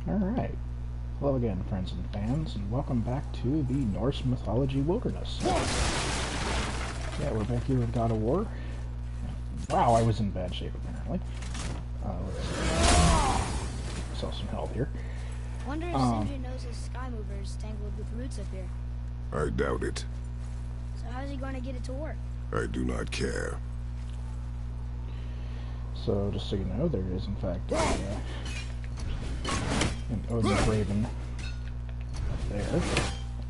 Alright. Hello again, friends and fans, and welcome back to the Norse Mythology Wilderness. Yeah, we're back here with God of War. Wow, I was in bad shape, apparently. Let's sell some health here. Wonder if Sindri knows his sky mover is tangled with roots up here. I doubt it. So how's he going to get it to work? I do not care. So, just so you know, there is, in fact, an Odin's Raven up there.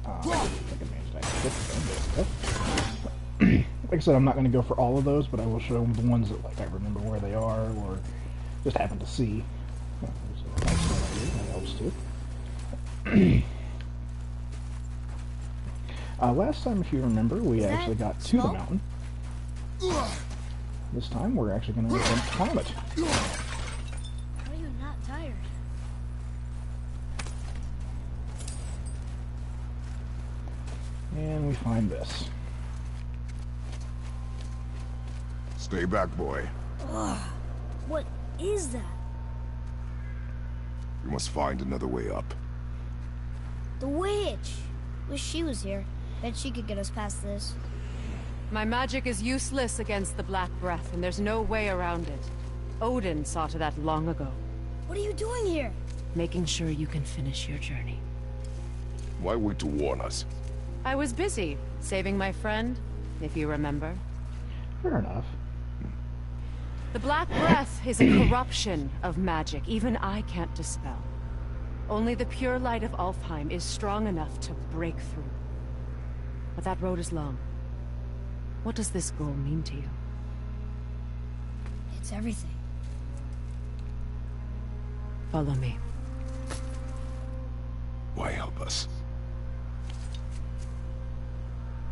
I think I managed to actually get them. Like I said, I'm not going to go for all of those, but I will show them the ones that I remember where they are, or just happen to see. There's a nice one here, that helps too. Last time, if you remember, we actually got to the mountain. This time, we're actually going to attempt to climb it. How are you not tired? And we find this. Stay back, boy. Ugh. What is that? We must find another way up. The witch! Wish she was here. Bet she could get us past this. My magic is useless against the Black Breath, and there's no way around it. Odin saw to that long ago. What are you doing here? Making sure you can finish your journey. Why wait to warn us? I was busy, saving my friend, if you remember. Fair enough. The Black Breath is a corruption of magic even I can't dispel. Only the pure light of Alfheim is strong enough to break through. But that road is long. What does this goal mean to you? It's everything. Follow me. Why help us?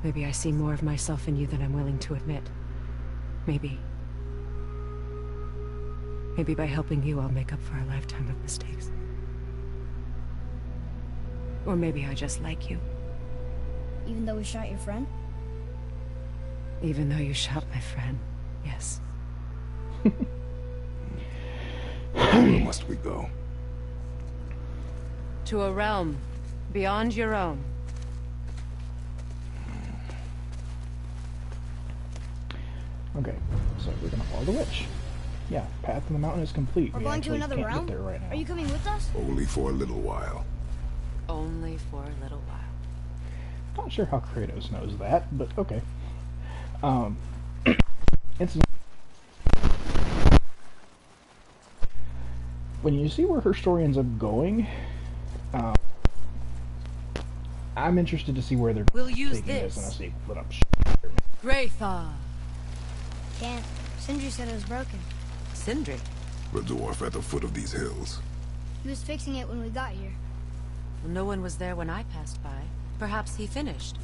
Maybe I see more of myself in you than I'm willing to admit. Maybe. Maybe by helping you, I'll make up for a lifetime of mistakes. Or maybe I just like you. Even though we shot your friend? Even though you shot my friend, yes. Where must we go? To a realm beyond your own. Okay, so we're gonna follow the witch. Yeah, path to the mountain is complete. We're We going to actually another can't realm? get there right now. Are you coming with us? Only for a little while. Only for a little while. Not sure how Kratos knows that, but okay. It's when you see where her story ends up going, I'm interested to see where they're We'll use taking this in a this. sequel. But Graythaw. Can't. Sindri said it was broken. Sindri. The dwarf at the foot of these hills. He was fixing it when we got here. No one was there when I passed by. Perhaps he finished.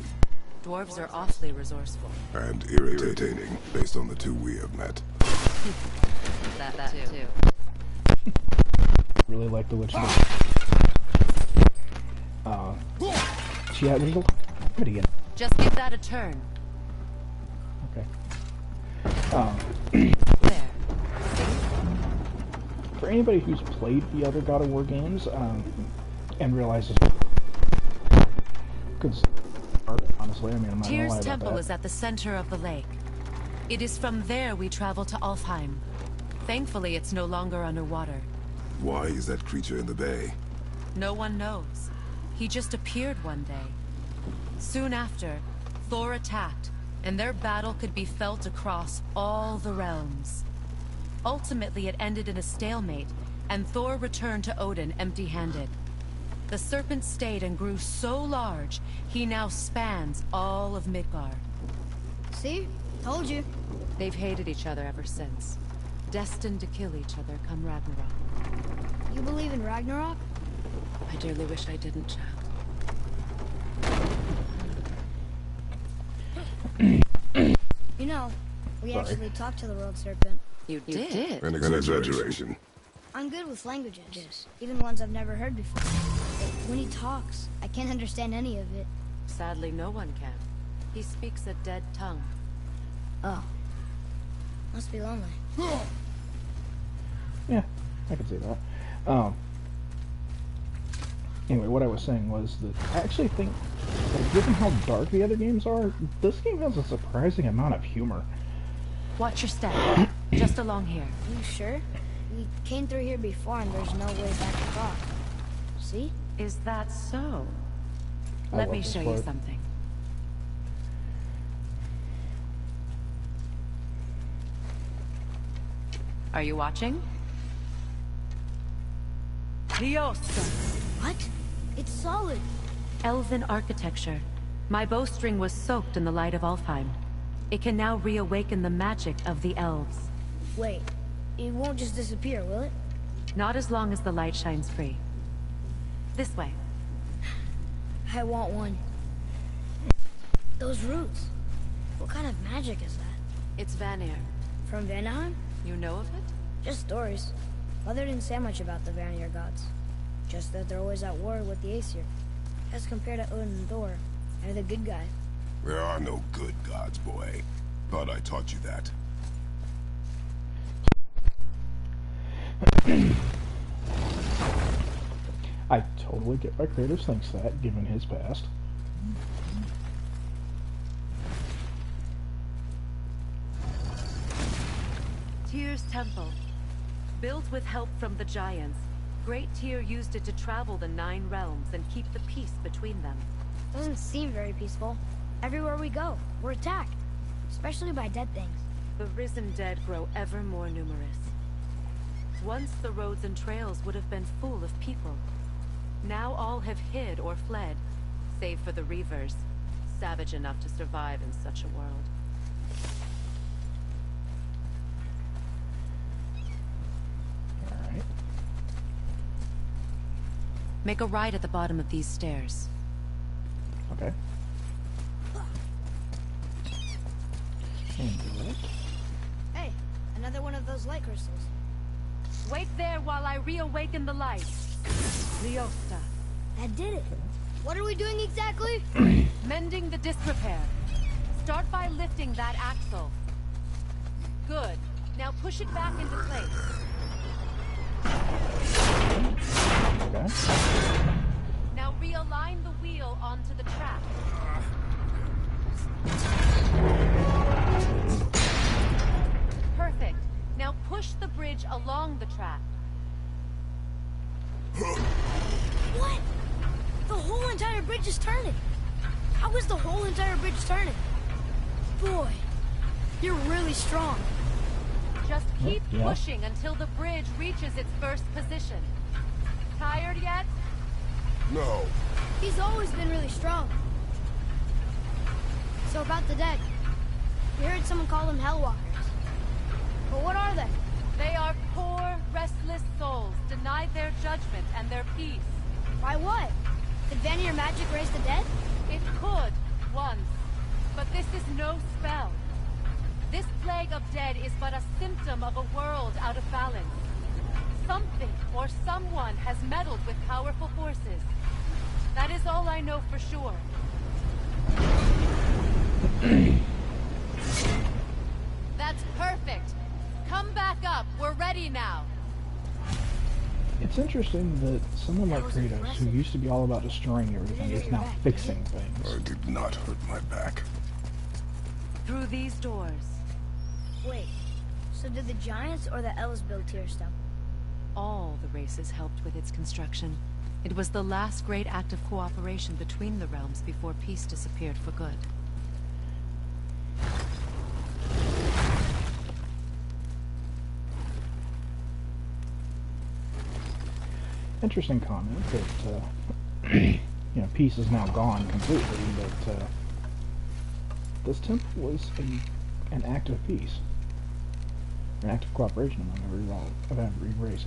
Dwarves are awfully resourceful. And irritating, based on the two we have met. That too. really like the witch. She had little again. Just give that a turn. Okay. There. For anybody who's played the other God of War games, and realizes, because honestly, I mean, I'm not gonna lie Tyr's about temple that. is at the center of the lake. It is from there we travel to Alfheim. Thankfully, it's no longer underwater. Why is that creature in the bay? No one knows. He just appeared one day. Soon after, Thor attacked, and their battle could be felt across all the realms. Ultimately, it ended in a stalemate, and Thor returned to Odin empty-handed. The serpent stayed and grew so large, he now spans all of Midgard. See? Told you. They've hated each other ever since. Destined to kill each other come Ragnarok. You believe in Ragnarok? I dearly wish I didn't, child. You know, we Sorry. actually talked to the world serpent. You did? An exaggeration. I'm good with languages, even ones I've never heard before. But when he talks, I can't understand any of it. Sadly, no one can. He speaks a dead tongue. Oh. Must be lonely. Yeah, I can see that. Anyway, what I was saying was that I actually think that given how dark the other games are, this game has a surprising amount of humor. Watch your step. Just along here. You sure? We came through here before and there's no way back across. See? Is that so? I Let love me this show you part. something. Are you watching? Liosta. What? It's solid. Elven architecture. My bowstring was soaked in the light of Alfheim. It can now reawaken the magic of the elves. Wait, it won't just disappear, will it? Not as long as the light shines free. This way. I want one. Those roots. What kind of magic is that? It's Vanir. From Vanaheim? You know of it? Just stories. Mother didn't say much about the Vanir gods. Just that they're always at war with the Aesir. As compared to Odin and Thor. They're the good guys. There are no good gods, boy. Thought I taught you that. I totally get why Kratos thinks that, given his past. Tyr's temple. Built with help from the giants, Great Tyr used it to travel the 9 realms and keep the peace between them. Doesn't seem very peaceful. Everywhere we go, we're attacked. Especially by dead things. The risen dead grow ever more numerous. Once the roads and trails would have been full of people. Now all have hid or fled, save for the Reavers, savage enough to survive in such a world. Alright. Make a right at the bottom of these stairs. Okay. And direct. Hey, another one of those light crystals. Wait there while I reawaken the light. Liosta. That did it. What are we doing exactly? Mending the disrepair. Start by lifting that axle. Good. Now push it back into place. Okay. Now realign the wheel onto the track. Perfect. Now push the bridge along the track. What? The whole entire bridge is turning. How is the whole entire bridge turning? Boy, you're really strong. Just keep Yeah. pushing until the bridge reaches its first position. Tired yet? No. He's always been really strong. So about the dead. We heard someone call them Hellwalkers. But what are they? They are poor, restless souls, denied their judgment and their peace. By what? Did Vanir magic raise the dead? It could, once. But this is no spell. This plague of dead is but a symptom of a world out of balance. Something or someone has meddled with powerful forces. That is all I know for sure. That's perfect. Come back up. We're ready now. It's interesting that someone like That was Kratos, who impressive. used to be all about destroying everything, is now fixing things. I did not hurt my back. Through these doors. Wait, so did the Giants or the Elves build Tyr's temple? All the races helped with its construction. It was the last great act of cooperation between the realms before peace disappeared for good. Interesting comment that, you know, peace is now gone completely, but this temple was an act of peace. An act of cooperation among every race.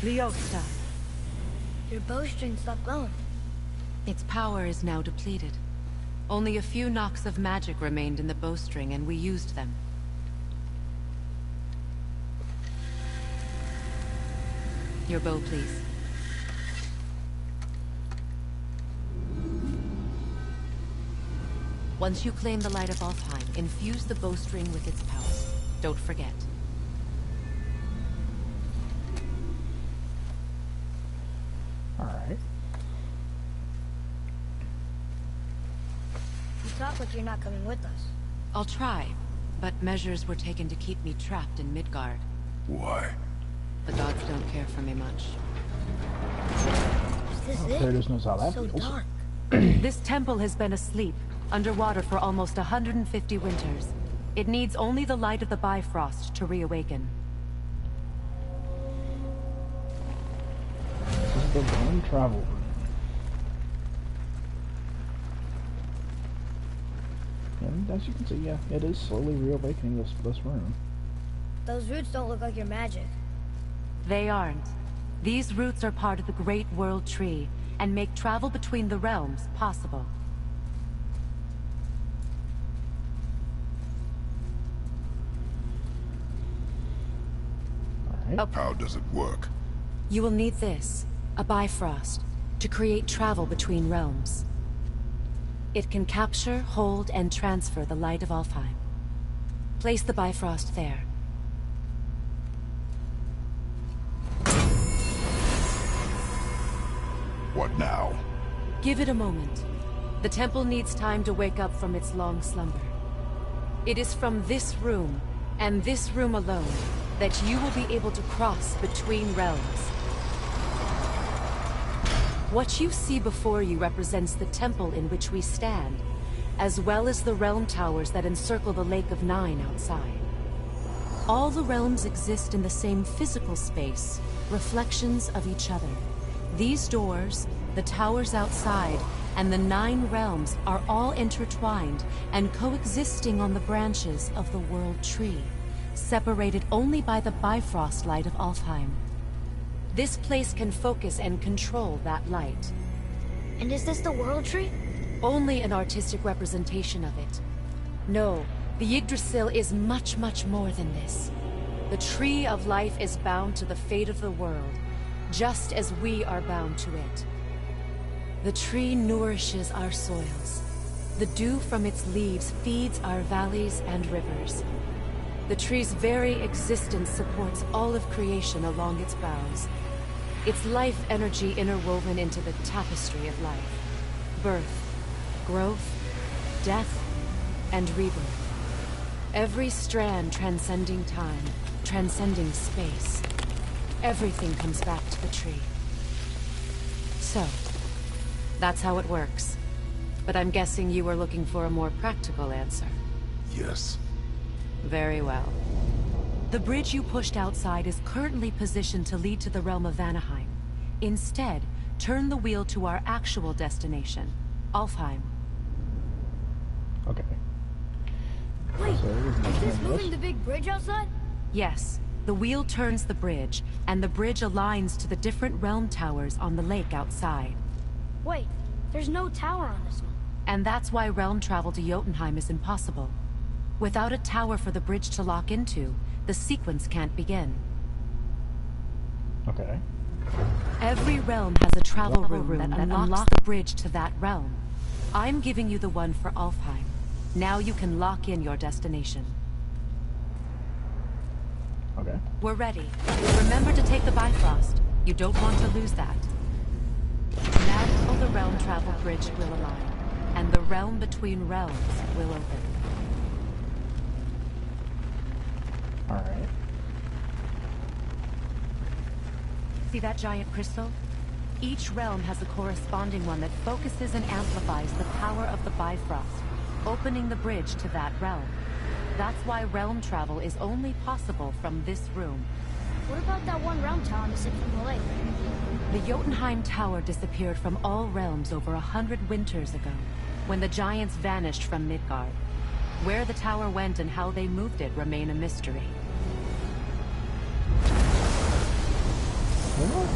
Liosta. Your bowstring stopped glowing. Its power is now depleted. Only a few knocks of magic remained in the bowstring, and we used them. Your bow, please. Once you claim the Light of Alfheim, infuse the bowstring with its power. Don't forget. Alright. act like you're not coming with us. I'll try, but measures were taken to keep me trapped in Midgard. Why? The gods don't care for me much. Is this Oh, it? Kratos knows how that So feels. dark. This temple has been asleep, underwater for almost 150 winters. It needs only the light of the Bifrost to reawaken. This is the one travel room. And as you can see, yeah, it is slowly reawakening this room. Those roots don't look like your magic. They aren't. These roots are part of the Great World Tree, and make travel between the realms possible. Alright. How does it work? You will need this, a Bifrost, to create travel between realms. It can capture, hold, and transfer the light of Alfheim. Place the Bifrost there. What now? Give it a moment. The temple needs time to wake up from its long slumber. It is from this room, and this room alone, that you will be able to cross between realms. What you see before you represents the temple in which we stand, as well as the realm towers that encircle the Lake of Nine outside. All the realms exist in the same physical space, reflections of each other. These doors, the towers outside, and the 9 realms are all intertwined and coexisting on the branches of the World Tree, separated only by the Bifrost light of Alfheim. This place can focus and control that light. And is this the World Tree? Only an artistic representation of it. No, the Yggdrasil is much, much more than this. The Tree of Life is bound to the fate of the world, just as we are bound to it. The tree nourishes our soils. The dew from its leaves feeds our valleys and rivers. The tree's very existence supports all of creation along its boughs. Its life energy interwoven into the tapestry of life. Birth, growth, death, and rebirth. Every strand transcending time, transcending space. Everything comes back to the tree. So, that's how it works. But I'm guessing you were looking for a more practical answer. Yes. Very well. The bridge you pushed outside is currently positioned to lead to the realm of Vanaheim. Instead, turn the wheel to our actual destination, Alfheim. Okay. Wait, So, is this moving the big bridge outside? Yes, the wheel turns the bridge, and the bridge aligns to the different realm towers on the lake outside. Wait, there's no tower on this one. And that's why realm travel to Jotunheim is impossible. Without a tower for the bridge to lock into, the sequence can't begin. Okay. Every realm has a travel room that unlocks the bridge to that realm. I'm giving you the one for Alfheim. Now you can lock in your destination. Okay. We're ready. Remember to take the Bifrost. You don't want to lose that. Now the realm travel bridge will align, and the realm between realms will open. Alright. See that giant crystal? Each realm has a corresponding one that focuses and amplifies the power of the Bifrost, opening the bridge to that realm. That's why realm travel is only possible from this room. What about that one realm tower missing from the lake? The Jotunheim Tower disappeared from all realms over 100 winters ago, when the giants vanished from Midgard. Where the tower went and how they moved it remain a mystery. You know what?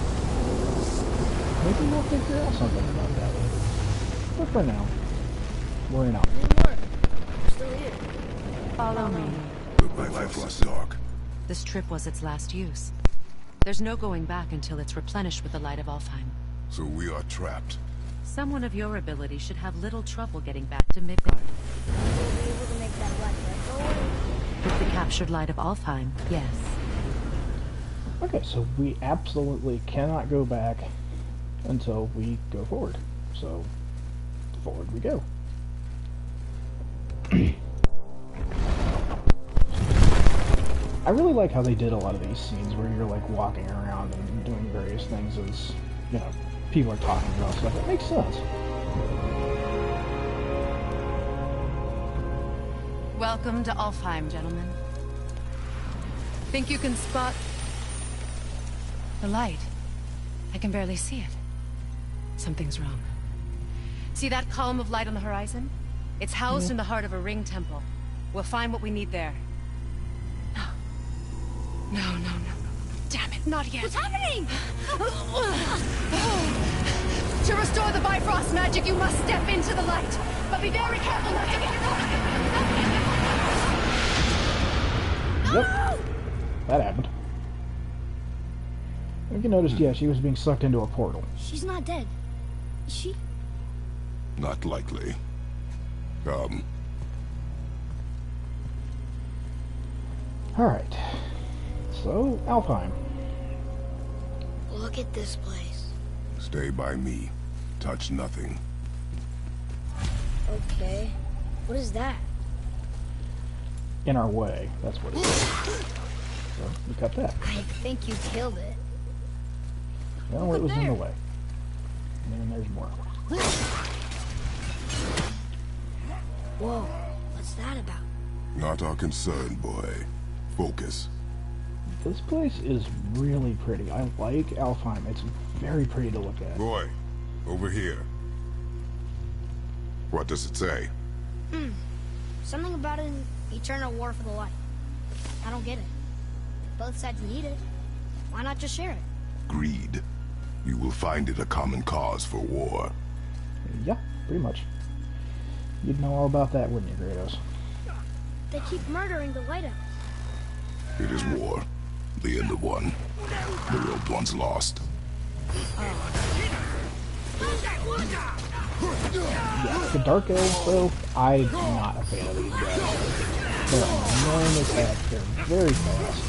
Maybe we'll figure out something about that later. But for now, we're in out. Anymore. We're still here. Follow me. The Bifrost dark. This trip was its last use. There's no going back until it's replenished with the light of Alfheim. So we are trapped. Someone of your ability should have little trouble getting back to Midgard. We'll be able to make that light right go away. With the captured light of Alfheim, yes. Okay, so we absolutely cannot go back until we go forward. So, forward we go. I really like how they did a lot of these scenes where you're like walking around and doing various things as, you know, people are talking about stuff. It makes sense. Welcome to Alfheim, gentlemen. Think you can spot the light? I can barely see it. Something's wrong. See that column of light on the horizon? It's housed in the heart of a ring temple. We'll find what we need there. No. Damn it, not yet. What's happening? To restore the Bifrost magic, you must step into the light. But be very careful not to get Yep. That happened. I think you noticed, yeah, she was being sucked into a portal. She's not dead. Is she? Not likely. Alright. So, Alfheim. Look at this place. Stay by me. Touch nothing. Okay. What is that? In our way. That's what it is. So, we cut that. I think you killed it. No, Look it was in there. the way. And then there's more. Whoa. What's that about? Not our concern, boy. Focus. This place is really pretty. I like Alfheim. It's very pretty to look at. Boy, over here. What does it say? Something about an eternal war for the light. I don't get it. Both sides need it. Why not just share it? Greed. You will find it a common cause for war. Yeah, pretty much. You'd know all about that, wouldn't you, Kratos? They keep murdering the lighthouse. It is war. The end of one. The robed one's lost. Yeah, the Dark Elves, though, I'm not a fan of these guys. They're annoying as heck. They're very fast.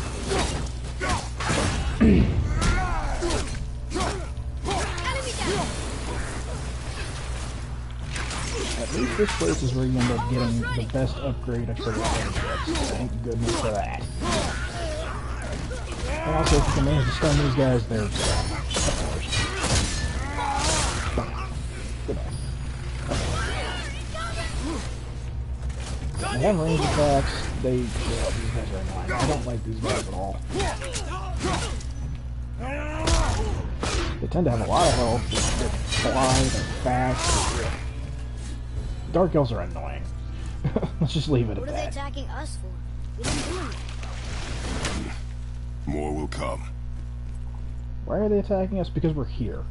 At least this place is where you end up getting the best upgrade of Kratos. Thank goodness for that. And also, if you can manage to stun these guys, they're of course. Goodbye. They have range attacks. These guys are annoying. I don't like these guys at all. They tend to have a lot of health. They fly, they're fast. Dark Elves are annoying. Let's just leave it What at are they that. attacking us for? We didn't do anything. More will come. Why are they attacking us? Because we're here.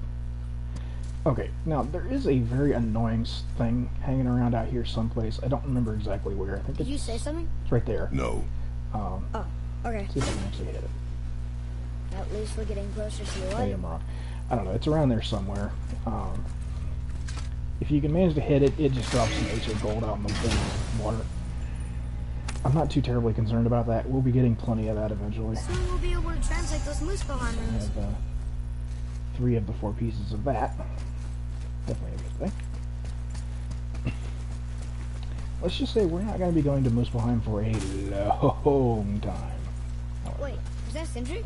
Okay, now there is a very annoying thing hanging around out here someplace. I don't remember exactly where. I think Did you say something? it's right there. No. Oh, okay. See if I can actually hit it. At least we're getting closer to the Maybe light. I'm wrong. I don't know. It's around there somewhere. If you can manage to hit it, it just drops some HA gold out in the water. I'm not too terribly concerned about that. We'll be getting plenty of that eventually. Soon we'll be able to translate those Muspelheim I runes. have 3 of the 4 pieces of that. Definitely a good thing. Let's just say we're not going to be going to Muspelheim for a long time. However. Wait, is that Sindri?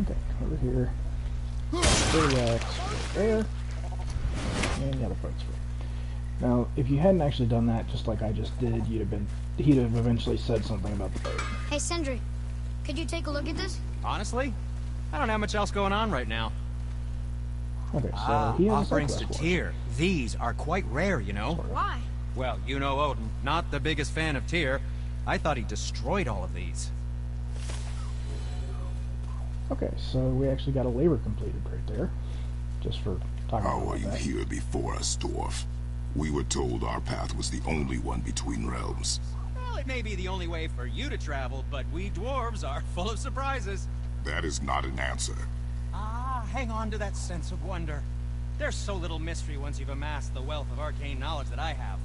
Okay, over here. Zodiacs right there. And the other folks free. Now, if you hadn't actually done that, just like I just did, he'd have eventually said something about the boat. Hey, Sindri, could you take a look at this? Honestly, I don't have much else going on right now. Okay, so he has a Offerings to side quest for us. Tyr. These are quite rare, you know. Why? Well, you know Odin, not the biggest fan of Tyr. I thought he destroyed all of these. Okay, so we actually got a labor completed right there. Just for talking How about are you that. here before us, dwarf? We were told our path was the only one between realms. Well, it may be the only way for you to travel, but we dwarves are full of surprises. That is not an answer. Ah, hang on to that sense of wonder. There's so little mystery once you've amassed the wealth of arcane knowledge that I have.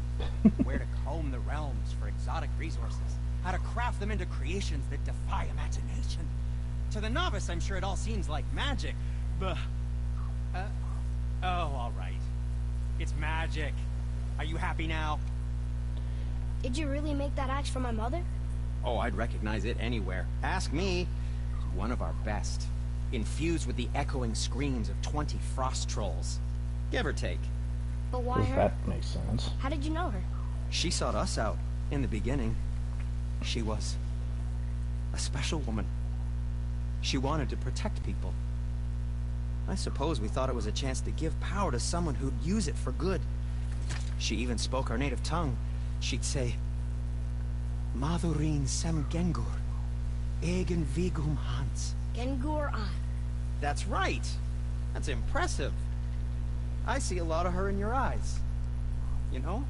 Where to comb the realms for exotic resources. How to craft them into creations that defy imagination. To the novice, I'm sure it all seems like magic, but... oh, all right. It's magic. Are you happy now? Did you really make that axe for my mother? Oh, I'd recognize it anywhere. Ask me. It's one of our best. Infused with the echoing screams of 20 frost trolls. Give or take. But why Does her? that make sense? How did you know her? She sought us out in the beginning. She was a special woman. She wanted to protect people. I suppose we thought it was a chance to give power to someone who'd use it for good. She even spoke our native tongue. She'd say, Madurin sem Gengur, egen vigum Hans. Gengur An. That's right. That's impressive. I see a lot of her in your eyes. You know?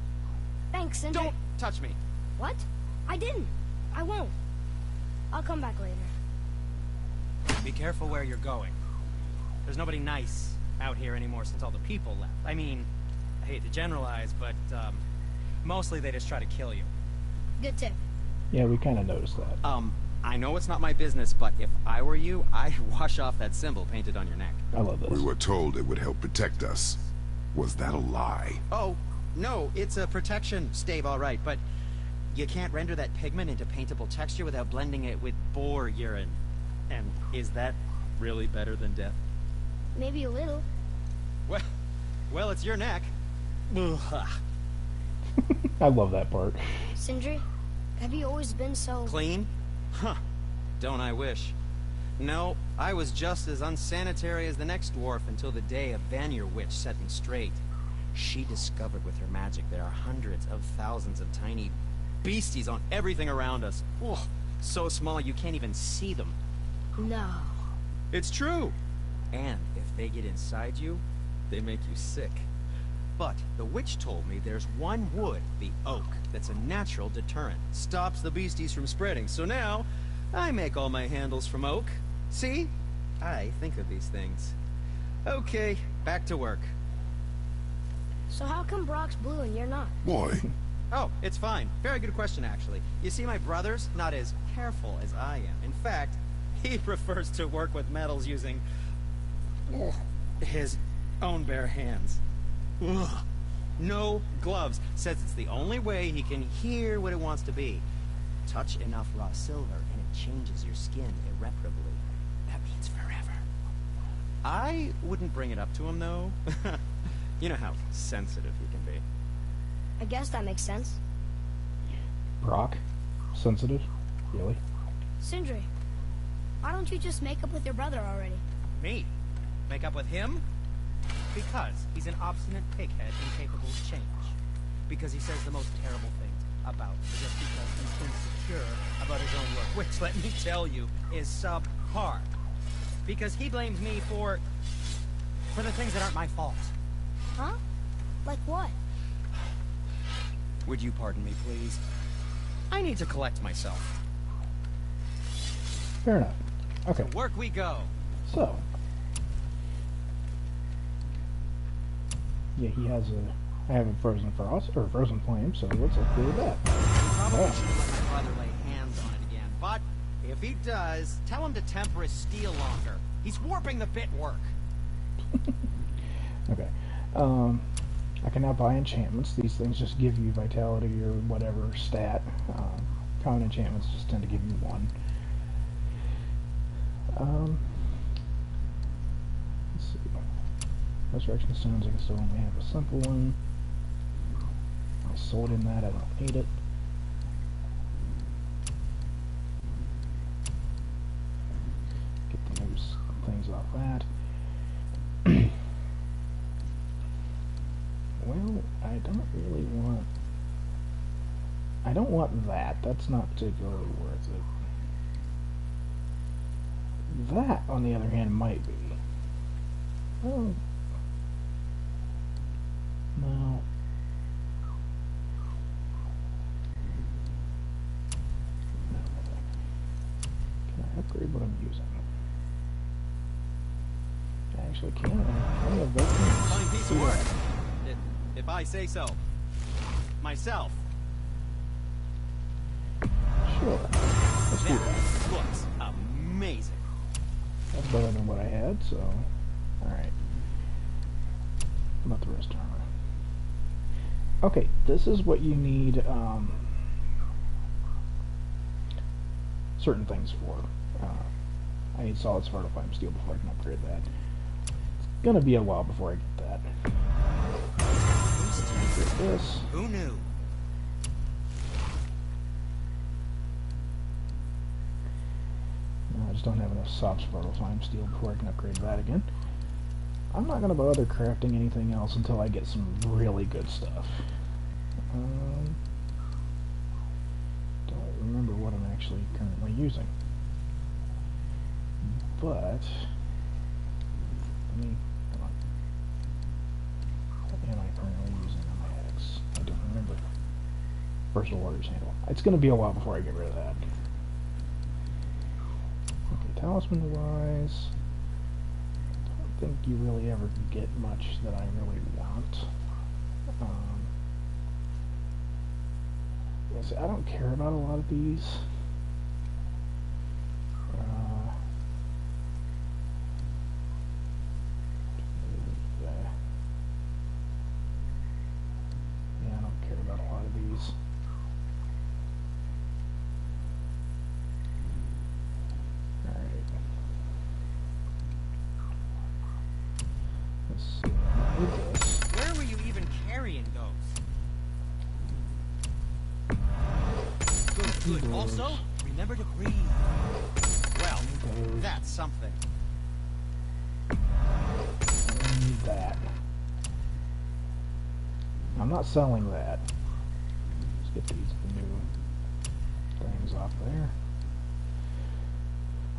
Thanks, Sindri. Don't touch me. What? I didn't. I won't. I'll come back later. Be careful where you're going. There's nobody nice out here anymore since all the people left. I mean, I hate to generalize, but, mostly they just try to kill you. Good tip. Yeah, we kind of noticed that. I know it's not my business, but if I were you, I'd wash off that symbol painted on your neck. I love this. We were told it would help protect us. Was that a lie? Oh, no, it's a protection stave, all right, but you can't render that pigment into paintable texture without blending it with boar urine. And is that really better than death? Maybe a little. Well, it's your neck. Ugh. I love that part. Sindri, have you always been so... Clean? Huh. Don't I wish. No, I was just as unsanitary as the next dwarf until the day a Vanir witch set me straight. She discovered with her magic there are hundreds of thousands of tiny beasties on everything around us. Oh, so small you can't even see them. No. It's true. And if they get inside you, they make you sick. But the witch told me there's one wood, the oak, that's a natural deterrent. Stops the beasties from spreading. So now, I make all my handles from oak. See? I think of these things. Okay, back to work. So how come Brock's blue and you're not? Why? Oh, it's fine. Very good question, actually. You see, my brother's not as careful as I am. In fact, he prefers to work with metals using his own bare hands. Ugh. No gloves. Says it's the only way he can hear what it wants to be. Touch enough raw silver and it changes your skin irreparably. That means forever. I wouldn't bring it up to him, though. You know how sensitive he can be. I guess that makes sense. Brock? Sensitive? Really? Sindri, why don't you just make up with your brother already? Me? Make up with him? Because he's an obstinate pighead incapable of change. Because he says the most terrible things about you just because he's insecure about his own work, which, let me tell you, is subpar. Because he blames me for the things that aren't my fault. Huh? Like what? Would you pardon me, please? I need to collect myself. Fair enough. Okay, To work we go. so. Yeah, he has a... I have a Frozen Frost, or Frozen Flame, so let's upgrade that. Probably Yeah. shouldn't let my brother lay hands on it again. But if he does, tell him to temper his steel longer. He's warping the bit work. Okay. I can now buy enchantments. These things just give you vitality or whatever stat. Common enchantments just tend to give you one. Let's see. Resurrection stones, I can still only have a simple one. I sold in that, I don't need it. Get the new things off that. Well, I don't really want... I don't want that. That's not particularly worth it. That, on the other hand, might be. Oh. No. Can I upgrade what I'm using? I actually can. I'm a Funny piece of work. If I say so. Myself. Sure. Let's do that. That looks amazing. That's better than what I had, so... Alright. How about the wrist armor? Okay, this is what you need certain things for. I need solid Svartalfheim steel before I can upgrade that. It's gonna be a while before I get that. Upgrade this. Who knew? I just don't have enough soft Svartalfheim steel before I can upgrade that again. I'm not gonna bother crafting anything else until I get some really good stuff. Don't remember what I'm actually currently using. But, let me, come on. What am I currently using on my axe? I don't remember. Personal orders handle. It's going to be a while before I get rid of that. Okay, talisman-wise, I don't think you really ever get much that I really want. I don't care about a lot of these. Yeah, I don't care about a lot of these. Alright. Let's see. I need this. Where were you even carrying those? Good. Also, remember to breathe. Well, that's something. I need that. I'm not selling that. Let's get these new things off there.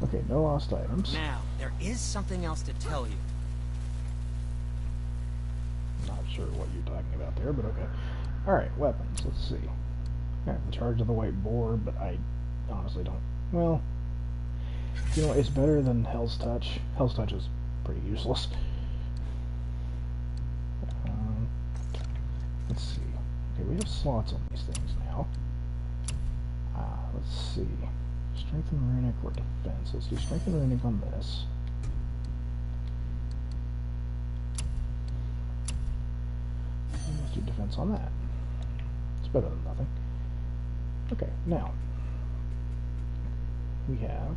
Okay, no lost items. Now, there is something else to tell you. Not sure what you're talking about there, but okay. Alright, weapons. Let's see. I have the charge of the white boar, but I honestly don't. Well, you know, it's better than Hell's Touch. Hell's Touch is pretty useless. Let's see. Okay, we have slots on these things now. Let's see. Strength and runic or defense. Let's do strength and runic on this. And let's do defense on that. It's better than nothing. Okay, now we have.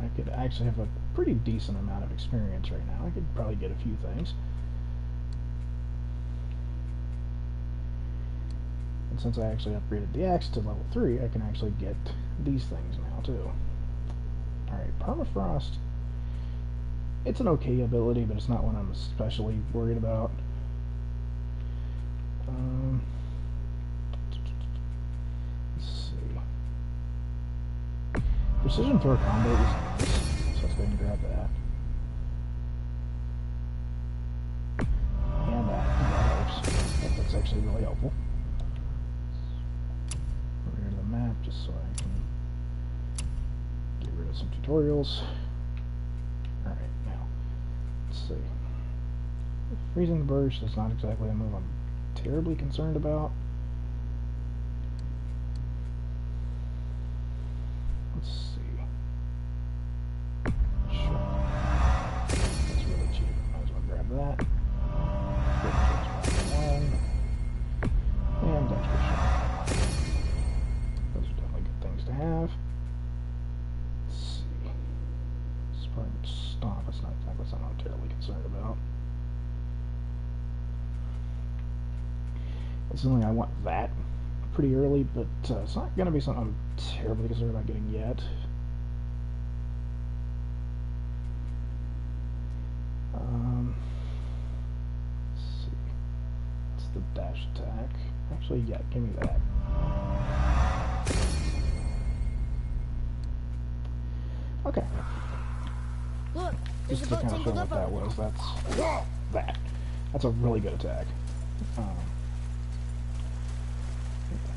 I could actually have a pretty decent amount of experience right now. I could probably get a few things. And since I actually upgraded the axe to level 3, I can actually get these things now too. Alright, Permafrost. It's an okay ability, but it's not one I'm especially worried about. Let's see. Precision throw combo is nice, so let's go ahead and grab that. And that helps. That's actually really helpful. Rid of the map just so I can get rid of some tutorials. Alright, now, let's see. Freezing the burst is not exactly a move I'm terribly concerned about. Let's see. Sure. That's really cheap. Might as well grab that. And extra shot. Those are definitely good things to have. Let's see. Spartan Stomp. That's not exactly something I'm terribly concerned about. Assuming I want that pretty early, but it's not going to be something I'm terribly concerned about getting yet. Let's see. It's the dash attack. Actually, yeah, give me that. Okay. Look, there's Just a to boat kind of show tangled what up that over was, that's that. That's a really good attack.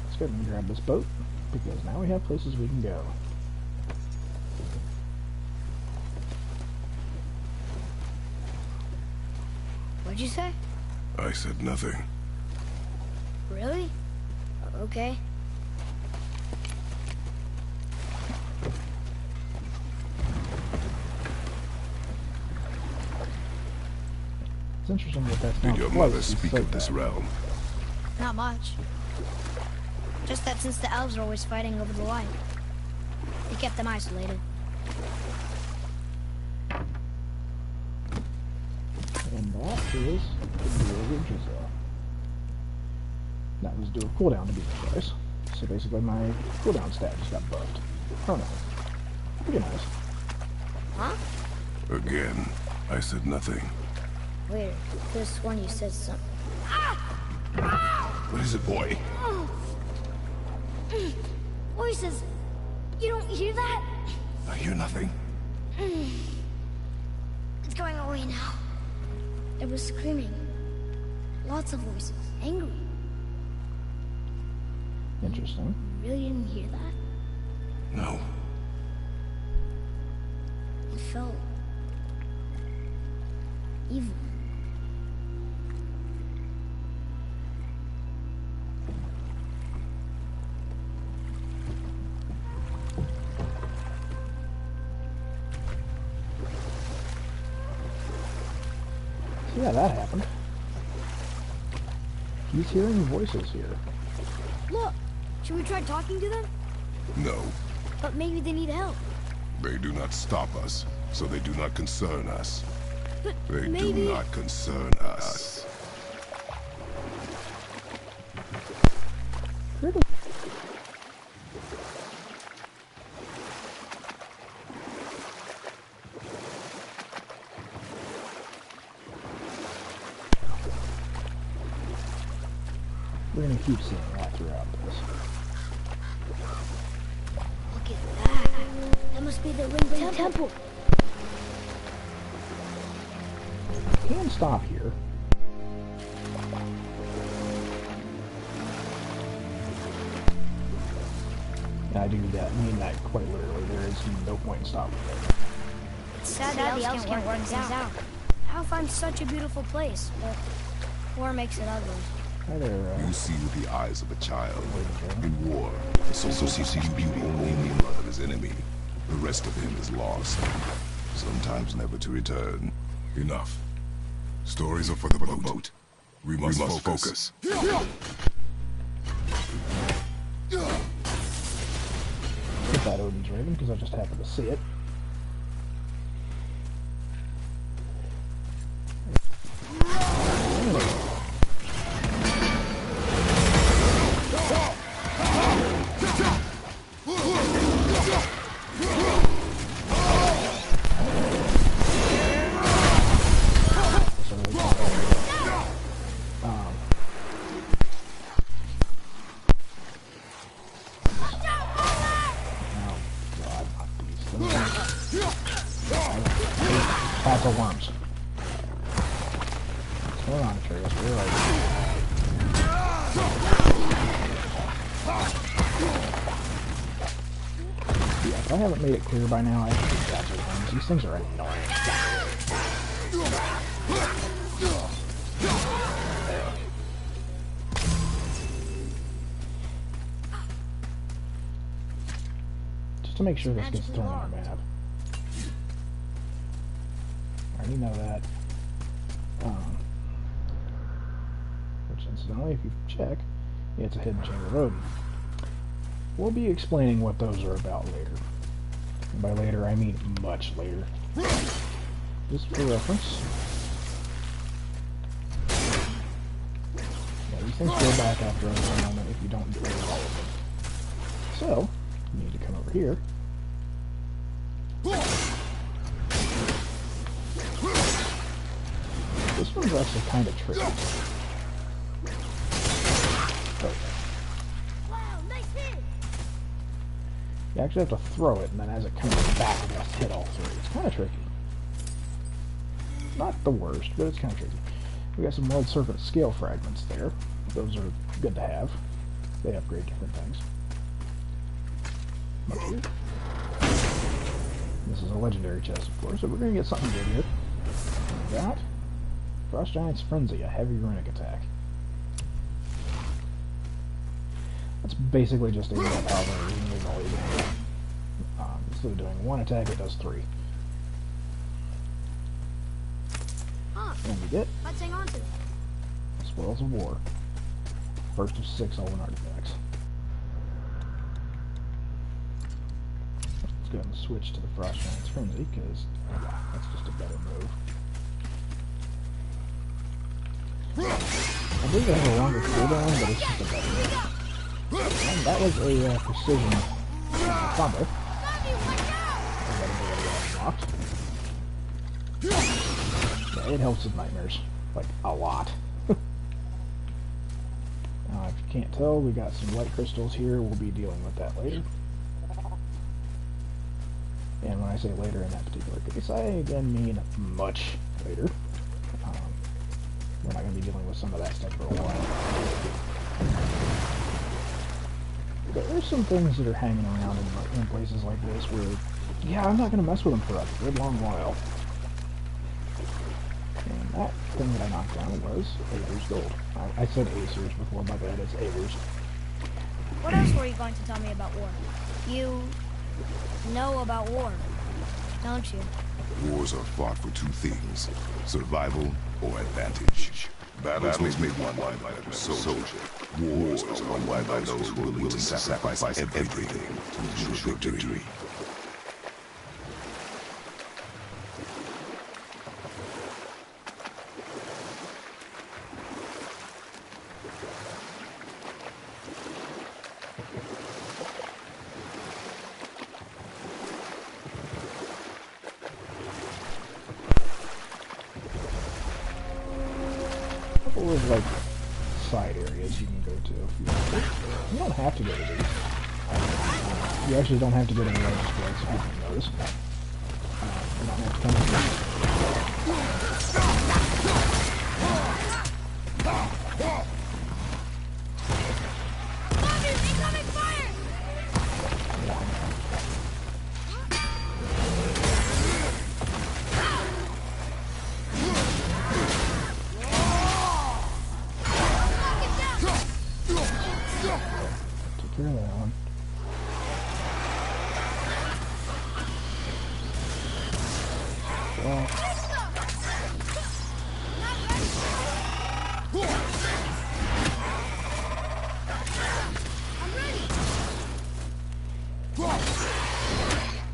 Let's go ahead and grab this boat, because now we have places we can go. What'd you say? I said nothing. Really? Okay. It's interesting that that's not Did your close. mother He speak said of this that. realm? Not much. Just that since the elves are always fighting over the light, they kept them isolated. And that is the original. That was do a cooldown to be precise. So basically my cooldown stat just got buffed. Oh no. Pretty nice. Huh? Again, I said nothing. Weird. Could've sworn you said something. What is it, boy? Voices! You don't hear that? I hear nothing. It's going away now. There was screaming. Lots of voices. Angry. Interesting. Really didn't hear that? No. It felt... evil. Yeah, that happened. He's hearing voices here. Look! Should we try talking to them? No. But maybe they need help. They do not stop us, so they do not concern us. But They maybe... do not concern us. Really? We're gonna keep seeing that throughout this. Look at that. That must be the Ring Temple. Can stop here. And I do that, mean that quite literally. There is no point in stopping there. It's sad the elves can't work things out. How find such a beautiful place, but war makes it ugly. Hi there, You see with the eyes of a child. In war, the soldier sees beauty only in the blood of his enemy. The rest of him is lost, sometimes never to return. Enough. Stories are for the boat. We must focus. hit that Odin's Raven because I just happened to see it. Tackle worms. Hold on, Atreus. We're right. Yeah, if I haven't made it clear by now, I should be tackle worms. These things are annoying. Just to make sure this gets thrown on the map. I already know that. Which, incidentally, if you check, it's a hidden chamber of Odin. We'll be explaining what those are about later. And by later, I mean much later. Just for reference. Yeah, these things go back after a moment if you don't get rid of all of them. So, you need to come over here. This one's actually kind of tricky. Oh. Wow, nice hit! You actually have to throw it, and then as it comes back, you have to hit all three. It's kind of tricky. Not the worst, but it's kind of tricky. We got some World Serpent scale fragments there. Those are good to have. They upgrade different things. Up here. This is a legendary chest, of course, so we're going to get something good here. We got Frost Giant's Frenzy, a heavy runic attack. That's basically just a power reasonably noise. Instead of doing one attack, it does three. Huh, And we get let's hang on to it. Spoils of War. first of 6 Elven artifacts. Let's go ahead and switch to the Frost Giant's Frenzy, because that's just a better move. I believe it has a longer cooldown, but it's just a better move. And that was a precision combo. Yeah, it helps with nightmares, like, a lot. If you can't tell, we got some light crystals here. We'll be dealing with that later. And when I say later in that particular case, I again mean much later. We're not going to be dealing with some of that stuff for a while. There's some things that are hanging around in places like this where, yeah, I'm not going to mess with them for a good long while. And that thing that I knocked down was Aevir's Gold. I said Acer's before, my bad, it's Aevir's. What else were you going to tell me about war? You know about war, don't you? Wars are fought for 2 things: survival or advantage. Battles made one by the soldier. Wars are won by those who are willing to sacrifice everything to ensure victory. Or like side areas you can go to if you want to. You don't have to go to these. You actually don't have to go to the largest place if you can notice. You don't have to come to that one.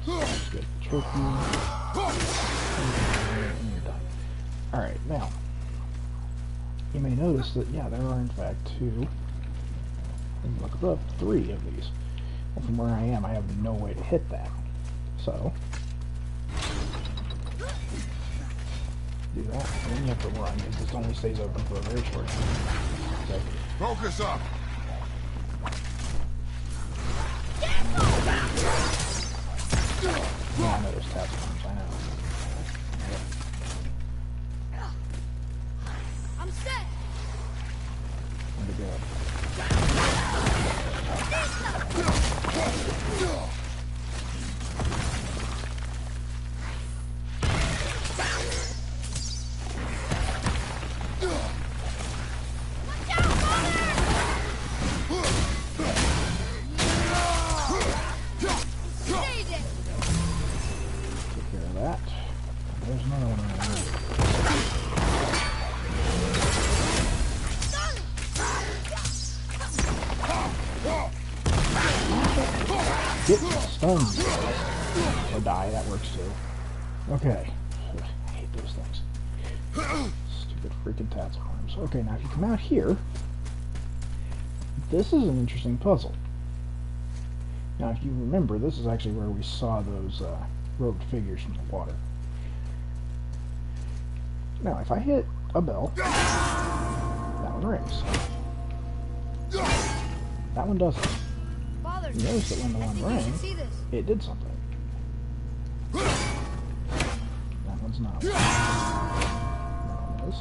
Let's get the trophy. And you're done. Alright, now, you may notice that, yeah, there are in fact 2. And look above, 3 of these. Well, from where I am, I have no way to hit that. So, do that, and then you have to run, because this only stays open for a very short time. Okay. Focus up! Yeah, I know there's tap bombs, I know. I'm set. Where'd it go? Take care of that. There's another one around here. Get stunned. Or die, that works too. Okay. I hate those things. Stupid freaking tassel arms. Okay, now if you come out here, this is an interesting puzzle. Now if you remember, this is actually where we saw those robed figures from the water. Now if I hit a bell, that one rings. That one doesn't. Father, You notice that when the I one think you rang, should see this. it did something. That one's not. That one is.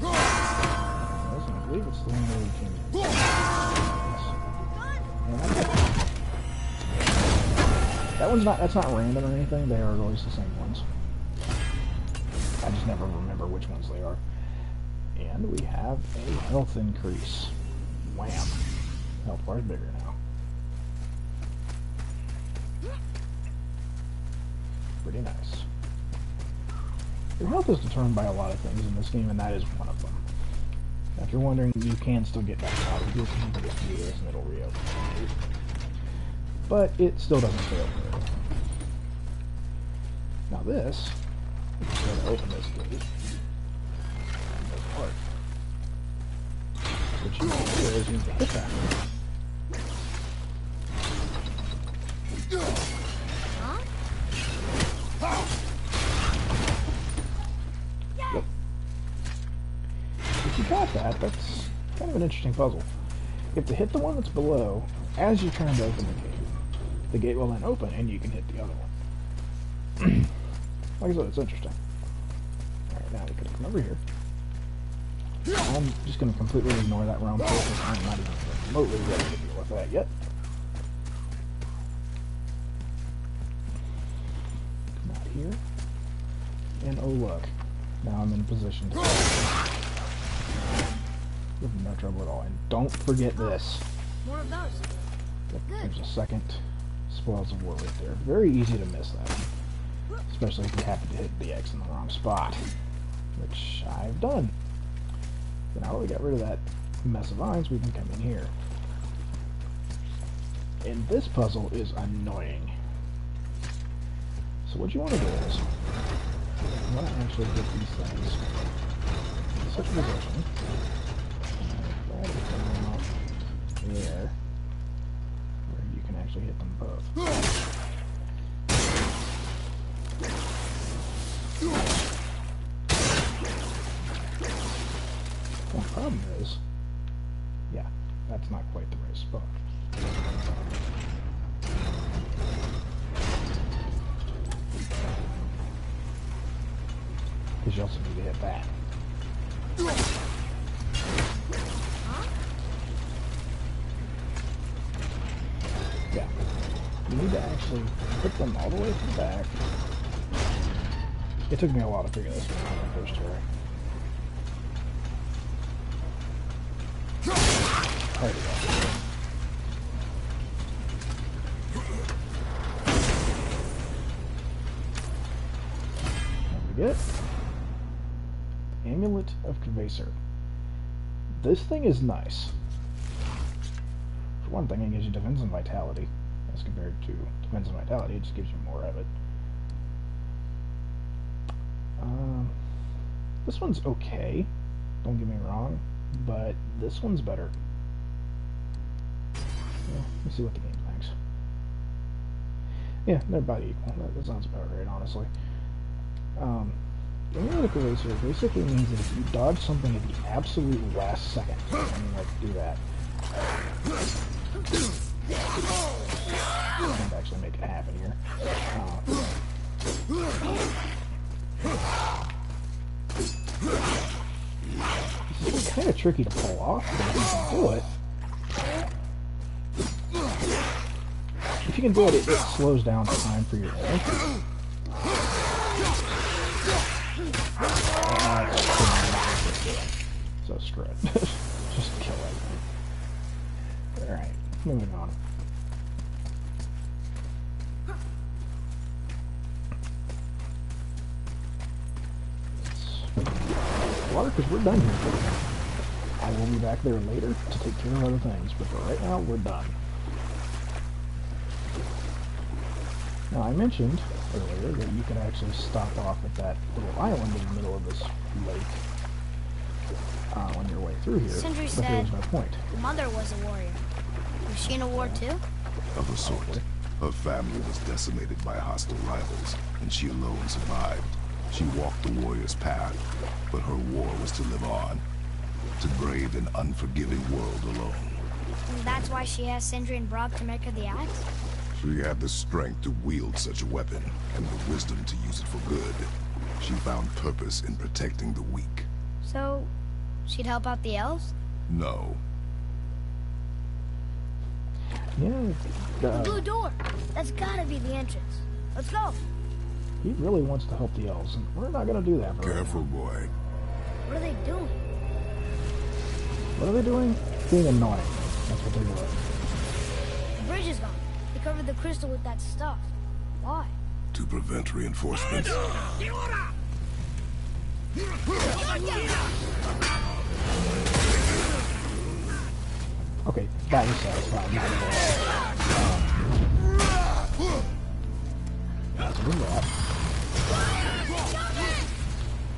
I believe it's the one where we came in. Yes. That one's not, that's not random or anything, they are always the same ones. I just never remember which ones they are. And we have a health increase. Wham. Health bar's bigger now. Pretty nice. Your health is determined by a lot of things in this game, and that is one of them. Now, if you're wondering, you can still get back out of here. You can just do this and it'll reopen. But it still doesn't stay open. Now this, if you try to open this gate, apart. What you need to do is you need to hit that. Yep. If you got that, that's kind of an interesting puzzle. You have to hit the one that's below as you're trying to open the gate. The gate will then open and you can hit the other one. Like I said, it's interesting. Alright, now we can come over here. I'm just going to completely ignore that realm because I'm not even remotely ready to deal with that yet. Come out here. And oh look, now I'm in position to with no trouble at all. And don't forget this. One of those. Yep, there's a second Spoils of War right there. Very easy to miss that. Especially if you happen to hit the X in the wrong spot. Which I've done. So now that we got rid of that mess of vines, we can come in here. And this puzzle is annoying. So what you want to do is, you want to actually get these things in such a position. That is down there, where you can actually hit them both. The problem is, yeah, that's not quite the right spot. Because you also need to hit that. Yeah. You need to actually put them all the way to the back. It took me a while to figure this one out on the first try. There we go. What we get? Amulet of Kvaser. This thing is nice. For one thing, it gives you defense and vitality. As compared to defense and vitality, it just gives you more of it. This one's okay, don't get me wrong, but this one's better. Yeah, let's see what the game thinks. Yeah, they're about equal. That sounds about right, honestly. The Amulet of Kvaser basically means that if you dodge something at the absolute last second, I mean, like, do that. I can't actually make it happen here. It's kind of tricky to pull off, but if you can do it, it slows down time for your entry. So screw it. Just kill everything. Alright, moving on. Water, because we're done here. I will be back there later to take care of other things, but for right now, we're done. Now, I mentioned earlier that you could actually stop off at that little island in the middle of this lake on your way through here, Sindri but there was no point. Mother was a warrior. Was she in a war too? Of a sort. Her family was decimated by hostile rivals, and she alone survived. She walked the warrior's path, but her war was to live on, to brave an unforgiving world alone. And that's why she asked Sindri and Brok to make her the axe? She had the strength to wield such a weapon, and the wisdom to use it for good. She found purpose in protecting the weak. So, she'd help out the elves? No. Yeah, The blue door! That's gotta be the entrance. Let's go! he really wants to help the elves, and we're not going to do that for Careful, right now. boy. What are they doing? What are they doing? Being annoying. That's what they're doing. The bridge is gone. They covered the crystal with that stuff. Why? To prevent reinforcements. Okay, that was satisfying. Not at all. Let's do that.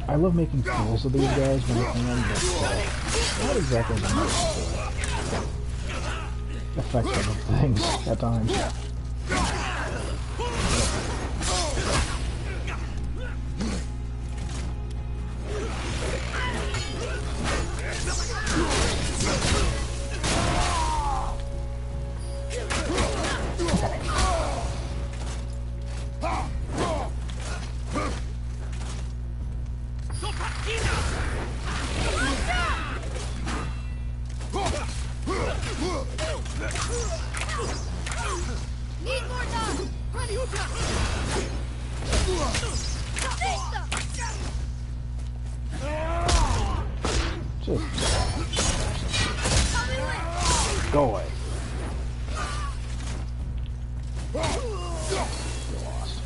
I love making fools of these guys when I can, but not exactly the most effective of things at times. Need more time! Just go away. You're lost.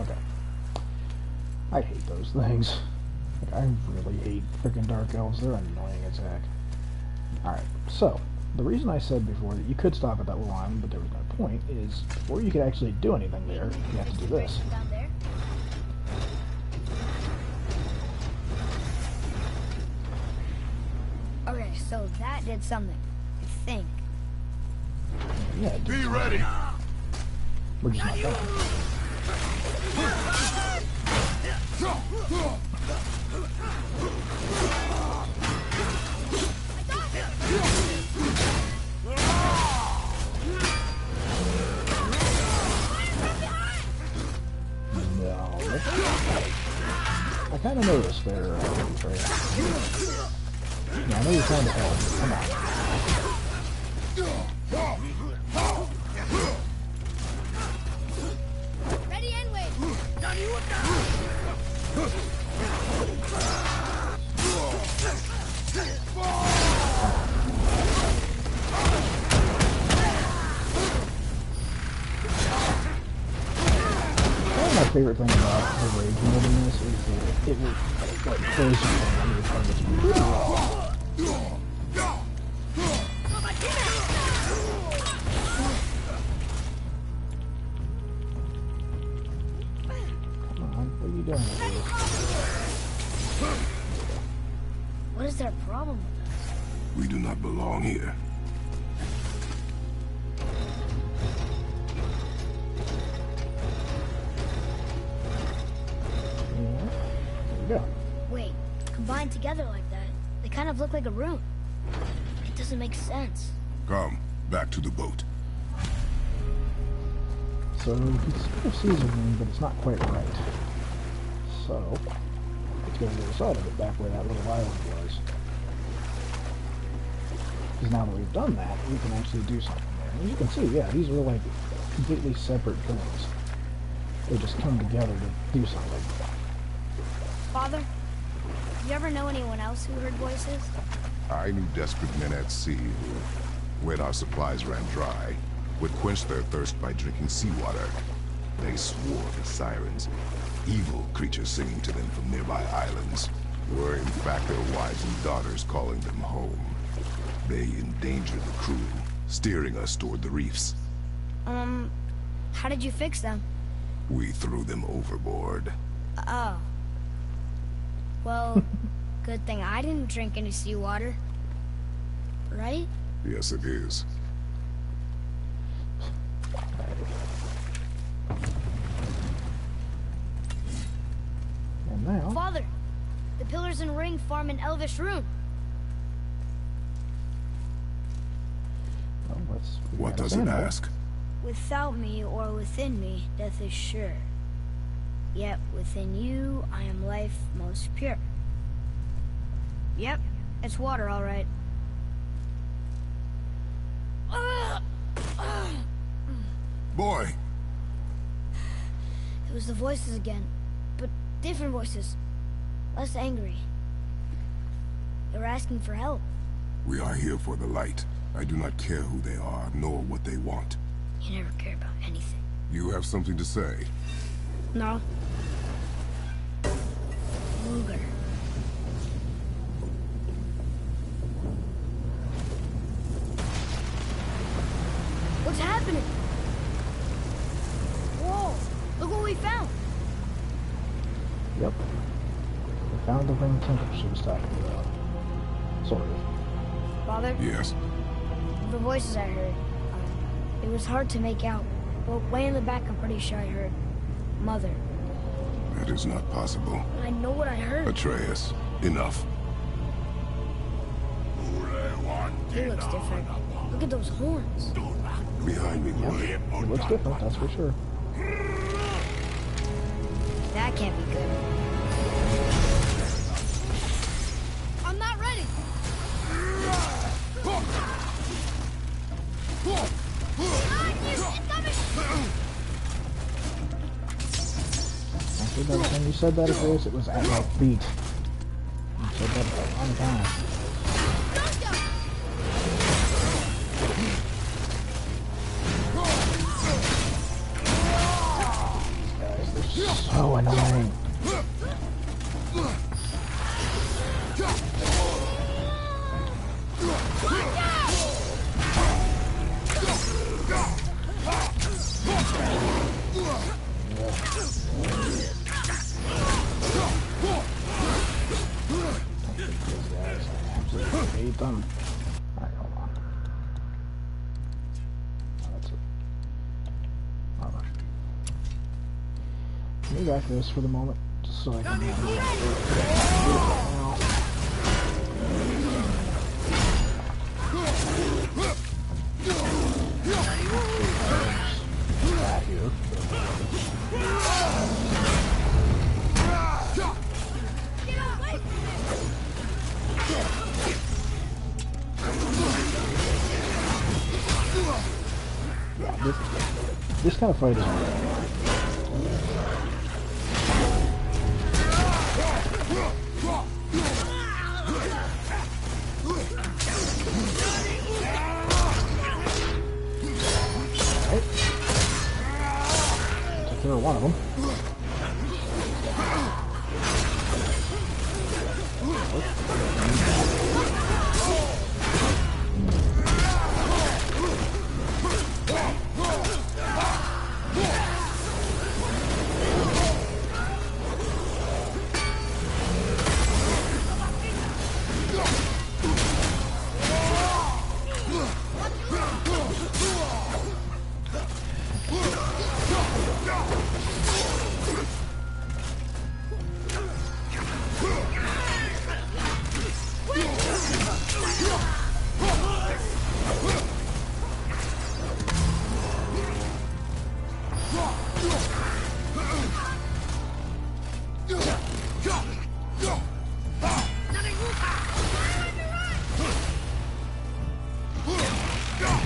Okay. I hate those things. Like, I really hate freaking Dark Elves. They're annoying as heck. Alright, so, the reason I said before that you could stop at that little island, but there was no point, is before you could actually do anything there, you have to do this. Down there? Okay, so that did something. I think. Yeah, Be ready. we're just not done. No, I kind of noticed there, Freya. Yeah, I know you're trying to help, but come on. Ready and wait! One of my favorite thing about the rage mode in this is that it will like close you down on your targets really well. Come on, what are you doing with this? What is their problem with us? We do not belong here. Yeah, there you go. Wait, combined together like that, they kind of look like a room. It doesn't make sense. Come, back to the boat. So you can sort of see the room, but it's not quite right. So let's go to the other side of it, back where that little island was. Because now that we've done that, we can actually do something there. And you can see, yeah, these are like completely separate things. They just come together to do something. Father, you ever know anyone else who heard voices? I knew desperate men at sea who, when our supplies ran dry, would quench their thirst by drinking seawater. They swore the sirens, evil creatures singing to them from nearby islands, were in fact their wives and daughters calling them home. They endangered the crew, steering us toward the reefs. How did you fix them? We threw them overboard. Oh. Well, good thing I didn't drink any seawater. Right? Yes, it is. And now, Father, the pillars and ring form an elvish rune. well, let's figure What out does a it band. ask? Without me or within me, death is sure. Yet within you, I am life most pure. Yep, it's water, all right. Boy! It was the voices again, but different voices. Less angry. They were asking for help. We are here for the light. I do not care who they are, nor what they want. You never care about anything. You have something to say? No. Luger. What's happening? Whoa! Look what we found! Yep. We found the ring temple she was talking about. Sort of. Father? Yes. The voices I heard, it was hard to make out. But way in the back, I'm pretty sure I heard Mother. That is not possible. But I know what I heard. Atreus, enough. He looks different. Look at those horns. Behind me, boy. It looks different, that's for sure. That can't be good. I'm not ready! Actually, by the time you said that, Chris, it was at my feet. You said that for a long time. These guys, they're so annoying. Hate them. Alright, hold on. Oh, that's it. Alright. Let me back this for the moment, just so I can have that here. This kind of fight is Took care of one of them.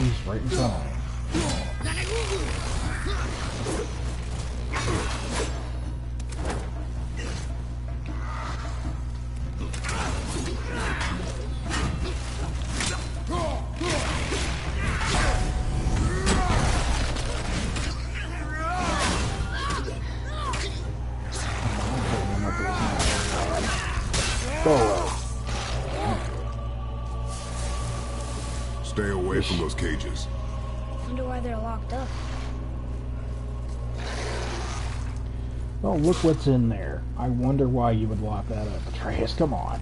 He's right in front of me. Go away. Stay away from those cages. Wonder why they're locked up. Oh, look what's in there. I wonder why you would lock that up. Atreus, come on.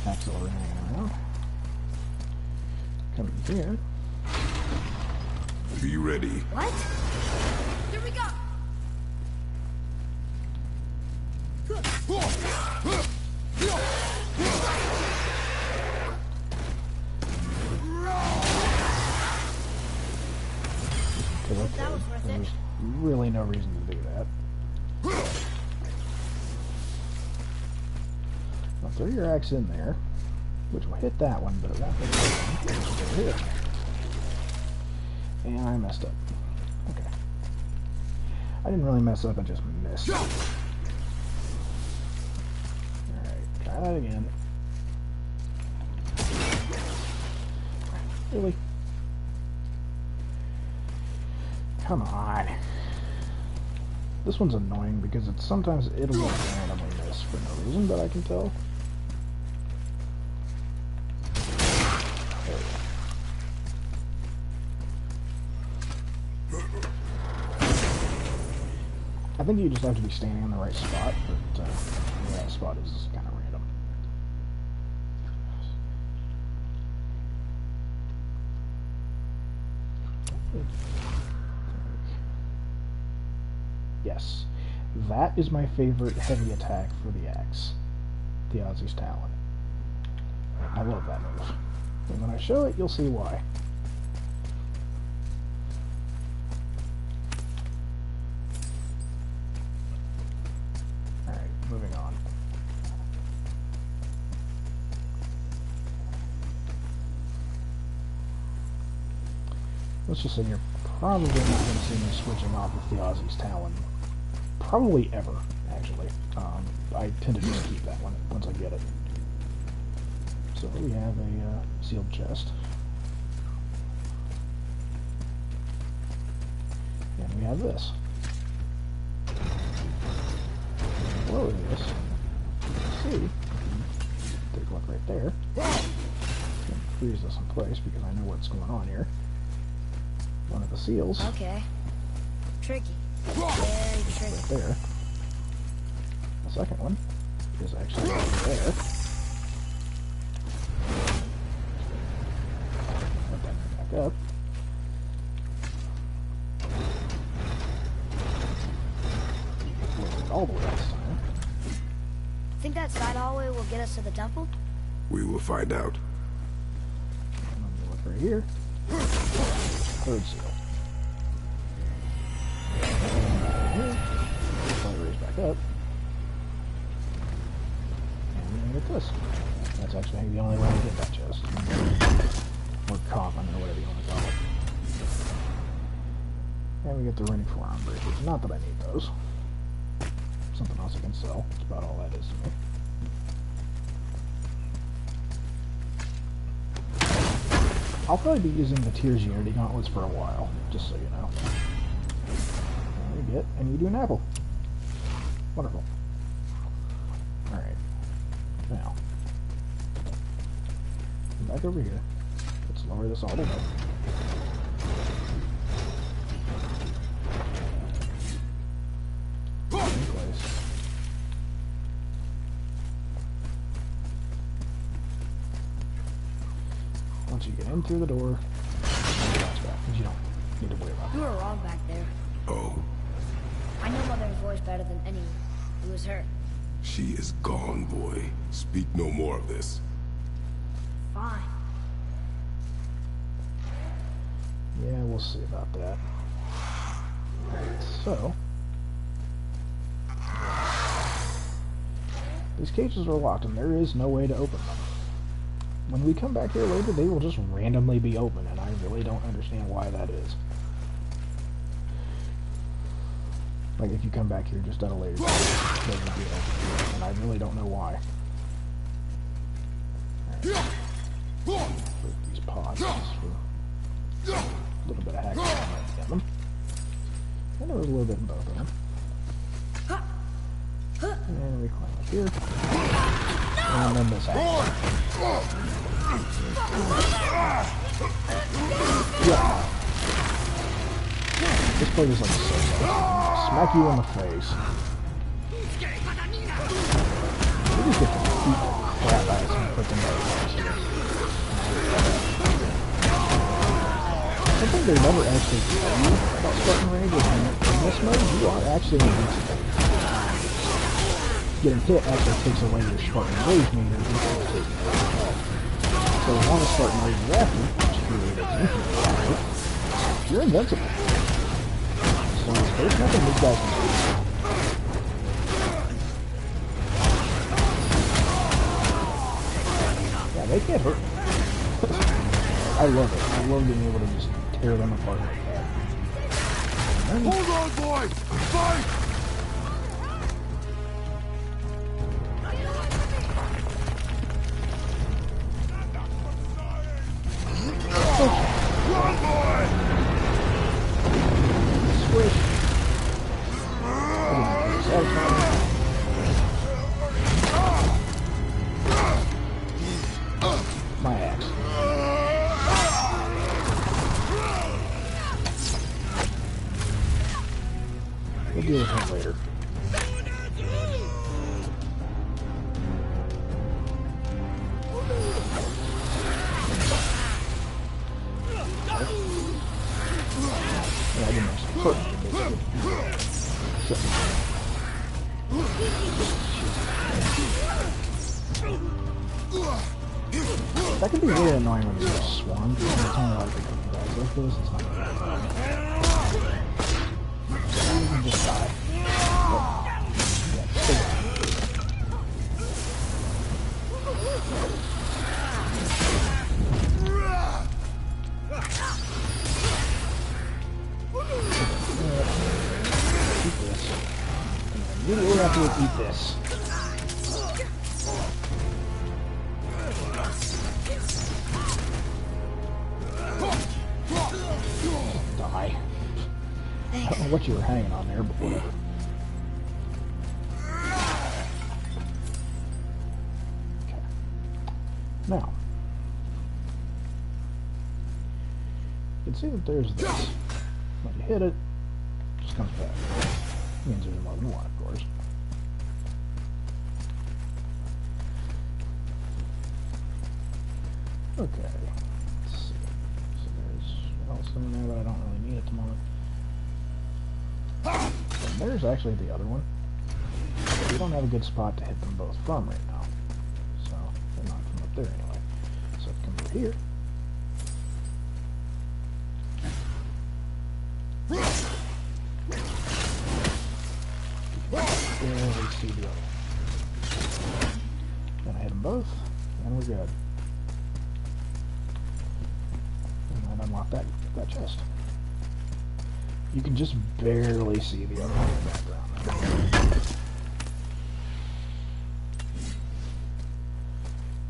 Axel hanging around. Come here. Are you ready? What? Here we go! That was worth it. There's really no reason to do that. Now throw your axe in there, which will hit that one, but it won't hit that one, which will hit. And I messed up. Okay. I didn't really mess up, I just missed. Alright, try that again. Really? Come on. This one's annoying because it's sometimes it'll just randomly miss for no reason that I can tell. There we go. I think you just have to be standing in the right spot, but that spot is kind of random. Yes, that is my favorite heavy attack for the axe, the Ozzy's Talon. I love that move. And when I show it, you'll see why. Alright, moving on. Let's just say you're probably not going to see me switching off with the Ozzy's Talon. Probably ever, actually. I tend to just keep that one once I get it. So we have a sealed chest. And we have this. Below this, see, take a look right there. Freeze this in place because I know what's going on here. One of the seals. Okay. Tricky. Very tricky. Right there. The second one is actually right there. Put that back up. All the way this time. Think that side hallway will get us to the temple? We will find out. And let me look right here. Third seal. Raise back up. And then get this. That's actually the only way to get that chest. Or coffin, or whatever you want to call it. And we get the runic forearm breakers. Not that I need those. Something else I can sell. That's about all that is to me. I'll probably be using the Tears Unity gauntlets for a while, just so you know. And we get, and you do an apple. Wonderful. Alright. Now. Come back over here. Let's lower this all the way. In place. Once you get in through the door, because you don't need to worry about You were wrong back there. Oh, I know Mother's voice better than anyone. It was her. she is gone, boy. Speak no more of this. Fine. Yeah, we'll see about that. Alright, so... these cages are locked, and there is no way to open them. When we come back here later, they will just randomly be open, and I really don't understand why that is. Like, if you come back here just at a later time, they will be open, and I really don't know why. Alright. Put these pods for a little bit of hacking in them. And there was a little bit in both of them. And we climb up here. And then this happens. Yeah. This part is like so fun. Smack you in the face. We just get to beat the crap out of some freaking motherfuckers here. I think they never actually tell you about Spartan Rage. In this mode, you are actually invincible. Getting hit actually takes away your Spartan Rage meter, so as long as Spartan Rage is active, which really is infinite, you're invincible. So there's nothing these guys can do. Yeah, they can't hurt me. I love it. I love being able to just tear them apart like that. Hold on, boy! Fight! Squish. That can be really annoying when you get swarmed. It's only like guys like this. It's not gonna you can just die. But, yeah, still die. Eat this. And immediately after eat this. Die. I don't know what you were hanging on there, but whatever. Okay. Now, you can see that there's this. When you hit it, it just comes back. It means there's more than one, of course. Okay. Let's see. So there's what else in there, but I don't really need at the moment. And there's actually the other one. We don't have a good spot to hit them both from right now. So they're not from up there anyway. So it comes over here. Barely see the other one. Then I hit them both, and we're good. And then unlock that chest. You can just barely see the other one in the background.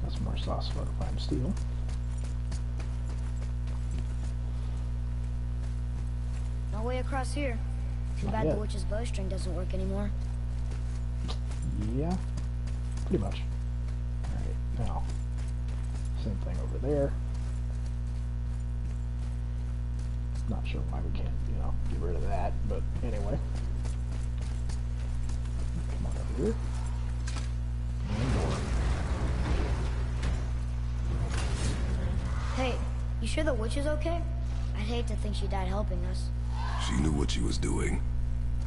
That's more sauce fortified steel. No way across here. Too Not bad yet. the witch's bowstring doesn't work anymore. Yeah, pretty much. Alright, now, same thing over there. Not sure why we can't, get rid of that, but anyway. Come on over here. And more. Hey, you sure the witch is okay? I'd hate to think she died helping us. She knew what she was doing.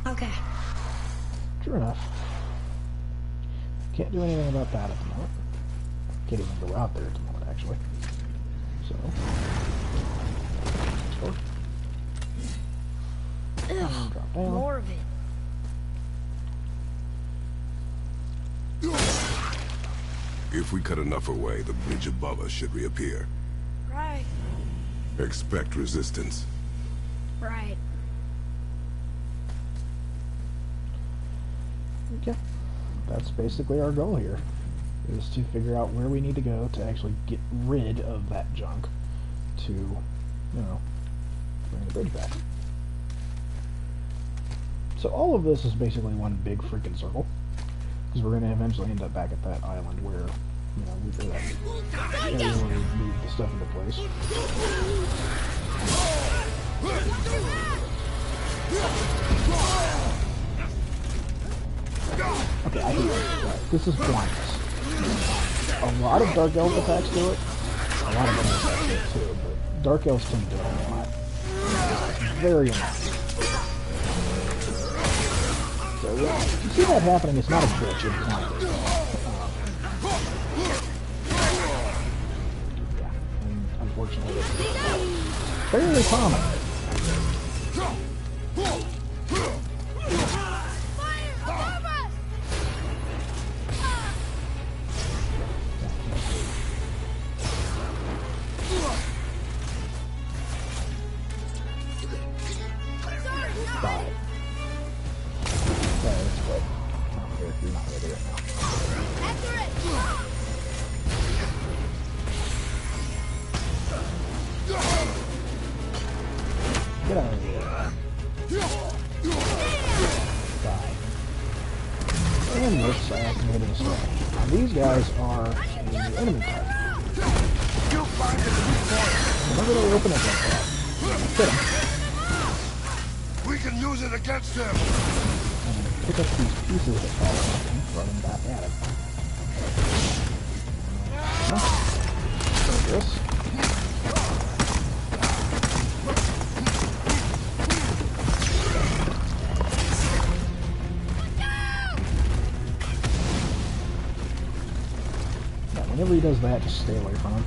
Okay. True enough. Can't do anything about that at the moment. Can't even go out there at the moment, actually. So. Let's Ugh, drop down. more of it. If we cut enough away, the bridge above us should reappear. Right. Expect resistance. Right. Okay. That's basically our goal here, is to figure out where we need to go to actually get rid of that junk to, bring the bridge back. So all of this is basically one big freaking circle, because we're going to eventually end up back at that island where, we feel that area where we move the stuff into place. Okay, I hate this. Right. This is blindness. A lot of Dark Elf attacks do it. A lot of other attacks do it too, but Dark Elves tend to do it a lot. It's very annoying. So yeah, you see that happening, it's not a glitch, it's blindness. Yeah, and unfortunately it's fairly common. Get out of here. Die. And this I activated a spell. Now these guys are an enemy type. Whenever they open up like that, hit them. We can use it against them. And pick up these pieces that fall off and throw them back at it. This. Whenever he does that, just stay away from him.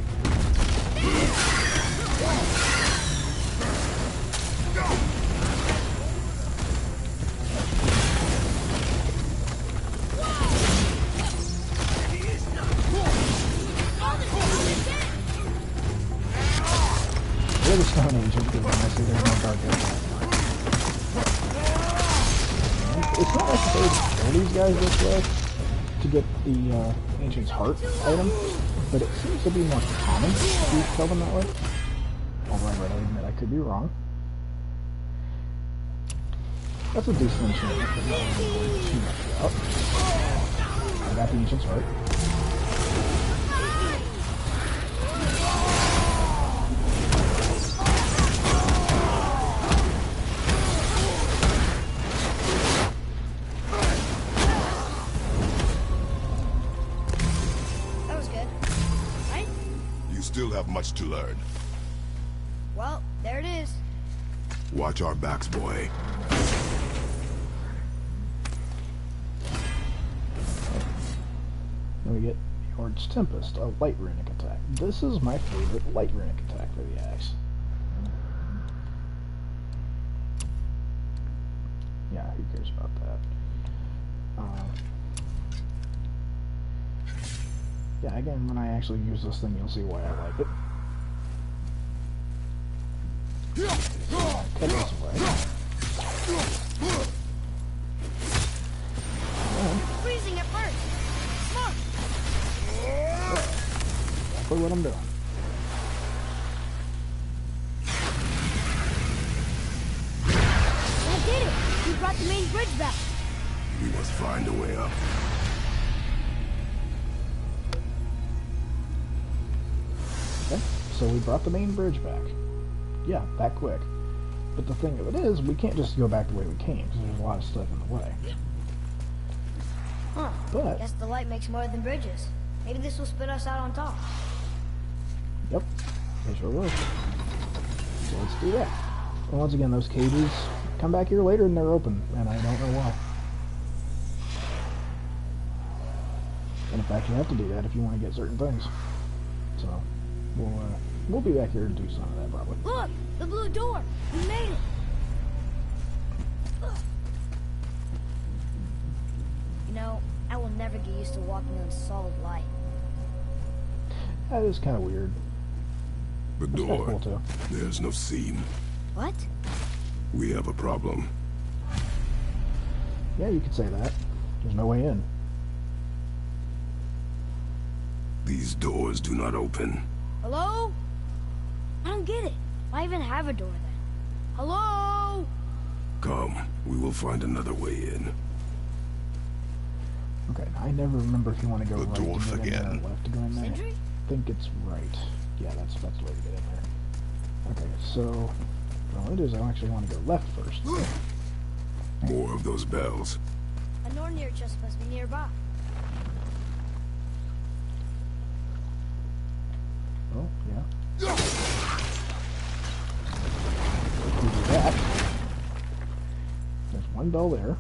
They're the Stone Ancient, because honestly there's no dark age. It's not necessary to kill these guys this way to get the Ancient's Heart item, but it seems to be more common to kill them that way. Although I readily admit I could be wrong. That's a decent enchantment, but not really too much about. I got the Ancient's Heart. Still have much to learn. Well, there it is. Watch our backs, boy. Then we get Yord's Tempest, a light runic attack. This is my favorite light runic attack for the axe. Yeah, who cares about that? Yeah, again, when I actually use this thing, you'll see why I like it. Cut this away. Freezing at first. Smart. Exactly what I'm doing. I did it! We brought the main bridge back. We must find a way up. Okay, so we brought the main bridge back. Yeah, that quick. But the thing of it is, we can't just go back the way we came, because there's a lot of stuff in the way. Huh. But, Guess the light makes more than bridges. Maybe this will spit us out on top. yep, they sure will. So let's do that. And once again, those cages come back here later and they're open, and I don't know why. And in fact, you have to do that if you want to get certain things. So, we'll be back here to do some of that probably. Look! The blue door! We made it! You know, I will never get used to walking in solid light. That is kind of weird. The That's kinda door. cool too. There's no seam. What? We have a problem. Yeah, you could say that. There's no way in. These doors do not open. Hello? I don't get it. Why even have a door then? Hello? Come, we will find another way in. Okay, now I never remember if you want to go The right to dwarf get in there again. or left to go in there. Sentry? I think it's right. Yeah, that's the way to get in there. Okay, so what I'll do is I actually want to go left first. More of those bells. A Nornir chest must be nearby. Oh, yeah. We do that. There's one bell there.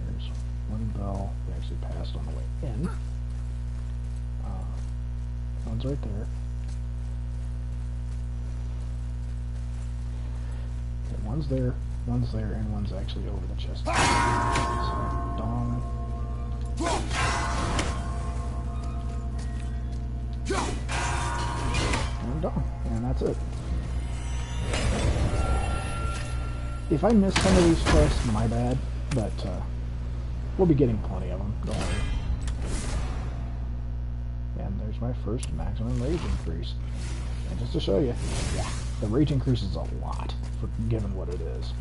There's one bell we actually passed on the way in. One's right there. Okay, one's there, and one's actually over the chest. So, dong. And dong. And that's it. If I miss some of these chests, my bad, but we'll be getting plenty of them, don't worry. And there's my first maximum rage increase. And just to show you, yeah, the rage increase is a lot, for given what it is.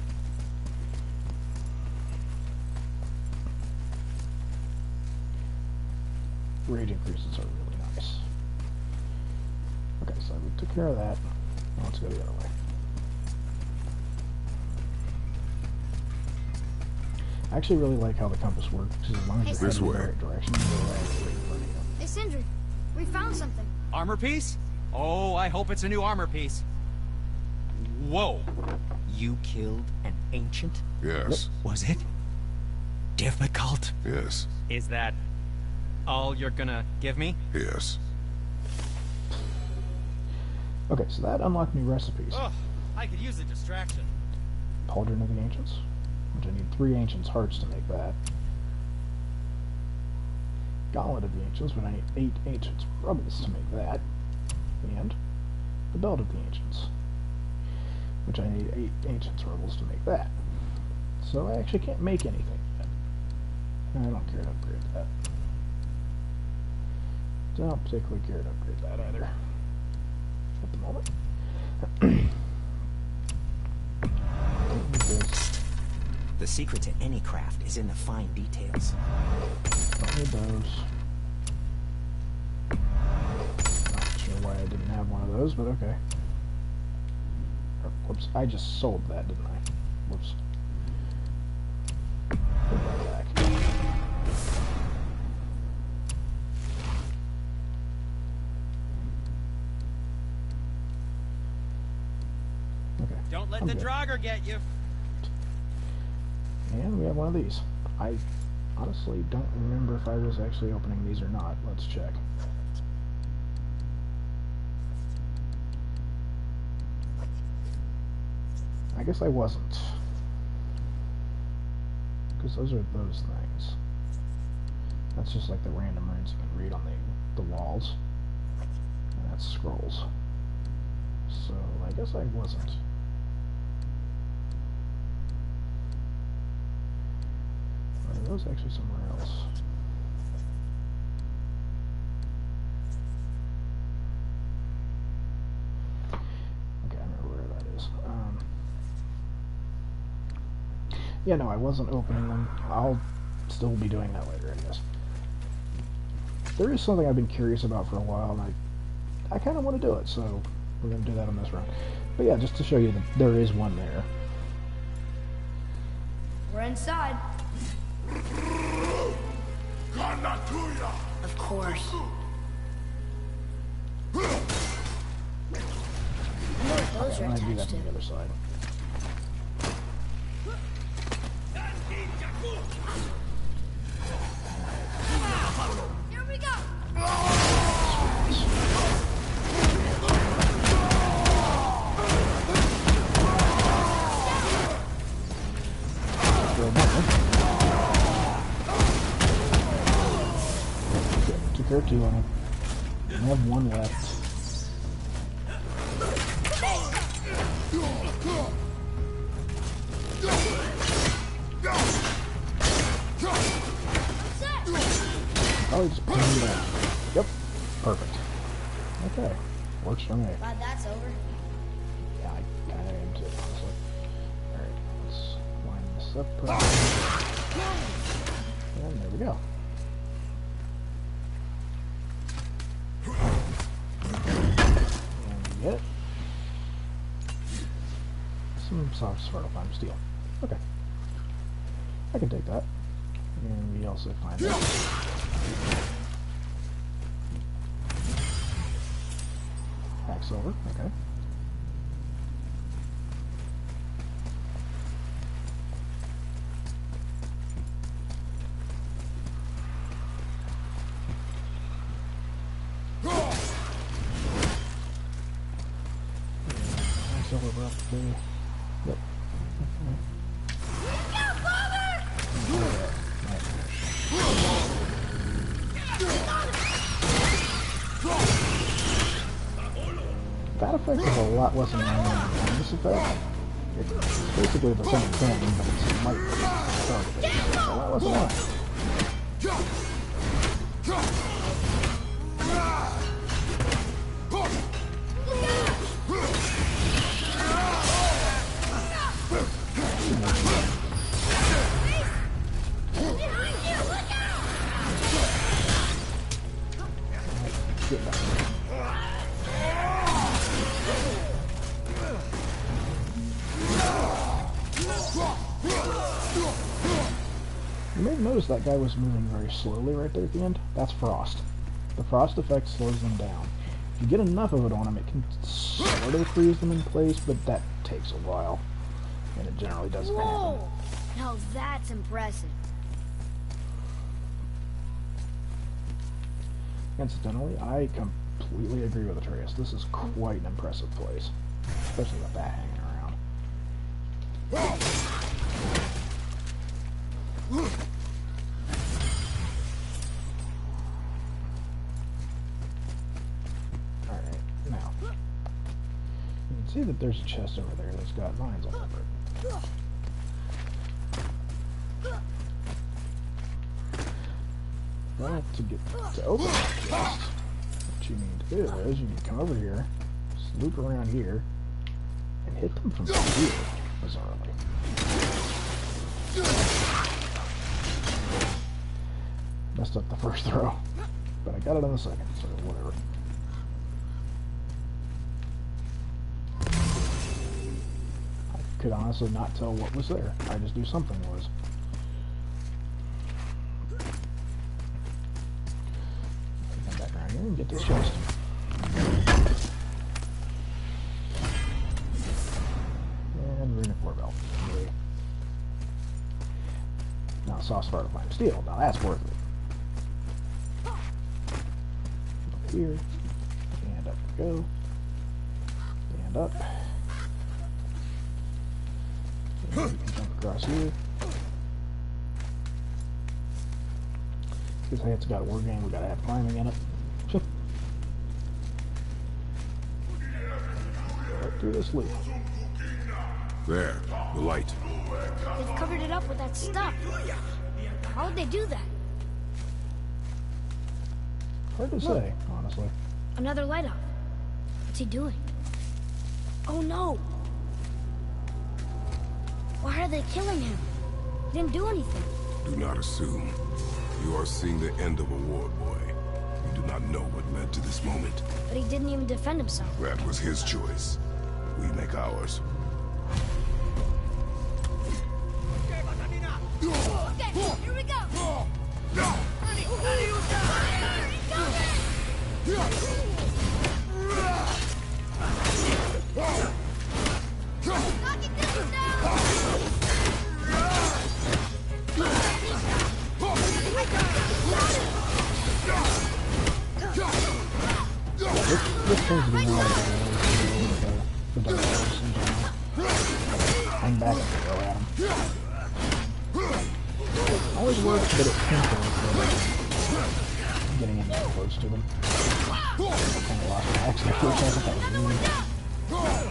Rage increases are really nice. Okay, so we took care of that. Now let's go the other way. I actually really like how the compass works, because as long as you're This heading in way. the right direction, you'll actually wait for you. Hey, Sindri, we found something. Armor piece? Oh, I hope it's a new armor piece. Whoa. You killed an ancient? Yes, Was it difficult? yes. Is that all you're gonna give me? Yes. Okay, so that unlocked new recipes. Oh, I could use a distraction. Pauldron of the Ancients, which I need 3 Ancients Hearts to make that. Gauntlet of the Ancients, but I need 8 Ancients Rubbles to make that. And the Belt of the Ancients, which I need 8 Ancients Rubbles to make that. So I actually can't make anything yet. I don't care to upgrade that. Don't particularly care to upgrade that either. At the moment. The secret to any craft is in the fine details. Don't need those. Not sure why I didn't have one of those, but okay. Whoops, I just sold that, didn't I? Whoops. Put that back. Okay. Don't let the Draugr get you. And we have one of these. I honestly don't remember if I was actually opening these or not. Let's check. I guess I wasn't. Because those are those things. That's just like the random runes you can read on the walls. And that's scrolls. So I guess I wasn't. Are those actually somewhere else? Okay, I remember where that is. Yeah, no, I wasn't opening them. I'll still be doing that later, I guess. There is something I've been curious about for a while, and I kind of want to do it, so we're going to do that on this run. But yeah, just to show you that there is one there. We're inside. Of course. Those Okay, are I'm going to do that attached on to. the other side. Here we go. Took care of 2 on them. I have 1 left. Oh, just put him down. Yep, perfect. Okay, works for me. Glad that's over. Yeah, I kind of am too, honestly. Alright, let's line this up. And there we go. And we get it. Some soft Svartalfheim steel. Okay. I can take that. And we also find that. Pack silver, okay. Pack silver up there. Yep. That effect is a lot less annoying than this effect. It's basically the same thing, but it's lightly. It's a lot less annoying. Get back. You may have noticed that guy was moving very slowly right there at the end. That's frost. The frost effect slows them down. If you get enough of it on them, it can sort of freeze them in place, but that takes a while. And it generally doesn't happen. Whoa! Now that's impressive. Incidentally, I completely agree with Atreus. This is quite an impressive place. Especially with that hanging around. Alright, now. You can see that there's a chest over there that's got vines all over it. Well, to open that chest, what you need to do is you need to come over here, just loop around here, and hit them from here, bizarrely. Messed up the first throw, but I got it on the second, so whatever. I could honestly not tell what was there. I just knew something was. Come back around here and get this chest. And runic war belt. Now soft spark of flame steel. Now that's worth it. Up here. And up we go. And up. And we can jump across here. Because hey, it's got a war game, we gotta have climbing in it. Right through this loop. There, the light. They've covered it up with that stuff. How would they do that? Hard to say, honestly. Another light up. What's he doing? Oh no! Why are they killing him? He didn't do anything. Do not assume. You are seeing the end of a war, boy. You do not know what led to this moment. But he didn't even defend himself. That was his choice. We make ours. Okay, here we go! Knocking this one down! This seems to be more like the Dark Souls in general. Hang back and throw at him. Always works, but it tends to work getting in that close to them. I kind of lost my axe there for a second. That was weird.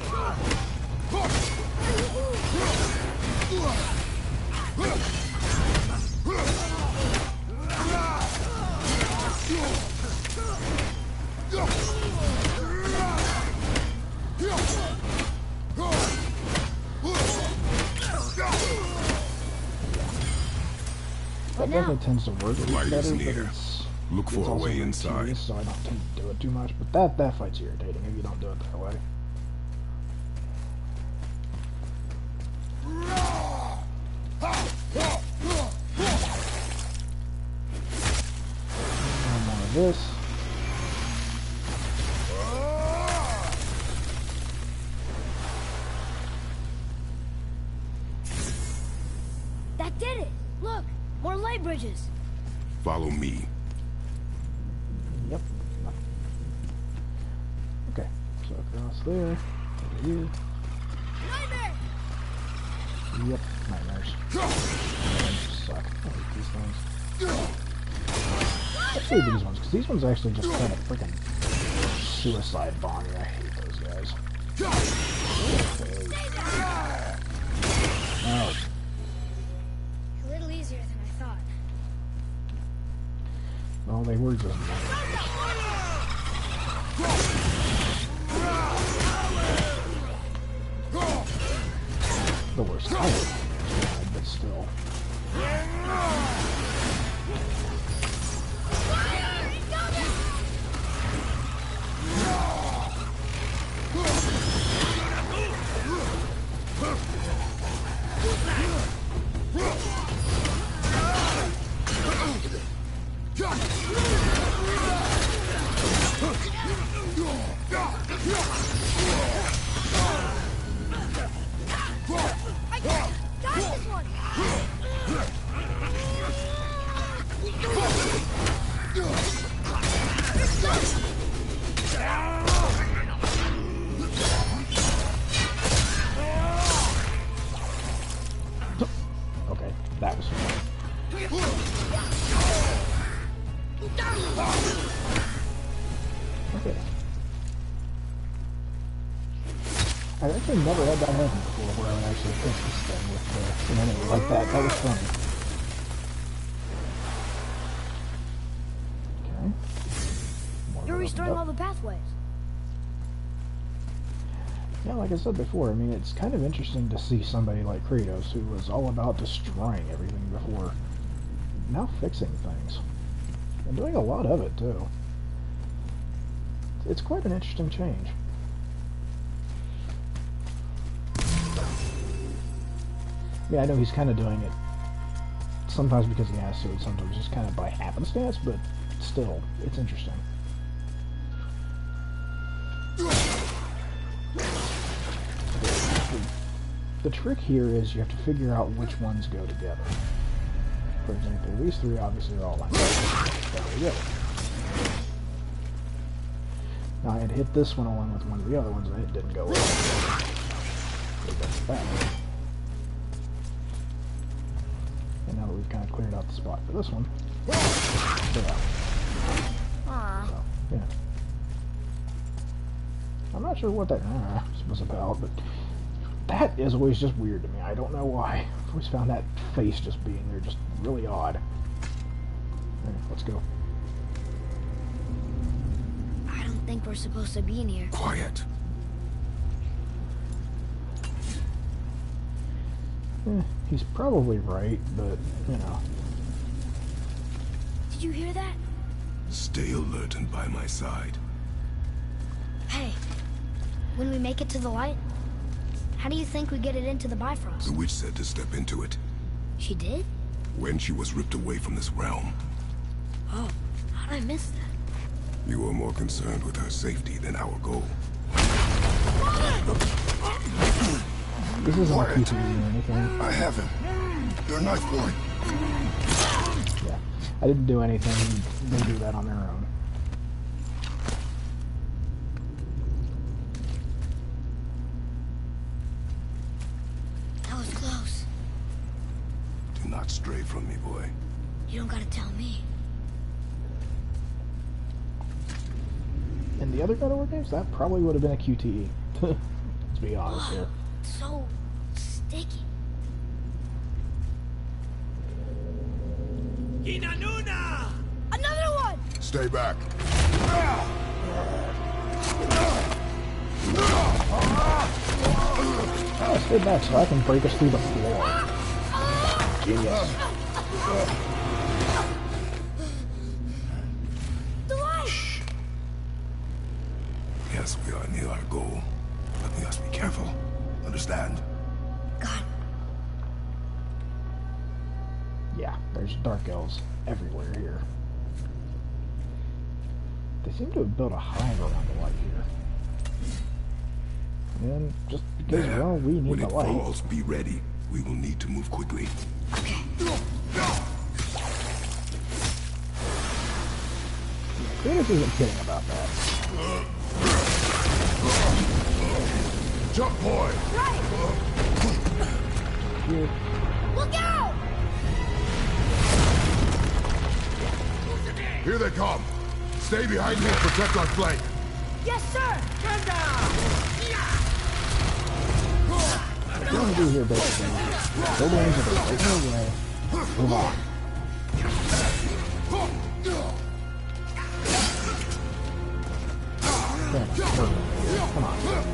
That definitely tends to work The light is better, but near. it's Look for a also way very inside. tedious, so I don't tend to do it too much. But that fight's irritating if you don't do it that way. And more of this. That did it! Look! More light bridges! Follow me. Yep. Okay, so across there, over here. Nightmare! Yep, nightmares. Nightmares suck. I hate these things. Especially these ones, because these ones actually just kind of freaking suicide bomb you. I hate those guys. Oh, A little easier than I thought. well, they were just nightmares. The worst kind of nightmares, but still. Okay. I've actually never had that happen before, where I would actually fix this thing with an enemy like that. That was funny. Okay. You're restoring all the pathways. Yeah, like I said before, I mean, it's kind of interesting to see somebody like Kratos, who was all about destroying everything before, now fixing things. And doing a lot of it, too. It's quite an interesting change. Yeah, I know he's kind of doing it sometimes because he has to, and sometimes just kind of by happenstance, but still, it's interesting. The trick here is you have to figure out which ones go together. For example, these three obviously are all lined up. There we go. Now I had hit this one along with one of the other ones, and it didn't go well. So that's that. And now that we've kind of cleared out the spot for this one, yeah. So, yeah. I'm not sure what that was about, but that is always just weird to me. I don't know why. I've always found that face just being there just really odd. Alright, let's go. I don't think we're supposed to be in here. Quiet. He's probably right, but, you know. Did you hear that? Stay alert and by my side. Hey, when we make it to the light, how do you think we get it into the Bifrost? The witch said to step into it She did? when she was ripped away from this realm. Oh, how'd I miss that? You were more concerned with her safety than our goal. This isn't a PTE or anything. I have him. Your knife boy. Yeah, I didn't do anything. They do that on their own. That was close. Do not stray from me, boy. You don't gotta tell me. In the other God of War games, that probably would have been a QTE. Let's be honest here. So sticky. Another one! Stay back. Stay back so I can break us through the floor. Genius. The light! Yes, we are near our goal, but we must be careful. Understand? God, Yeah, there's dark elves everywhere here. They seem to have built a hive around the light here. And just because, There. well, we need When the it light. falls, be ready. We will need to move quickly. Kratos isn't kidding about that. Jump, boy! Here, look out! Here they come. Stay behind me and protect our flank. Yes, sir! Stand down! what you want to do here, basically, is go down to the right way, move on. Come on.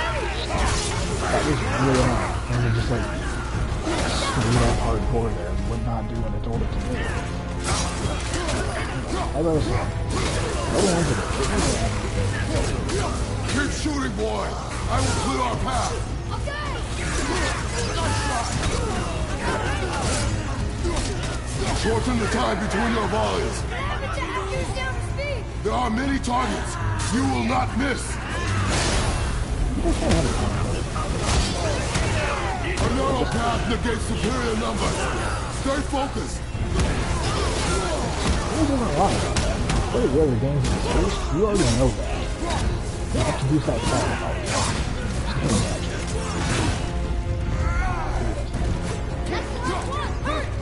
That was really annoying. And it just like screwed up hardcore there and would not do what I told it to do. As I was saying, go down to the Keep shooting, boy. I will clear our path. Shorten the time between your volleys. There are many targets. You will not miss. A narrow path negates superior numbers. Stay focused. There's a lot about that. What are the other games in the series? You already know that. You have to use that tactic all the time. Just can't imagine.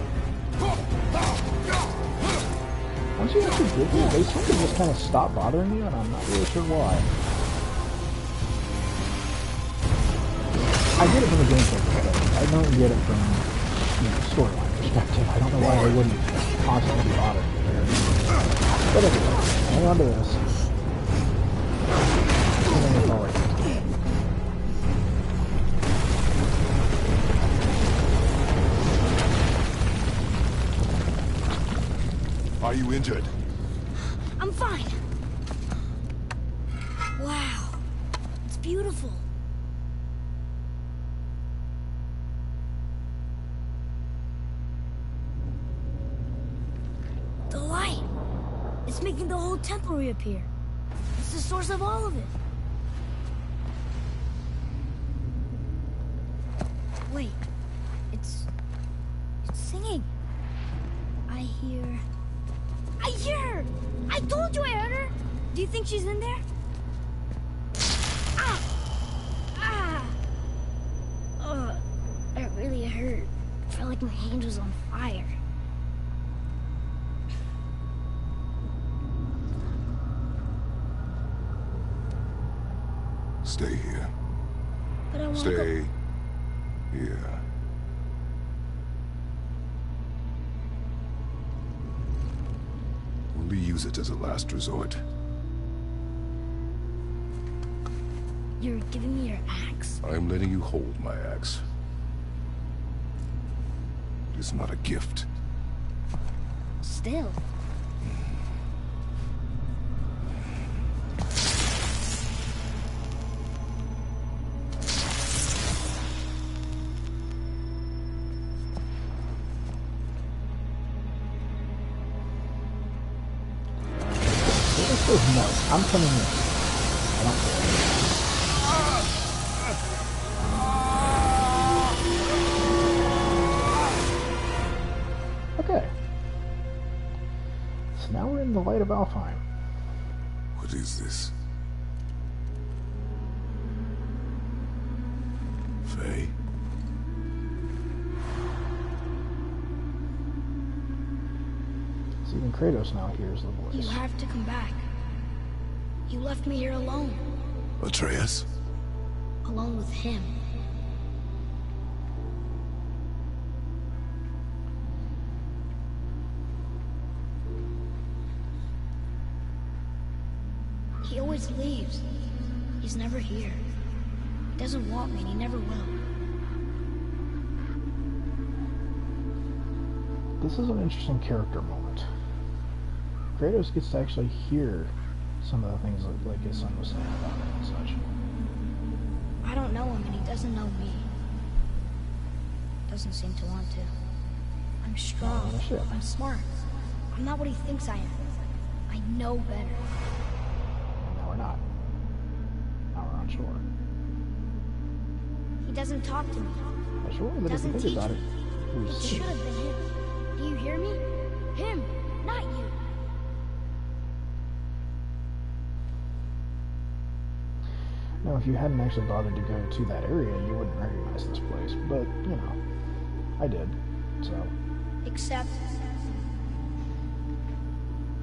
They seem to just kind of stop bothering you, and I'm not really sure why. I get it from a gameplay perspective. I don't get it from, storyline perspective. I don't know why they wouldn't constantly be bothering me there. But anyway, hang on to this. And then it's all right. Are you injured? I'm fine. Wow. It's beautiful. The light. It's making the whole temple reappear. It's the source of all of it. Wait. It's singing. I hear her! I told you I heard her! Do you think she's in there? Ah! Ah! That really hurt. I felt like my hand was on fire. Stay here. But I want to Stay here. Only use it as a last resort. You're giving me your axe? I'm letting you hold my axe. It's not a gift. Still. No, I'm coming in. I don't care. Okay. So now we're in the light of Alfheim. What is this? Faye? So even Kratos now hears the voice. You have to come back. You left me here alone. Atreus? Alone with him. He always leaves. He's never here. He doesn't want me, and he never will. This is an interesting character moment. Kratos gets to actually hear some of the things that, like his son was saying about him and such. I don't know him, and he doesn't know me. Doesn't seem to want to. I'm strong. Oh, shit. I'm smart. I'm not what he thinks I am. I know better. No, we're not. Now we're on shore. He doesn't talk to me. Sure, but if you Doesn't think teach about me. it, It who's should have been him. Do you hear me? Him, not you. Now, if you hadn't actually bothered to go to that area, you wouldn't recognize this place. But, you know, I did. So, Except...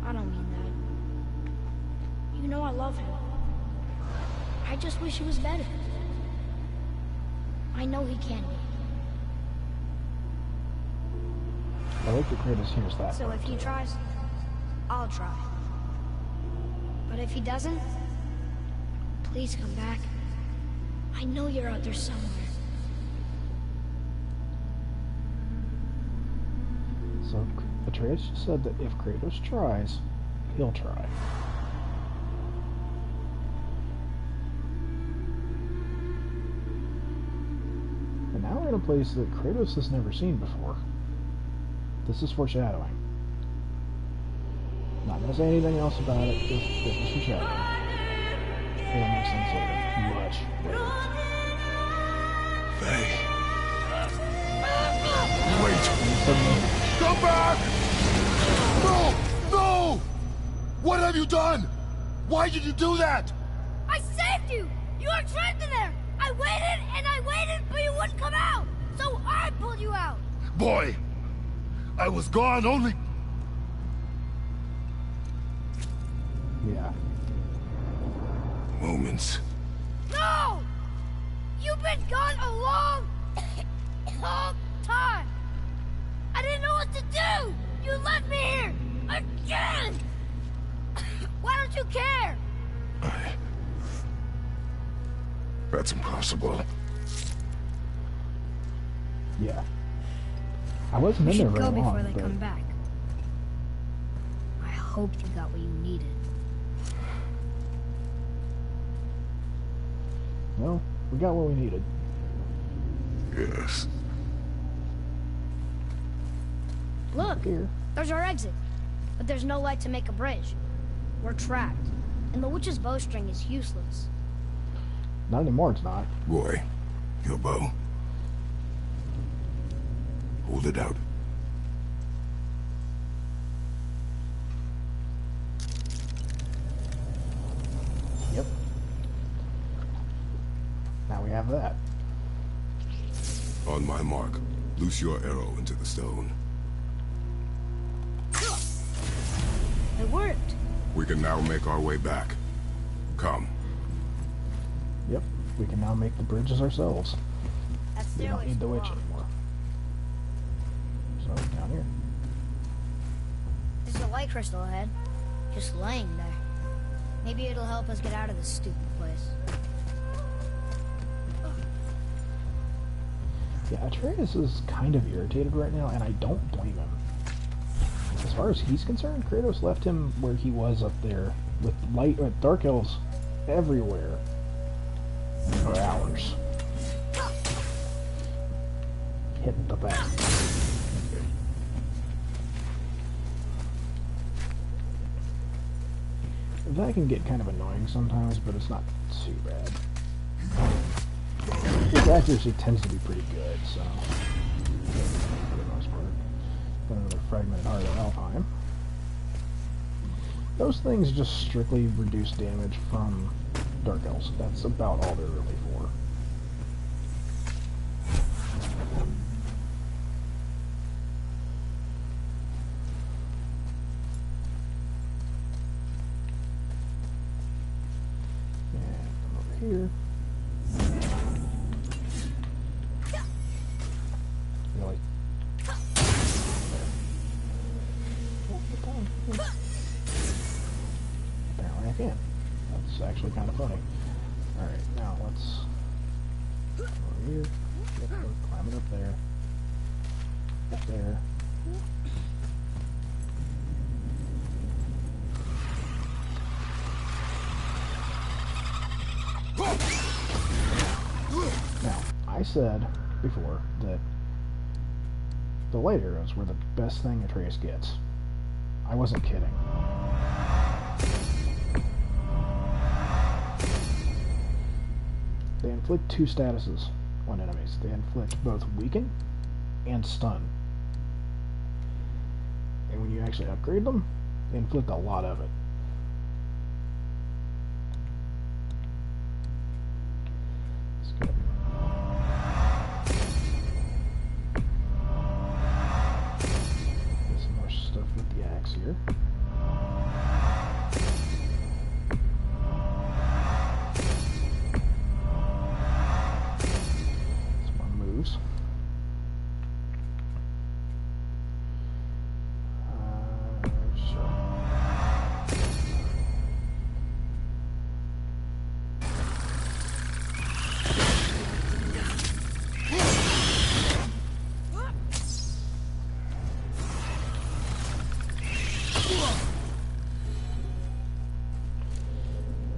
I don't mean that. You know I love him. I just wish he was better. I know he can be. I like that Kratos hears that. So if he tries, I'll try. But if he doesn't, please come back. I know you're out there somewhere. So, Atreus just said that if Kratos tries, he'll try. And now we're in a place that Kratos has never seen before. This is foreshadowing. Not gonna say anything else about it, just this is foreshadowing. It'll make sense later. Much later. Faye. Wait. Come back! No! No! What have you done? Why did you do that? I saved you! You were trapped in there! I waited and I waited, but you wouldn't come out! So I pulled you out! Boy, I was gone only... Yeah. Moments. No! You've been gone a long, long time. I didn't know what to do. You left me here again. Why don't you care? That's impossible. Yeah. I wasn't We in there should very go long, before they but come back. I hope you got what you needed. well, we got what we needed. Yes. Look, Here. there's our exit. But there's no light to make a bridge. We're trapped. And the witch's bowstring is useless. Not anymore, it's not. Boy, your bow. Hold it out. Yep. Now we have that. On my mark, loose your arrow into the stone. It worked. We can now make our way back. Come. Yep. We can now make the bridges ourselves. That We don't stairway's need the witch blocked. anymore. So, down here. There's a light crystal ahead. Just laying there. Maybe it'll help us get out of this stupid place. Yeah, Atreus is kind of irritated right now, and I don't blame him. As far as he's concerned, Kratos left him where he was up there, with dark elves everywhere, for hours. Hit the back. That can get kind of annoying sometimes, but it's not too bad. His accuracy tends to be pretty good, so for the most part. Got another fragmented heart of Alfheim. Those things just strictly reduce damage from Dark Elves. That's about all they're really for. And come over here. Really? Apparently I can. That's actually kind of funny. Alright, now let's go over here. Yep, we're climbing up there. Up there. Now, I said before that the light arrows were the best thing Atreus gets. I wasn't kidding. They inflict two statuses on enemies. They inflict both weaken and stun. And when you actually upgrade them, they inflict a lot of it. Let's go. Get some more stuff with the axe here. Some more moves. Sure.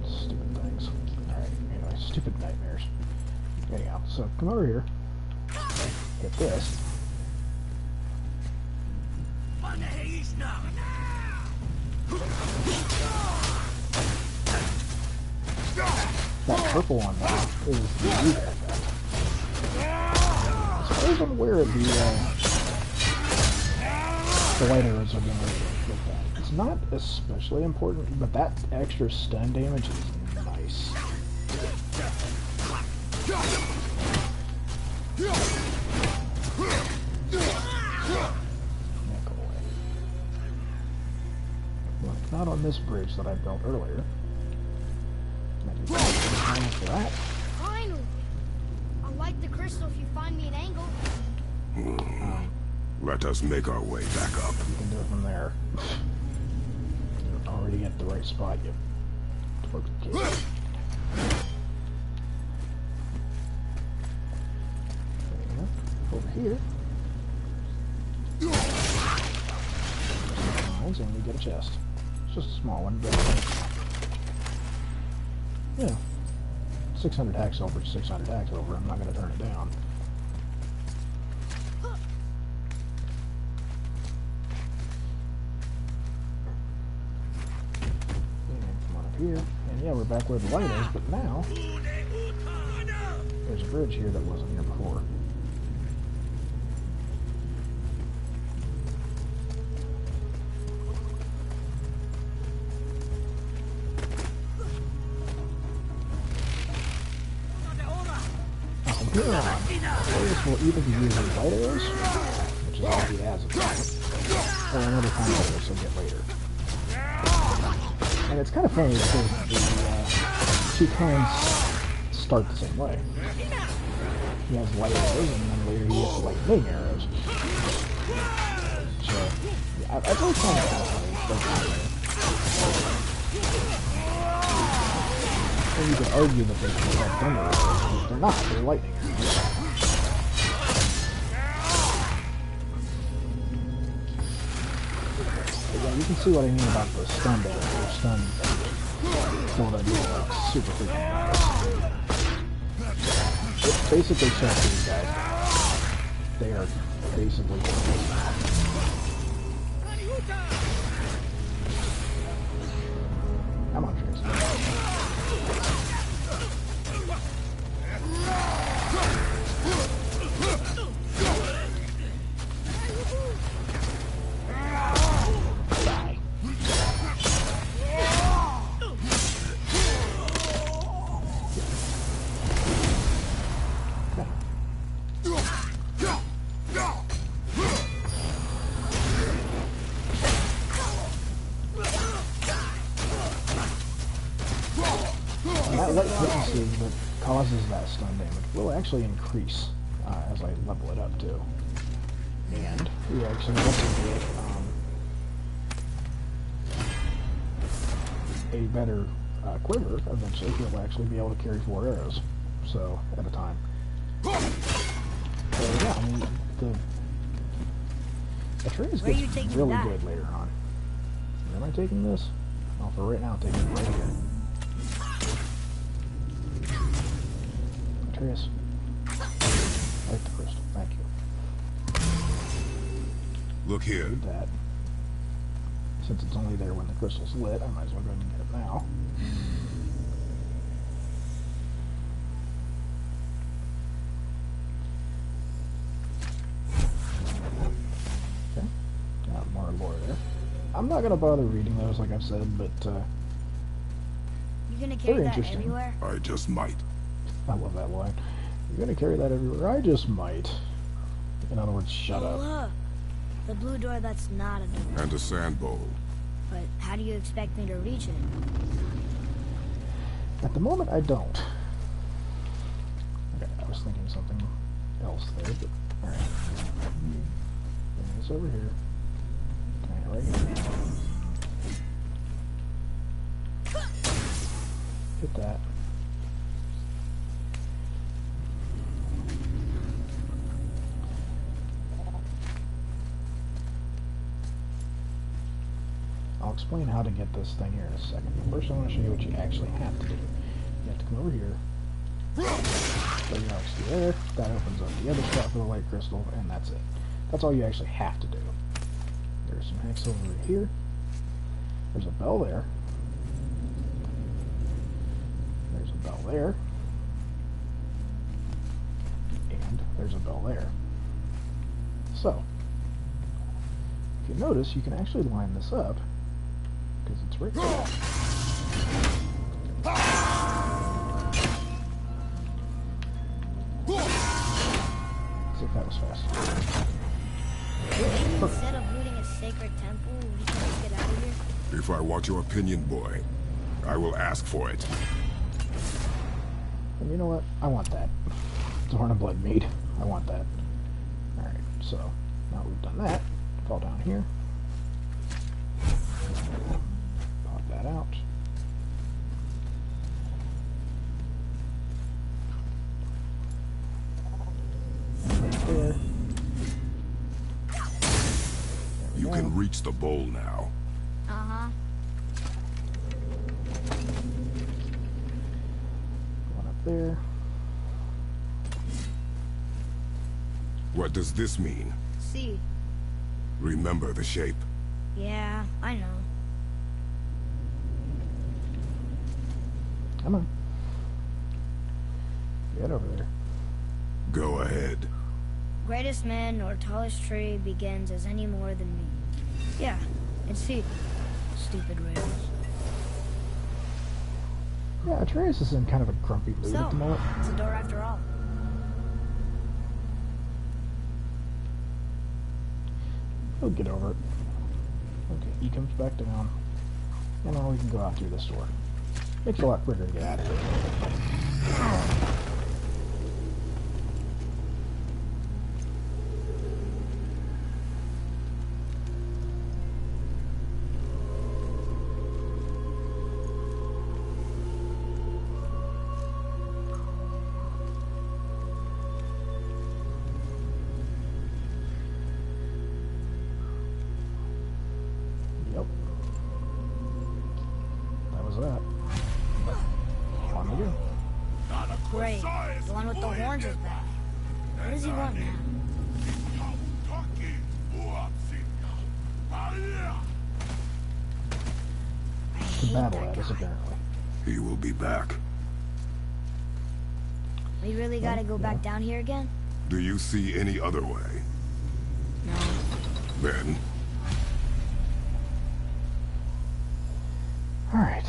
Stupid things. Alright, anyway, stupid nightmares. Anyhow, so come over here. Hit this. That purple one now is the root effect. So I was unaware of the light arrows are being able to inflict that. It's not especially important, but that extra stun damage is nice. Yeah, go away. Not on this bridge that I built earlier. Maybe time for that. Finally! I'll light the crystal if you find me an angle. Let us make our way back up. You can do it from there. You're already at the right spot, you tortured kid. Over here. And we get a chest. It's just a small one, but yeah. 600 hack silver, 600 hack silver. I'm not going to turn it down. And come on up here. And yeah, we're back where the light is, but now there's a bridge here that wasn't here before. Atreus will either be using light arrows, which is all he has of them, or another kind of arrows he'll get later. And it's kind of funny because the two kinds start the same way. He has light arrows, and then later he has lightning arrows. So, yeah, I've always found that kind of funny. And you can argue that they can have thunder arrows, but they're not, they're lightning arrows. But yeah, you can see what I mean about the stun damage, or stun build up like super freaking nice. It basically shuts these guys down. They are basically come on, Trace. That light potency that causes that stun damage will actually increase as I level it up too. And we actually also get a better quiver eventually. He'll actually be able to carry 4 arrows, so at a time. So yeah, I mean the Atreus gets really good later on. Where am I taking this? Oh, for right now, I'm taking it right here. Atreus. Light the crystal. Thank you. Look here. Need that. Since it's only there when the crystal's lit, I might as well go ahead and get it now. Okay. Got more lore there. I'm not going to bother reading those, like I've said, but You gonna carry that interesting. everywhere? I just might. I love that line. You're going to carry that everywhere? I just might. In other words, shut Oh, up. look. The blue door that's not a door. And a sand bowl. But how do you expect me to reach it? At the moment, I don't. Okay, I was thinking something else there, but alright. Bring this over here. Okay, right here. Hit that. I'll explain how to get this thing here in a second. But first I want to show you what you actually have to do. You have to come over here. Throw your axe through there. That opens up the other spot for the light crystal, and that's it. That's all you actually have to do. There's some hacks over here. There's a bell there. There's a bell there. And there's a bell there. So, if you notice, you can actually line this up because it's right there. See if that was fast. Maybe instead of looting a sacred temple, we can just get out of here? If I want your opinion, boy, I will ask for it. And you know what? I want that. It's a Horn of Blood mead. I want that. Alright, so now we've done that. Fall down here. Pop that out. Right there. You can reach the bowl now. Uh-huh. One up there. What does this mean? See. Remember the shape. Yeah, I know. Come on. Get over there. Go ahead. Greatest man nor tallest tree begins as any more than me. Yeah, it's he. Stupid rails. Yeah, Atreus is in kind of a grumpy mood at the So, moment. it's a door after all. He'll get over it. Okay, he comes back down. And now we can go out through this door. Makes it a lot quicker to get out of here. Yep. That was that. On we go. Great. The one with the horns is back. What does he want now? To battle at us, apparently. He will be back. We really gotta go back down here again? Do you see any other way? No. Then, Alright.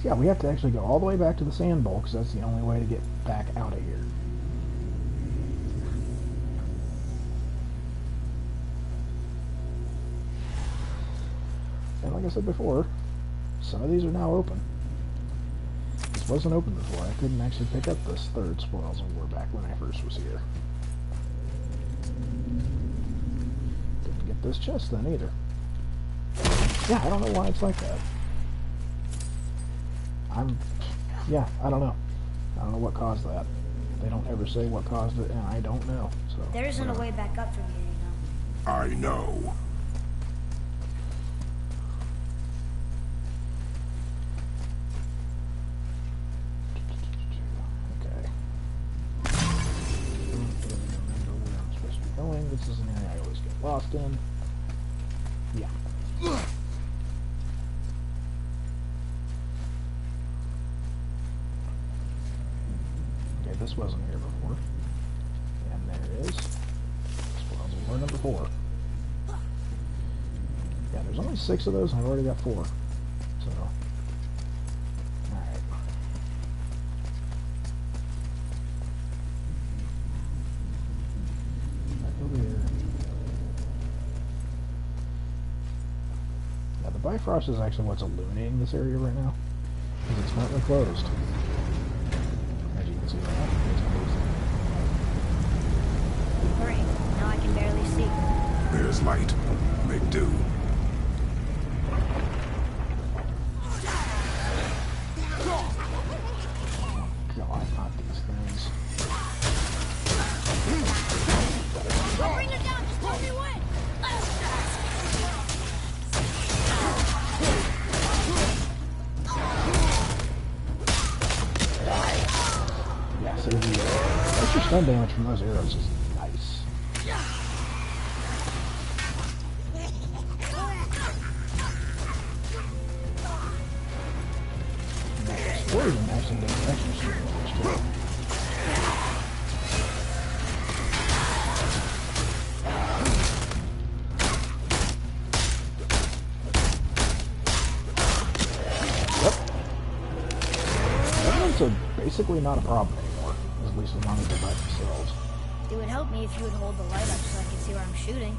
Yeah, we have to actually go all the way back to the sand bowl, because that's the only way to get back out of here. And like I said before, some of these are now open. This wasn't open before. I couldn't actually pick up this third Spoils of War back when I first was here. Didn't get this chest then either. Yeah, I don't know why it's like that. Yeah, I don't know. I don't know what caused that. They don't ever say what caused it, and I don't know. So There isn't a way back up from here, you know. I know. Okay. Remember where I'm supposed to be going. This is an area I always get lost in. Yeah. Okay, this wasn't here before. And there it is. Spoils of War number 4. Yeah, there's only 6 of those, and I've already got 4. So, alright. Back over here. Yeah, the Bifrost is actually what's illuminating this area right now, because it's currently closed. As you can see right now, it's closed. Hurry. Now I can barely see. There's light. Make do. God, not these things. I'll bring it down. Just tell me when. Yeah, so the extra stun damage from those arrows is nice. Poison actually does extra stun damage too. Yep. Enemies are basically not a problem anymore, at least as long as they're by themselves. It would help me if you would hold the light up so I can see where I'm shooting.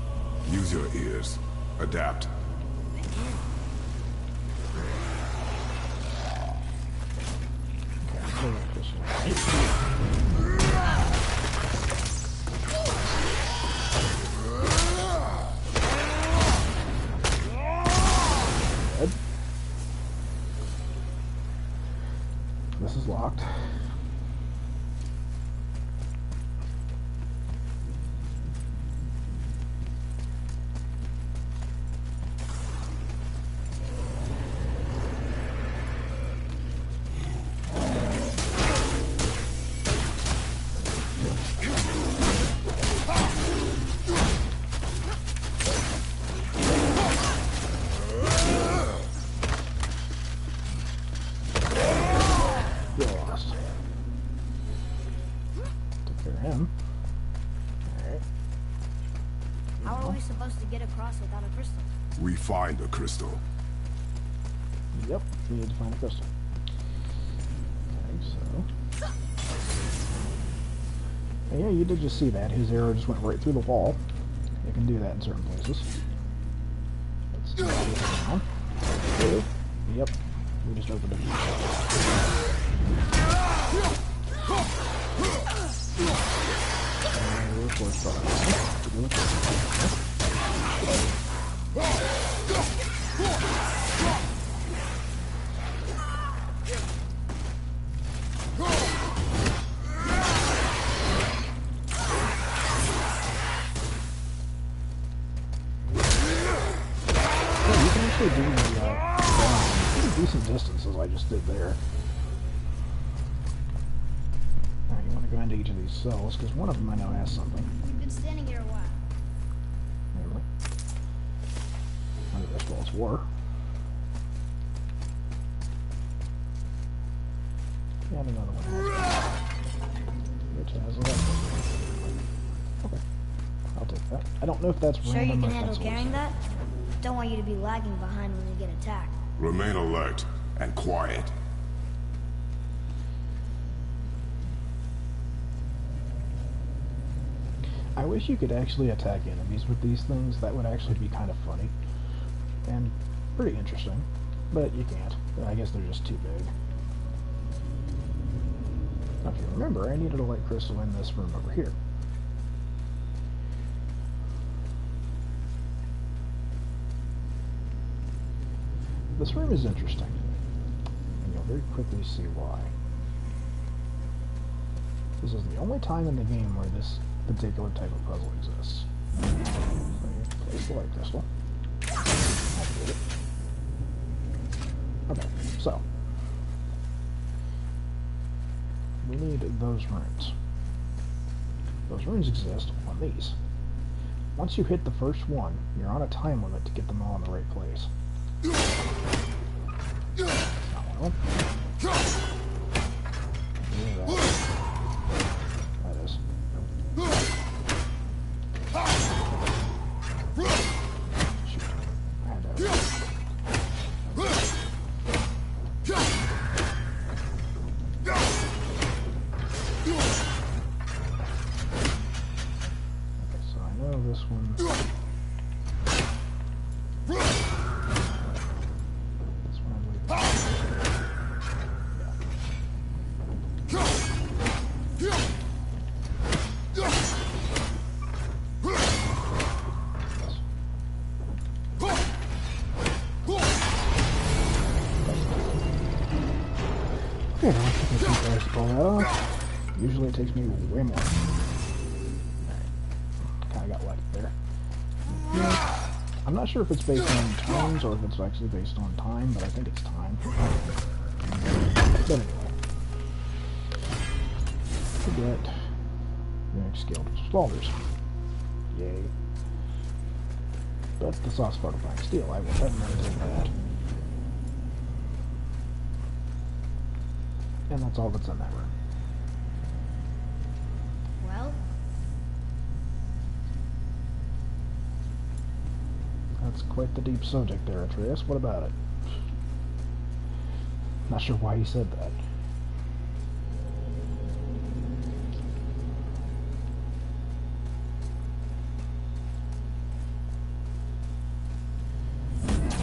Use your ears. Adapt. I did. crystal right here. Good. This is locked. Lost. Took care of him. Alright. How are we supposed to get across without a crystal? We find a crystal. Yep, we need to find a crystal. Okay, so. And yeah, you did just see that. His arrow just went right through the wall. You can do that in certain places. Let's do it now. Yep, we just opened it. You can actually do pretty decent distances I just did there. Alright, you want to go into each of these cells, because one of them I know has something. We've been standing here a while. Namely. Under this wall's war. And another one which has a okay. I'll take that. I don't know if that's Sure you random can or if handle that's carrying that? Don't want you to be lagging behind when we get attacked. Remain alert and quiet. I wish you could actually attack enemies with these things. That would actually be kind of funny. And pretty interesting. But you can't. I guess they're just too big. Now, if you remember, I needed a light crystal in this room over here. This room is interesting. And you'll very quickly see why. This is the only time in the game where this particular type of puzzle exists. So you place the light crystal. Activate it. Okay, so we need those runes. Those runes exist on these. Once you hit the first one, you're on a time limit to get them all in the right place. Not one of them. That is. Shoot. I had to. Okay, so I know this one. This one I believe. Okay, now it took me 2 tries to pull that off. Usually it takes me way more. Alright. Kinda got lucky there. Yeah. I'm not sure if it's based on turns or if it's actually based on time, but I think it's time. But anyway. To get the next skilled Spalders. Yay. But the sauce fortifying steel, I will definitely take that. And that's all that's in that room. Well, That's quite the deep subject there, Atreus. What about it? Not sure why he said that.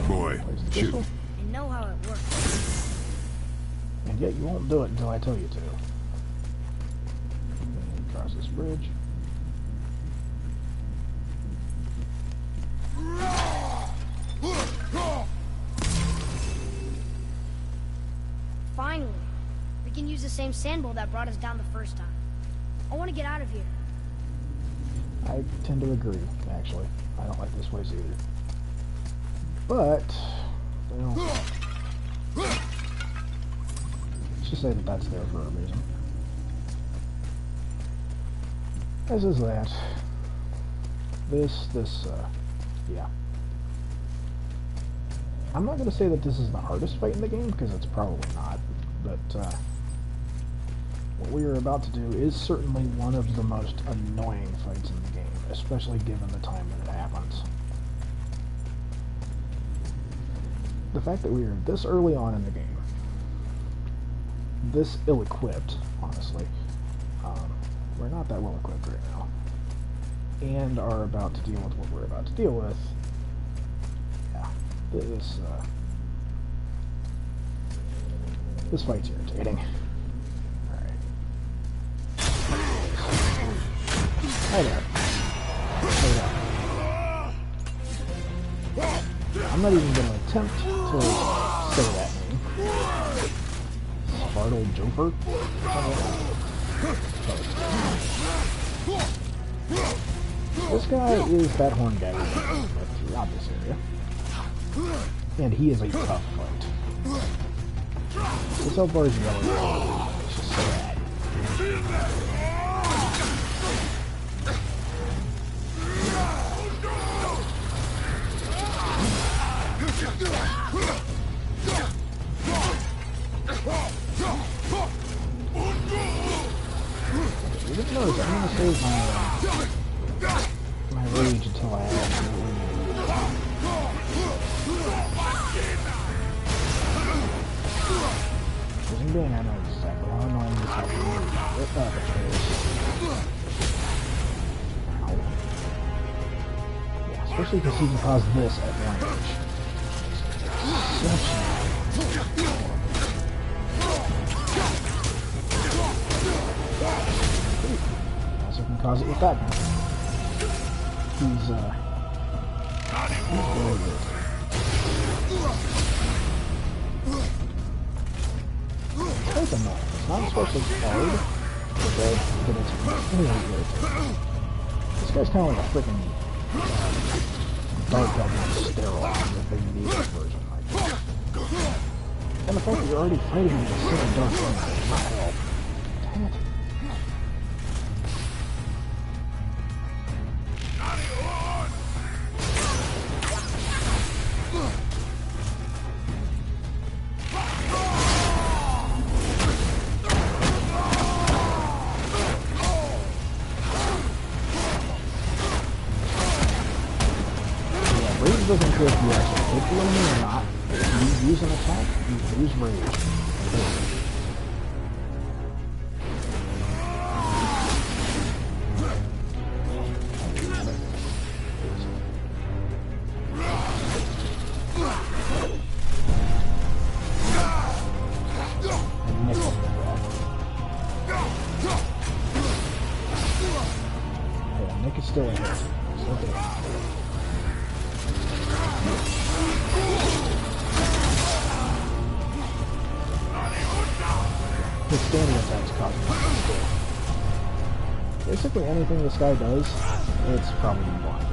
Boy, Place the shoot. pistol. I know how it works. And yet you won't do it until I tell you to. And cross this bridge. Finally, we can use the same sand bowl that brought us down the first time. I want to get out of here. I tend to agree, actually. I don't like this place either. But, well, let's just say that that's there for a reason. As is that. Yeah. I'm not going to say that this is the hardest fight in the game, because it's probably not. But, what we are about to do is certainly one of the most annoying fights in the game, especially given the time that it happens. The fact that we are this early on in the game, this ill-equipped, honestly, we're not that well-equipped right now, and are about to deal with what we're about to deal with, yeah, this fight's irritating. Hi there. I'm not even going to attempt to say that name. Spartle Joper? This guy is that horn guy we've been with throughout this area. And he is a tough fight. This outbar is yellow. It's just so bad. You just notice I'm going to save my rage until I absolutely need it. Because in game I know exactly how annoying this is. Rip up it is. Yeah, especially because he can cause this at range. Such also can cause it with that gun. He's very good. It's annoying. It's not especially hard, okay, but it's really irritating. This guy's kind of like a freaking Dark Elf on steroids if they need a version like that. And the fact that you're already fighting with a silly Dark Elf does not help. Dang it. Rage doesn't care if you actually hit the enemy or not. If you use an attack, you lose rage. Yeah, Nick is still ahead. Still there. His standing attacks cause much damage. Basically anything this guy does, it's probably blind.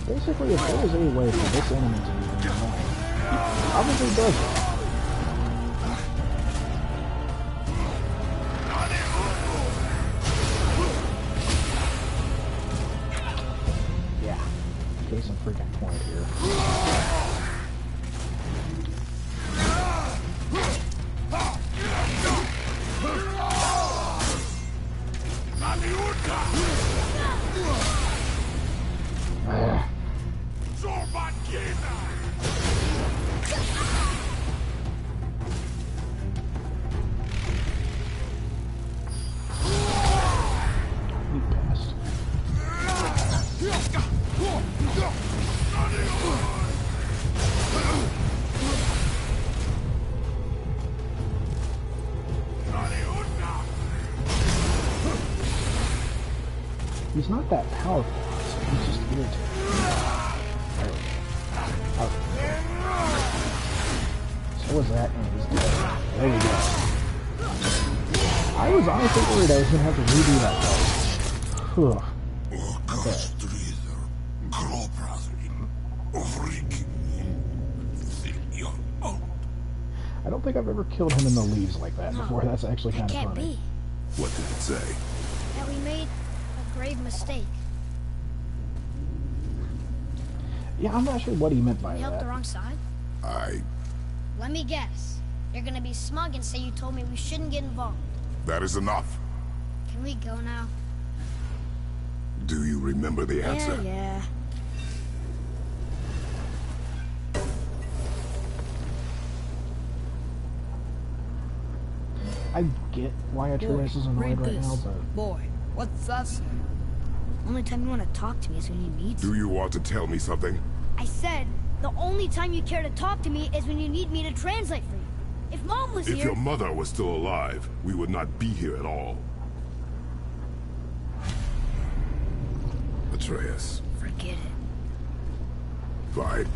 Basically, if there is a way for this enemy to be annoying, he probably does it. Case in freaking point here. He's not that powerful. He's just irritating. There we go. Okay. So was that, and he's dead. There we go. I was honestly worried I was going to have to redo that fight. Okay. I don't think I've ever killed him in the leaves like that before. That's actually kind of funny. Can't be. What did it say? That we made a grave mistake. Yeah, I'm not sure what he meant by We helped the that. wrong side. Let me guess. You're gonna be smug and say you told me we shouldn't get involved. That is enough. Can we go now? Do you remember the answer? Yeah. I get why Atreus is annoyed right now, but Boy, what's that? Only time you want to talk to me is when you need Do you want to tell me something? I said, the only time you care to talk to me is when you need me to translate for you. If Mom was If here... your mother was still alive, we would not be here at all. Atreus. Forget it. Fine.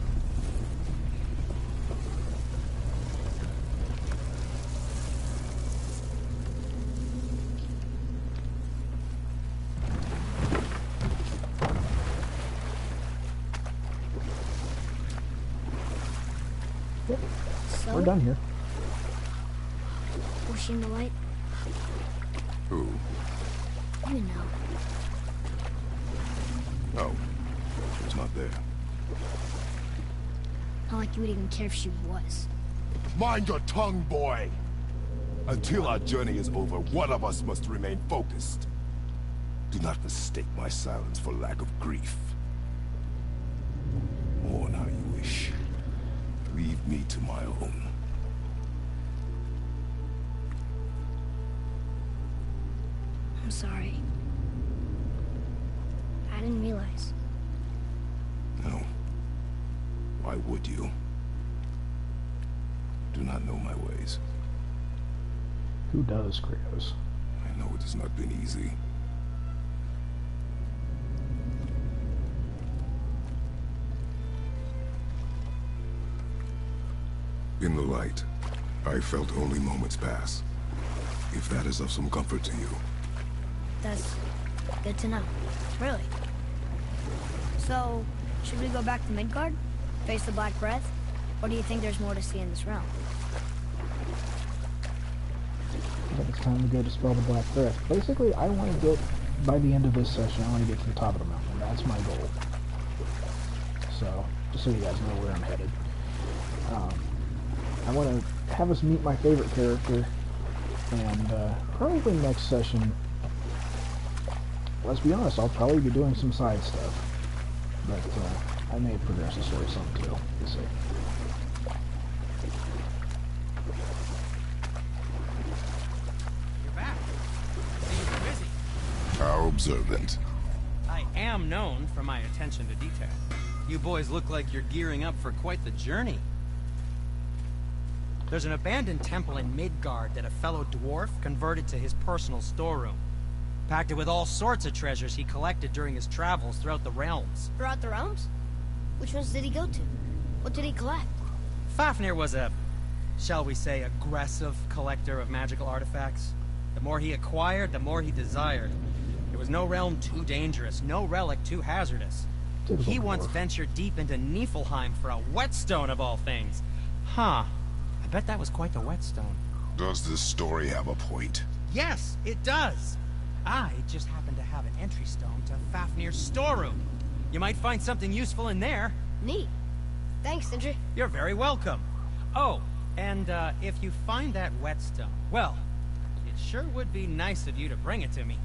yep, So, we're done here. was she in the light? Who? You know. No. She was not there. Not like you would even care if she was. Mind your tongue, boy! Until our journey is over, one of us must remain focused. Do not mistake my silence for lack of grief. Mourn how you wish. Leave me to my own. I'm sorry. I didn't realize. No. Why would you? Do not know my ways. Who does, Kratos? I know it has not been easy. In the light, I felt only moments pass. If that is of some comfort to you. That's good to know. Really. So, should we go back to Midgard? Face the Black Breath? Or do you think there's more to see in this realm? I think it's time to go dispel the Black Breath. Basically, I want to get, by the end of this session, I want to get to the top of the mountain. That's my goal. So, just so you guys know where I'm headed. I want to have us meet my favorite character, and probably next session, let's be honest, I'll probably be doing some side stuff. But I may progress the story some too. We'll see. You're back. You've been busy. How observant. I am known for my attention to detail. You boys look like you're gearing up for quite the journey. There's an abandoned temple in Midgard that a fellow dwarf converted to his personal storeroom. Packed it with all sorts of treasures he collected during his travels throughout the realms. Throughout the realms? Which ones did he go to? What did he collect? Fafnir was a, shall we say, aggressive collector of magical artifacts. The more he acquired, the more he desired. There was no realm too dangerous, no relic too hazardous. Typical He once dwarf. ventured deep into Niflheim for a whetstone of all things. Huh. I bet that was quite the whetstone. Does this story have a point? Yes, it does. I just happen to have an entry stone to Fafnir's storeroom. You might find something useful in there. Neat. Thanks, Sindri. You're very welcome. Oh, and if you find that whetstone, well, it sure would be nice of you to bring it to me.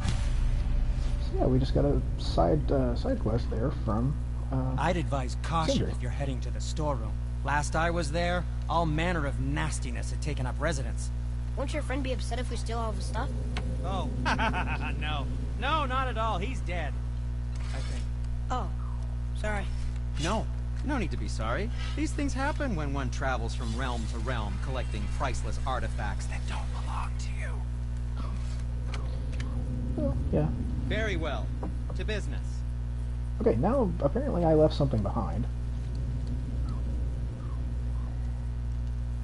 So yeah, we just got a side quest there from. I'd advise caution Sindri. if you're heading to the storeroom. Last I was there, all manner of nastiness had taken up residence. Won't your friend be upset if we steal all of his stuff? Oh, no. No, not at all. He's dead. I think. Oh, sorry. No. No need to be sorry. These things happen when one travels from realm to realm, collecting priceless artifacts that don't belong to you. Well, yeah, Very well. To business. Okay, now apparently I left something behind.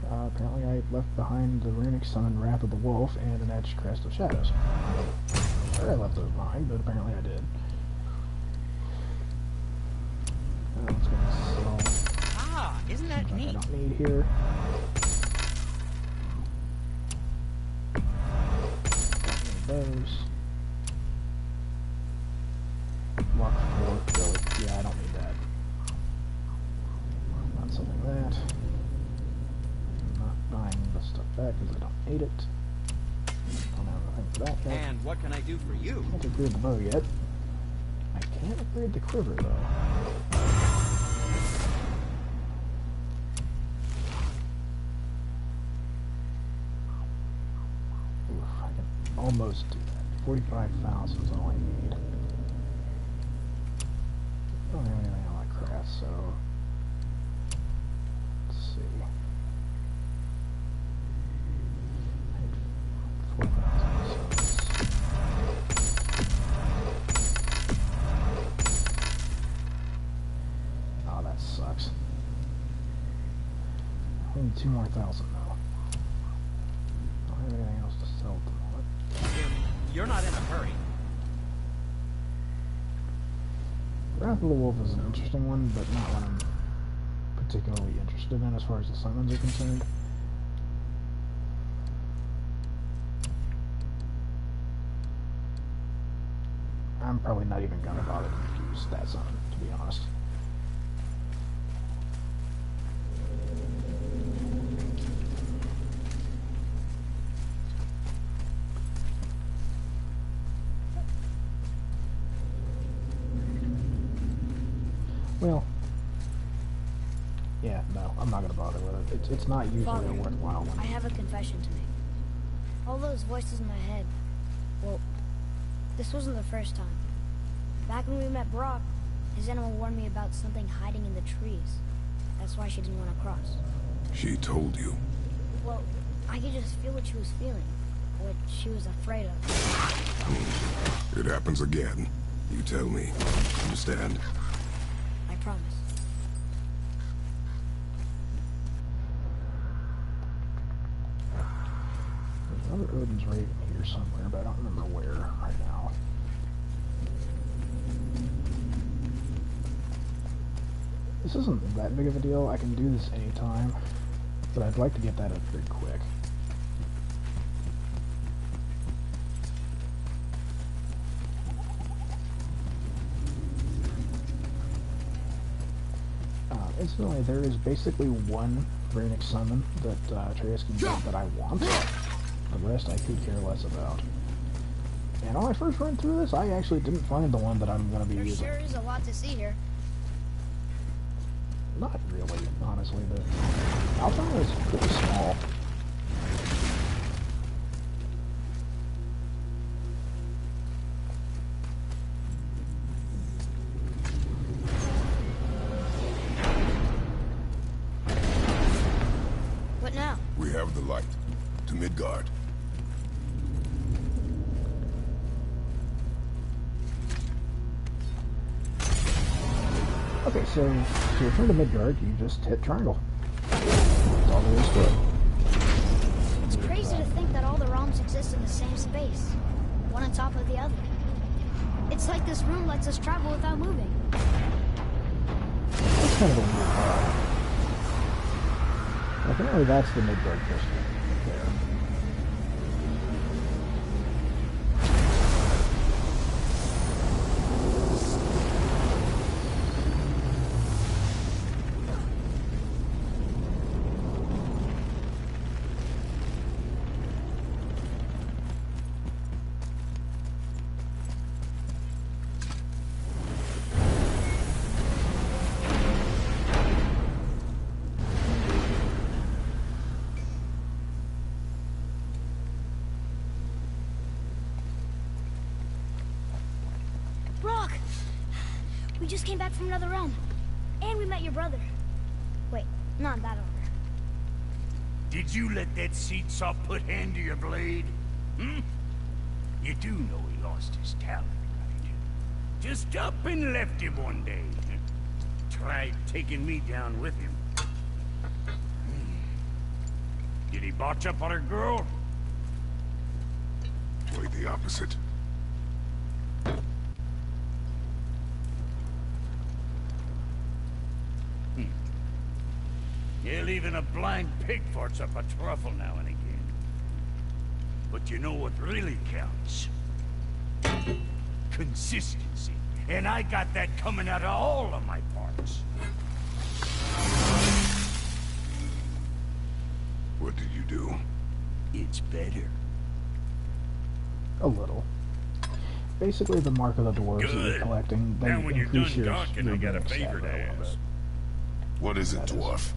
Apparently I left behind the Runic Summon Wrath of the Wolf and an Etched Crest of Shadows. Sure, I left those behind, but apparently I did. Let's go and sell. Ah, isn't that I neat? don't need here. Don't need those. Lock 4, really. Yeah, I don't need that. Not selling that. I'm not buying this stuff back because I don't need it. Don't have anything for that yet. And what can I do for you? I can't upgrade the bow yet. I can't upgrade the quiver though. Oof, I can almost do that. 45,000 is all I need. I don't have anything on my craft, so let's see. 4,000, so oh, that sucks. I need 2 more thousand though. I don't have anything else to sell at the moment. You're not in a hurry. Wrath of the Wolf is an interesting one, but not one I'm particularly interested in as far as the summons are concerned. I'm probably not even gonna bother to use that summon, to be honest. Well, yeah, no, I'm not gonna bother with it. It's not usually Father, a worthwhile one. I have a confession to make. All those voices in my head, well, this wasn't the first time. Back when we met Brock, his animal warned me about something hiding in the trees. That's why she didn't want to cross. She told you. Well, I could just feel what she was feeling, what she was afraid of. It happens again. You tell me. Understand? I promise. There's another Odin's Raven here somewhere, but I don't remember where right now. This isn't that big of a deal. I can do this anytime, but I'd like to get that upgrade quick. Instantly, there is basically one Runic summon that Atreus can get that I want. The rest I could care less about. And on my first run through this, I actually didn't find the one that I'm going to be There using. sure is a lot to see here. Not really, honestly. The Alton is pretty small. What now? We have the light. To Midgard. Okay, so to return to Midgard, you just hit triangle. That's all there is to it. It's crazy to think that all the realms exist in the same space, one on top of the other. It's like this room lets us travel without moving. That's kind of a weird part. Apparently that's the Midgard crystal there. Brock! We just came back from another realm. And we met your brother. Wait, not in that order. Did you let that seat sop put hand to your blade? Hmm? You do know he lost his talent, just up and left him one day. Tried taking me down with him. Did he botch up on her girl? Quite the opposite. Hell, even a blind pig farts up a truffle now and again. But you know what really counts? Consistency. And I got that coming out of all of my parts. What did you do? It's better. A little. Basically, the mark of the dwarves that you're Good. collecting, they Now when you're increase done your talking, I got a bonus stat favor to by a little ask. bit. What is it, That is- dwarf?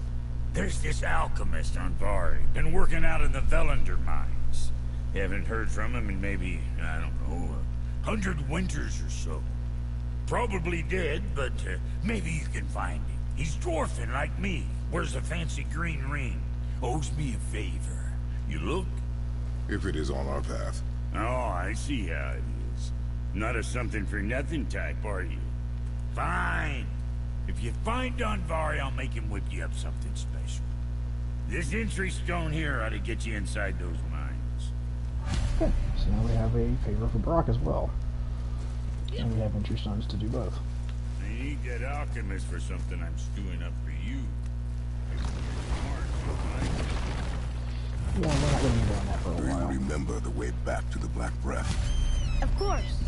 There's this alchemist on Vari. Been working out in the Velander mines. Haven't heard from him in maybe, I don't know, 100 winters or so. Probably dead, but maybe you can find him. He's dwarfing like me. Wears a fancy green ring. Owes me a favor. You look? If it is on our path. Oh, I see how it is. Not a something-for-nothing type, are you? Fine. If you find Donvari, I'll make him whip you up something special. This entry stone here ought to get you inside those mines. Okay, so now we have a favor for Brock as well. And we have entry stones to do both. I need that alchemist for something I'm stewing up for you. Yeah, we're not going to be doing that for a Do you while. remember the way back to the Black Breath? Of course.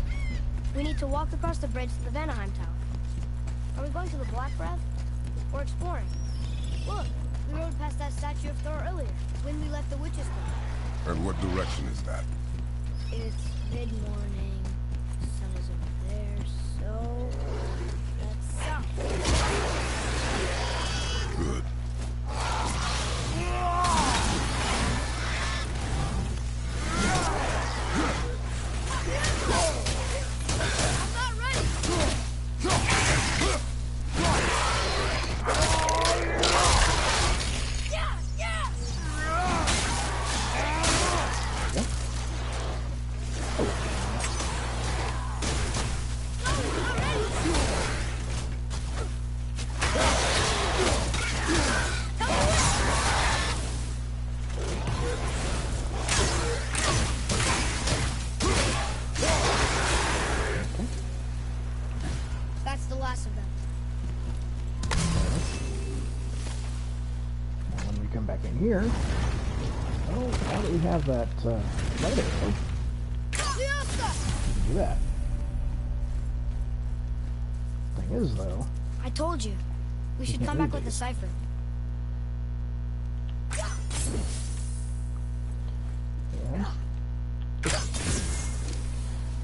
We need to walk across the bridge to the Vanaheim Tower. Are we going to the Black Breath? Or exploring? Look, we rode past that statue of Thor earlier, when we left the Witch's Cave. And what direction is that? It's mid-morning. Sun is over there, so... that's south. Good. I'm not ready! Yeah! Yeah! That's the last of them. And when we come back in here, oh, now that we have that light arrow, we can do that. Thing is, though, I told you. We should can't come back read with the these. cipher. yeah.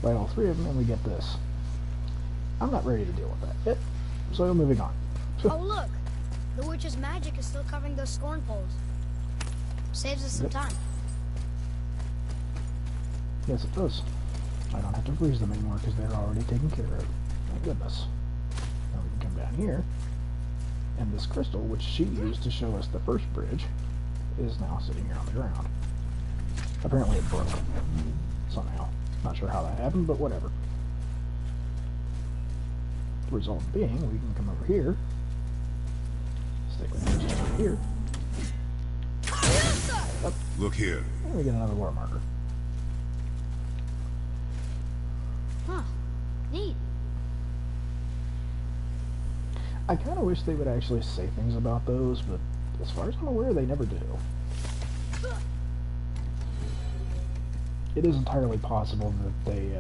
Light all three of them, and we get this. I'm not ready to deal with that yet, so moving on. Oh, look! The witch's magic is still covering those scorn poles. Saves us some Yep. time. Yes, it does. I don't have to freeze them anymore because they're already taken care of. Thank goodness. Now we can come down here, and this crystal, which she used to show us the first bridge, is now sitting here on the ground. Apparently it broke somehow. Not sure how that happened, but whatever. The result being, we can come over here, stick with this over here, Look here. and we get another war marker. Huh. Neat. I kind of wish they would actually say things about those, but as far as I'm aware, they never do. It is entirely possible that they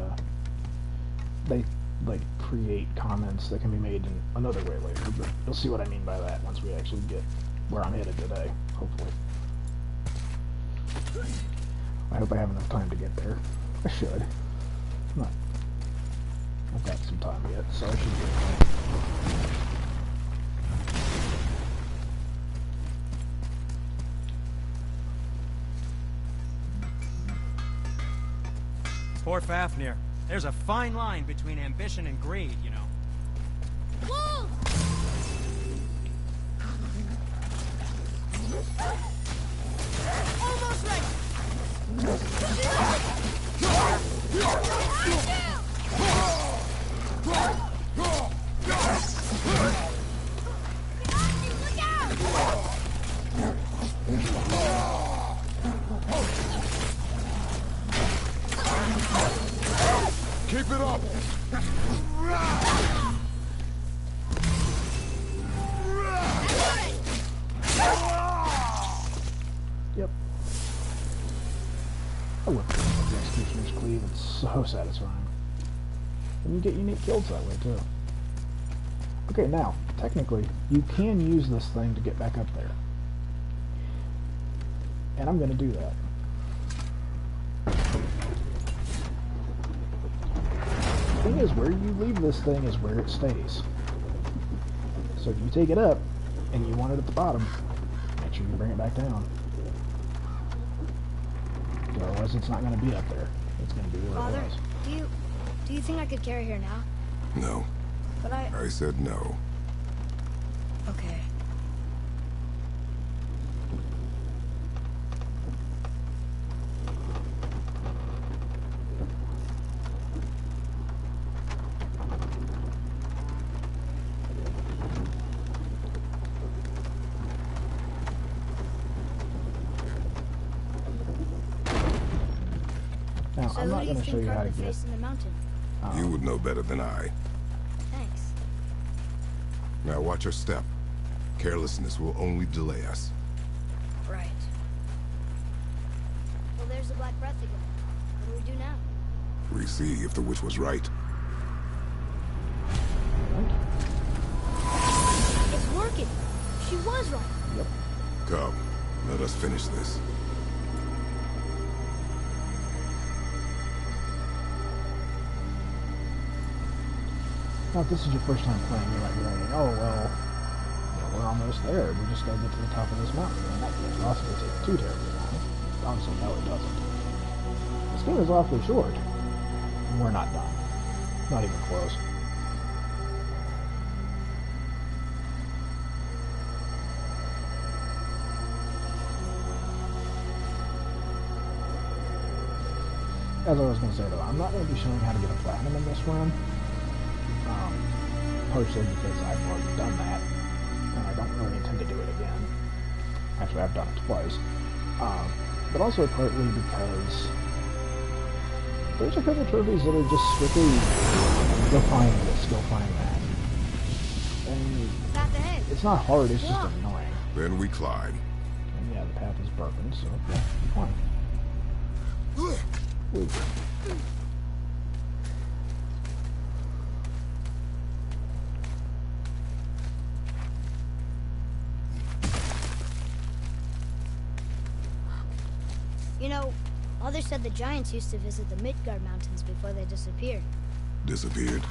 like create comments that can be made in another way later, but you'll see what I mean by that once we actually get where I'm headed today, hopefully. I hope I have enough time to get there. I should. Not. I've got some time yet, so I should be okay. Poor Fafnir. There's a fine line between ambition and greed, you know. Wolves! Almost ready! Keep it up! Yep. I love the Executioner's Cleave. It's so satisfying. And you get unique kills that way, too. Okay, now, technically, you can use this thing to get back up there. And I'm going to do that. The thing is, where you leave this thing is where it stays. So if you take it up, and you want it at the bottom, make sure you bring it back down. Otherwise, it's not going to be up there. It's going to be where Father, it was. do you think I could carry her now? No. But I said no. Okay. Now, So I'm who not do going you to show think you how to carved the get... face in the mountain? You would know better than I. Thanks. Now watch your step. Carelessness will only delay us. Right. Well, there's the Black Breath again. What do we do now? We see if the witch was right. It's working! She was right! Come, let us finish this. Now, if this is your first time playing, you might be thinking, oh, well, you know, we're almost there. We just gotta get to the top of this mountain. And that game's also going to take too terribly long. Honestly, no, it doesn't. This game is awfully short. And we're not done. Not even close. As I was going to say, though, I'm not going to be showing how to get a platinum in this run. Partially because I've already done that, and I don't really intend to do it again. Actually, I've done it twice. But also partly because there's a couple trophies that are just strictly go find this, go find that. And Path ahead! it's not hard, it's Yeah. just annoying. Then we climb. And yeah, the path is broken, so yeah, fine. Ooh. You know, Mother said the giants used to visit the Midgard Mountains before they disappeared. Disappeared.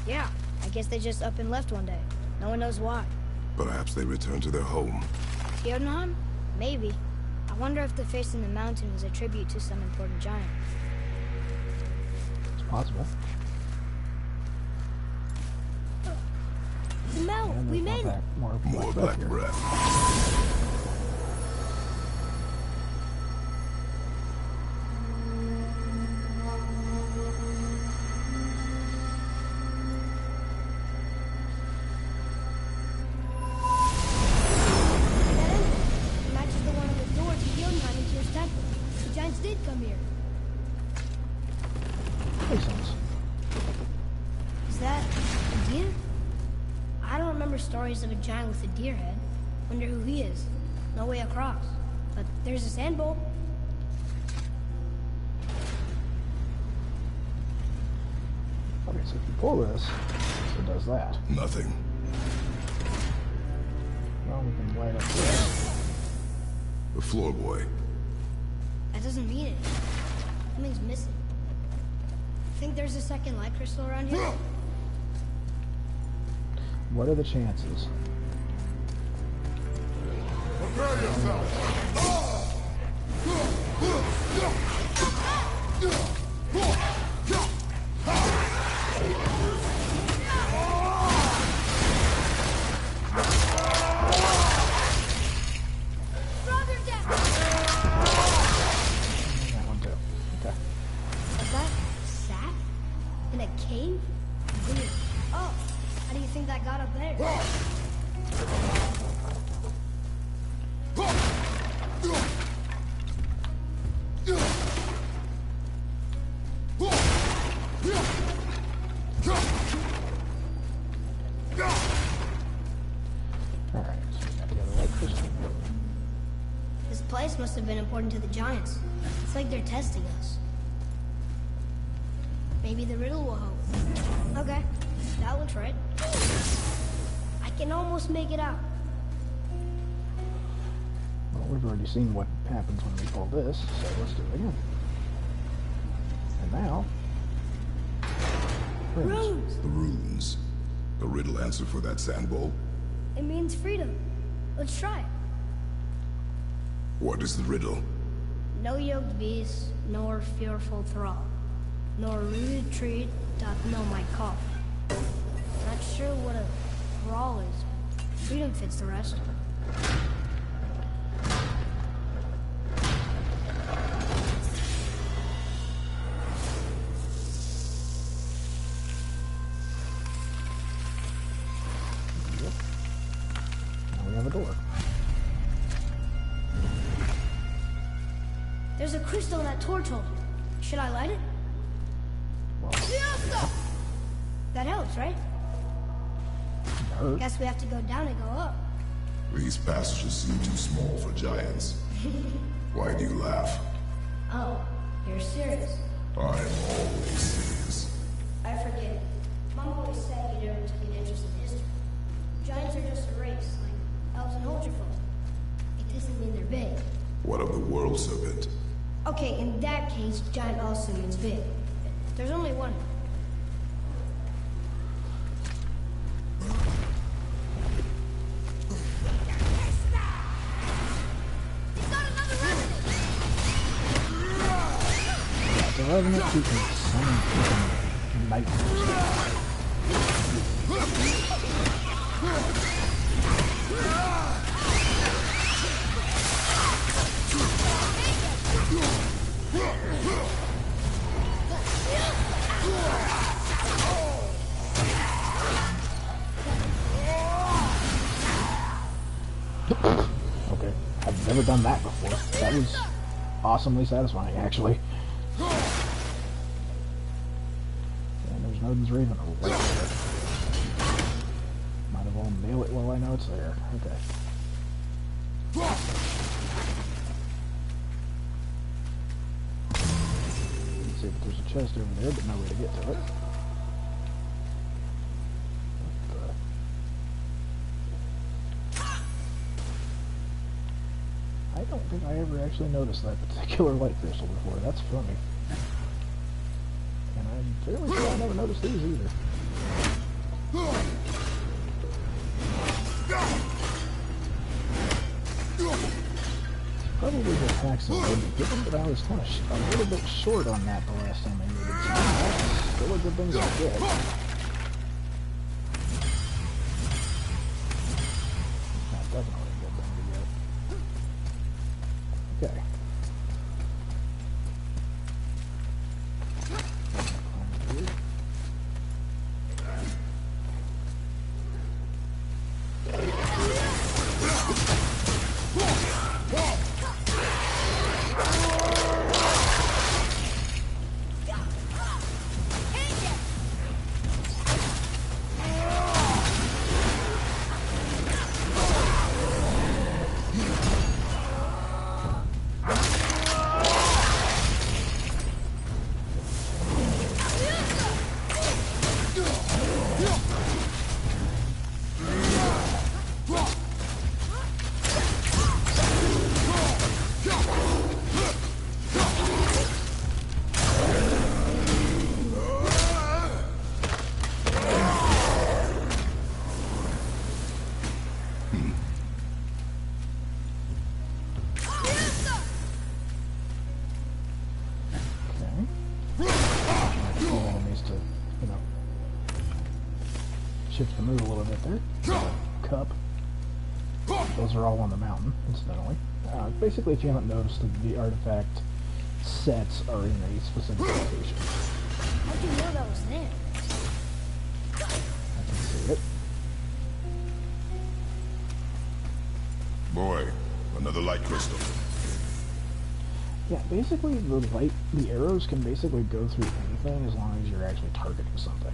Yeah, I guess they just up and left one day. No one knows why. Perhaps they returned to their home. Jotunheim? Maybe. I wonder if the face in the mountain was a tribute to some important giant. It's possible. Mel, And we there's made it! More Black black here. breath. It matches the one on the door to Jotunheim and Tyr's temple. The giants did come here. Makes sense. Is that a deer? I don't remember stories of a giant with a deer head. Wonder who he is. No way across. But there's a sand bowl. Okay, so if you pull this, it does that. Nothing. Well, we can light up this. The floor boy. That doesn't mean anything. Something's missing. Think there's a second light crystal around here? What are the chances? Prepare yourself. Brother Death! That one too. Okay. Is that sap? In a cave? Weird. Oh, how do you think that got up there? must have been important to the Giants. It's like they're testing us. Maybe the riddle will help. Okay, that looks right. I can almost make it out. Well, we've already seen what happens when we pull this, so let's do it again. And now... Runes! The runes. The riddle answer for that sand bowl? It means freedom. Let's try it. What is the riddle? No yoked beast, nor fearful thrall, nor rooted tree doth know my call. Not sure what a thrall is. Freedom fits the rest. Now we have a door. There's a crystal in that torch holder. Should I light it? Well, That helps, right? hurt. Guess we have to go down and go up. These passages seem too small for giants. Why do you laugh? Oh, you're serious. I am always serious. I forget. Mom always said you never took an interest in history. Giants are just a race, like elves and Ultrafolk. It doesn't mean they're big. What of the world serpent? Okay, in that case, giant also means big. There's only one. He's got another resident! The Revenant who can summon freaking nightmares. Okay, I've never done that before. That was awesomely satisfying, actually. And there's Nodin's Raven right there. Might as well nail it while I know it's there. Okay. Let's see if there's a chest over there, but no way to get to it. I don't think I ever actually noticed that particular light crystal before. That's funny. And I'm fairly sure I never noticed these either. Probably just hacks and didn't get them, but I was kind of a little bit short on that the last time I needed some. That's still a good thing to get. That's definitely a good thing to get. Okay. Shift the move a little bit there. Cup. Those are all on the mountain, incidentally. Basically, if you haven't noticed, the artifact sets are in a specific location. How'd you know that was there? I can see it. Boy, another light crystal. Yeah, basically, the arrows can basically go through anything as long as you're actually targeting something.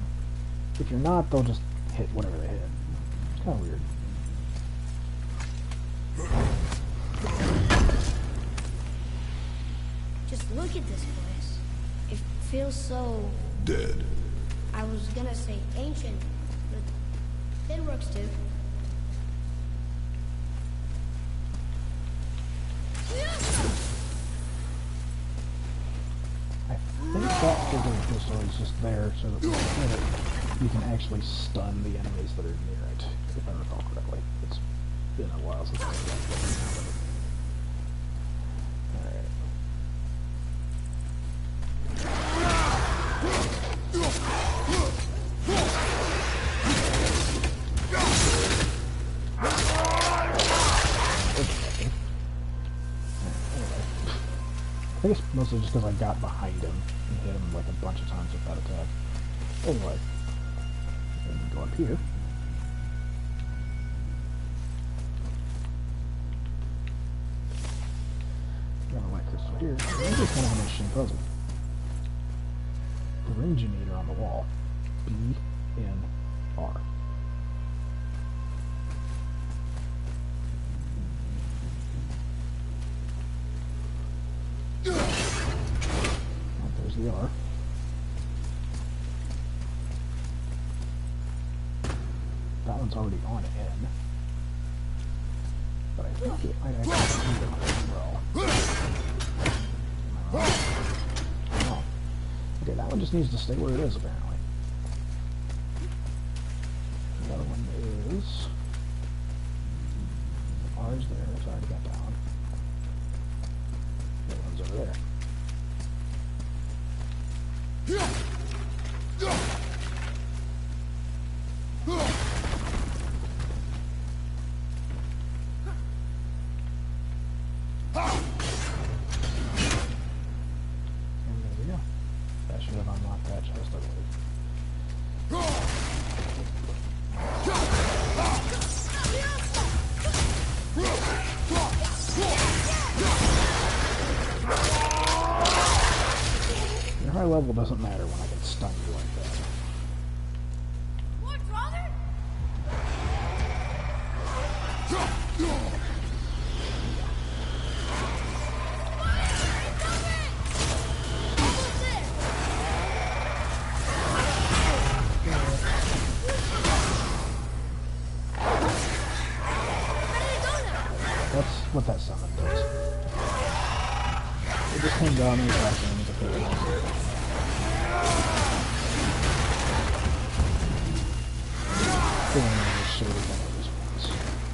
If you're not, they'll just hit whatever they hit. It's kind of weird. Look at this place. It feels so... Dead. I was gonna say ancient, but it works too. I think that particular pistol is just there so that when you hit it, you can actually stun the enemies that are near it, if I recall correctly. It's been a while since I've done that. Alright. I guess mostly just because I got behind him and hit him like a bunch of times with that attack. Anyway, we can go up here. Got a light crystal here. This is kind of an interesting puzzle. Syringometer on the wall. B, N, R. There's the R. That one's already on N. But I think it might actually be on as well. Am I wrong? Oh. Okay, that one just needs to stay where it is, apparently. The other one is... R's there, it's already got that one. The other one's over there. And there we go. That should have unlocked that chest, I believe. Your high level doesn't matter when I can stun you like that. What, brother? That's what that summon does. It just came down and attacks enemies if they want to.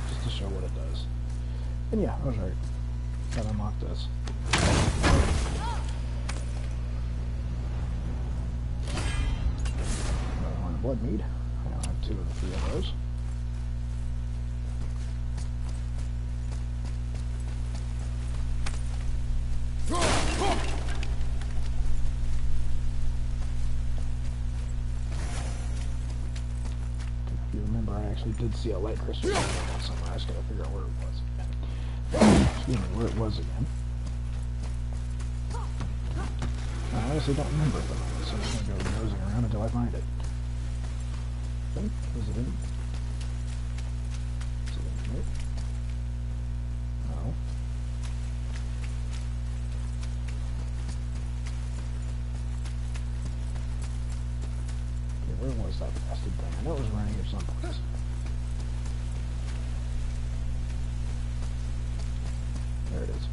Just to show what it does. And yeah, I was right. Gotta unlock this. Another one blood mead. I now have 2 of the 3 of those. If you remember, I actually did see a light crystal somewhere. I just gotta figure out where it was. Excuse me, where it was again. I honestly don't remember at the moment, so I'm just gonna go nosing around until I find it. Okay, is it in? Is it in here? No. Okay, where was that bastard thing? I know it was around here someplace. There it is.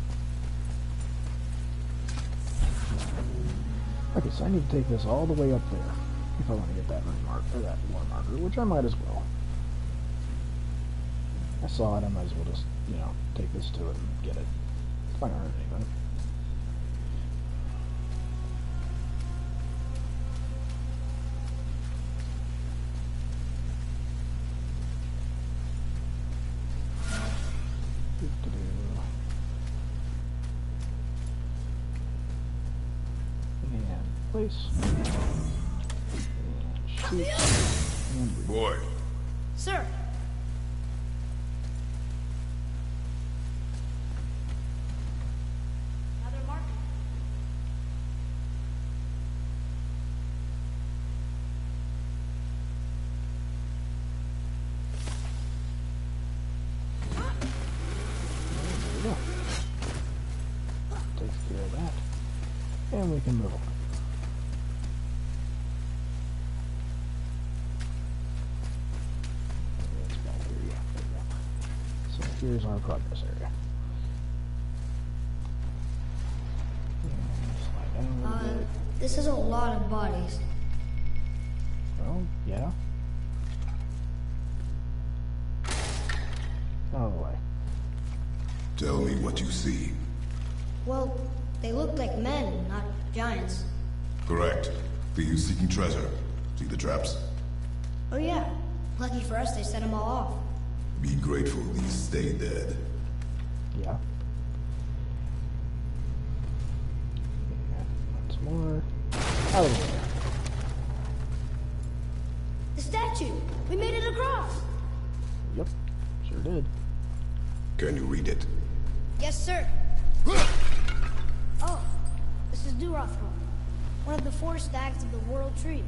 Okay, so I need to take this all the way up there if I want to get that ring mark or that war marker, which I might as well. I saw it, I might as well just, you know, take this to it and get it. If I don't hurt anything. And place. And shoot. And Boy, Sir, another marker. there we go. Takes care of that. we can move on. It's back here, yeah, there we go. So here's our progress area. Slide down a little bit. This is a lot of bodies. Well, yeah. Out of the way. Tell me what you see. Well, they look like men, not giants. Correct. Thieves seeking treasure. See the traps? Oh yeah. Lucky for us, they set them all off. Be grateful these stay dead. Yeah. Once more. Out of the way. The statue! We made it across! Yep, sure did. Can you read it? Yes, sir. Oh, this is Durothor, one of the 4 stags of the World Tree.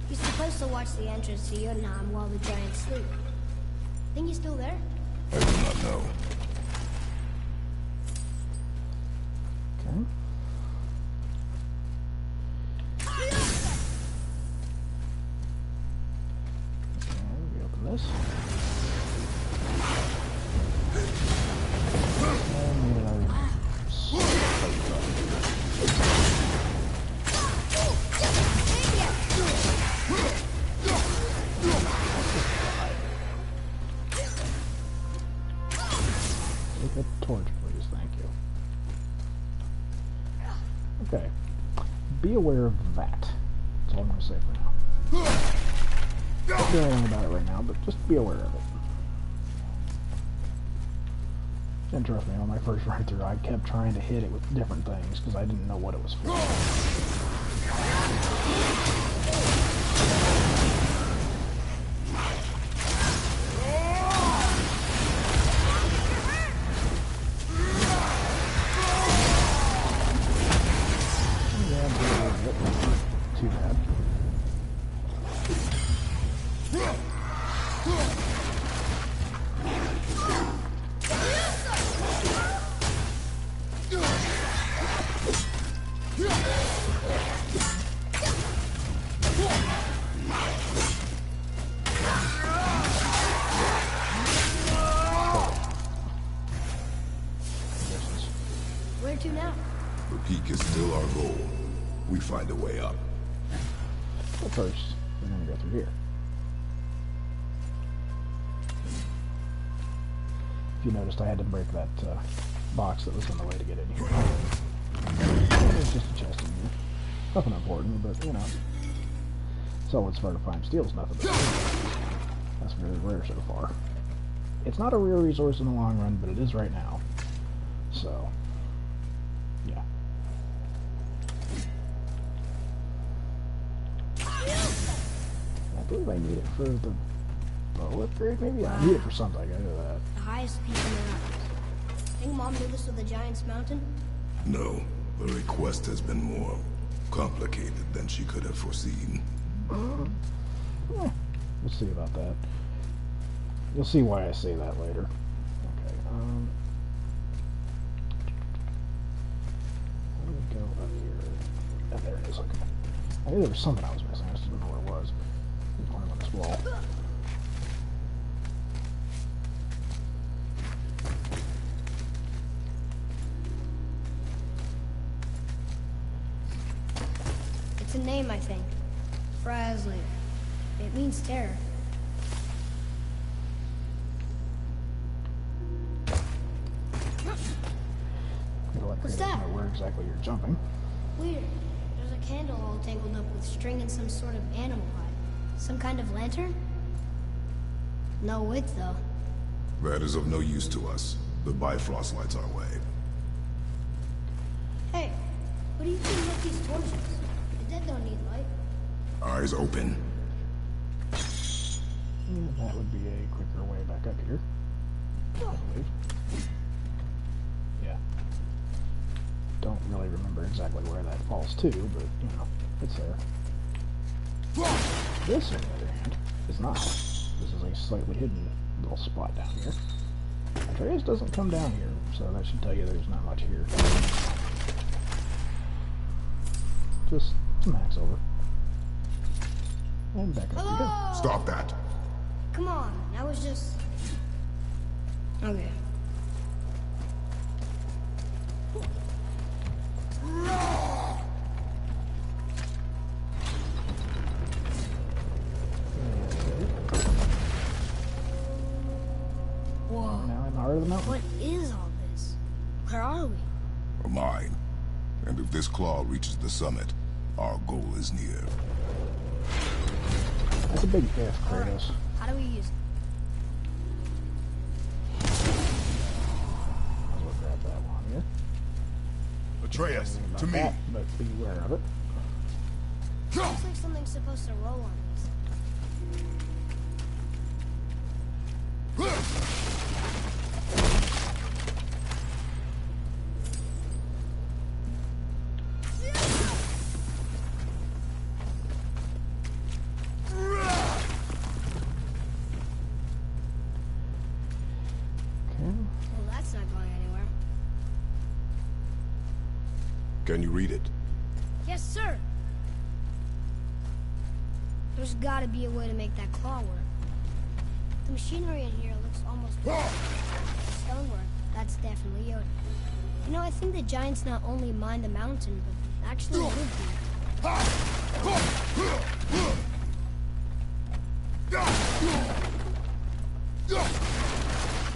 He's supposed to watch the entrance to Jotunheim while the giants sleep. Think he's still there? I do not know. Okay. And we open this. Take a torch, please. Thank you. Okay. Be aware of that. That's all I'm going to say for now. Don't do anything about it right now, but just be aware of it. And trust me, on my first run through, I kept trying to hit it with different things because I didn't know what it was for. Yeah, too bad. Where to now? The peak is still our goal. We find a way up. But first, we're going to go through here. If you noticed, I had to break that box that was in the way to get in here. It's just a chest in here. Nothing important, but, you know. So what's hard to find steel's nothing but that's very rare so far. It's not a rare resource in the long run, but it is right now. So, yeah. I believe I need it for the bow upgrade, maybe? I need it for something, I know that. The highest peak in the mountains. Think Mom did this with the Giant's Mountain? No, the request has been more complicated than she could have foreseen. We'll see about that. You'll see why I say that later. Okay, let me go up here. Oh, there it is, okay. I knew there was something I was missing, I just didn't know where it was. There's one on this wall. It's a name, I think. Frasley. It means terror. What's that? I don't know where exactly you're jumping. Weird. There's a candle all tangled up with string and some sort of animal hide. Some kind of lantern? No wick, though. That is of no use to us. The Bifrost lights our way. Hey, what do you think about these torches? The dead don't need light. Eyes open. That would be a quicker way back up here, I believe. Yeah. Don't really remember exactly where that falls to, but, you know, it's there. This, on the other hand, is not. This is a slightly hidden little spot down here. Atreus doesn't come down here, so that should tell you there's not much here. just some hacks over. And back up we go. Stop that. Come on, that was just... Okay. Whoa. Now in the heart of the mountain. What is all this? Where are we? A mine. And if this claw reaches the summit, our goal is near. That's a big if, Kratos. How do we use it? I'll grab that one here. Atreus, to me. That, but be aware of it. Looks like something's supposed to roll on this. Okay. Well, that's not going anywhere. Can you read it? Yes, sir. There's gotta be a way to make that claw work. The machinery in here looks almost stonework. That's definitely Yoda. You know, I think the giants not only mined the mountain, but actually lived here.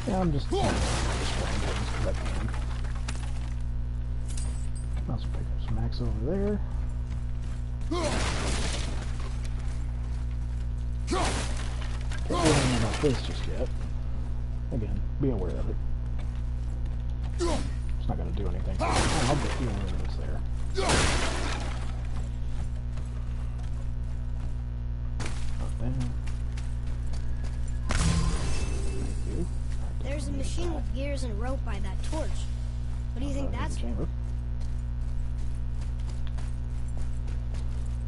Yeah, I'm just destroying things because I can. I'll also pick up some axe over there. I don't know about this just yet. Again, be aware of it. It's not going to do anything. I'll be aware of it's there. Up there. Thank you. There's a machine with gears and rope by that torch. What do you think that's for? Chamber.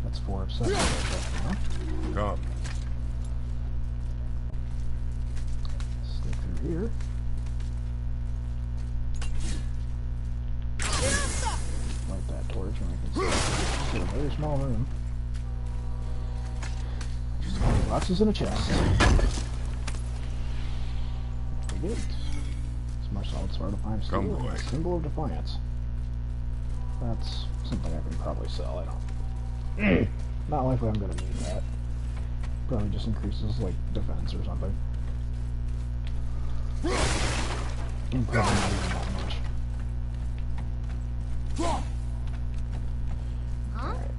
That's 4 of 7. Come. Sneak through here. Light that torch and we can see it's a very small room. Just all the boxes in a chest. We get some solid sword of fine steel. Come, boy. Symbol of defiance. That's something I can probably sell. I don't. Not likely I'm gonna need that. Probably just increases like defense or something. And probably not even that much. Huh? Alright.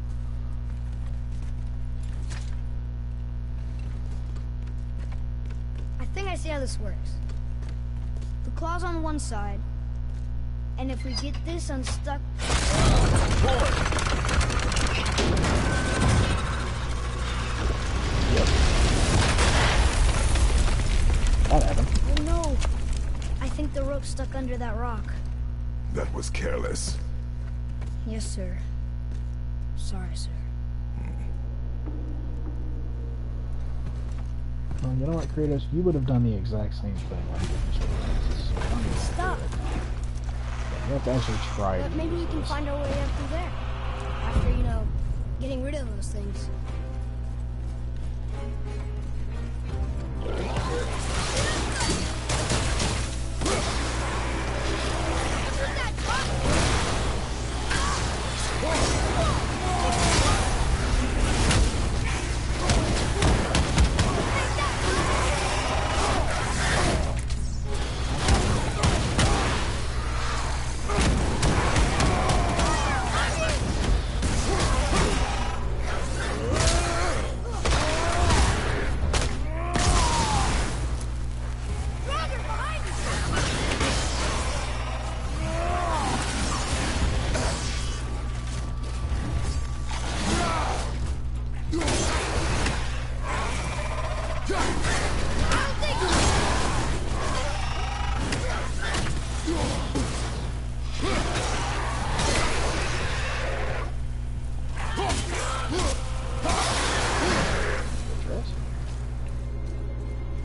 I think I see how this works. The claw's on one side, and if we get this unstuck... That happened. Oh no! I think the rope's stuck under that rock. That was careless. Yes, sir. Sorry, sir. Well, you know what, Kratos? You would have done the exact same thing when you Stop! You have to actually try it. But maybe we can find our way up through there. After, you know, getting rid of those things.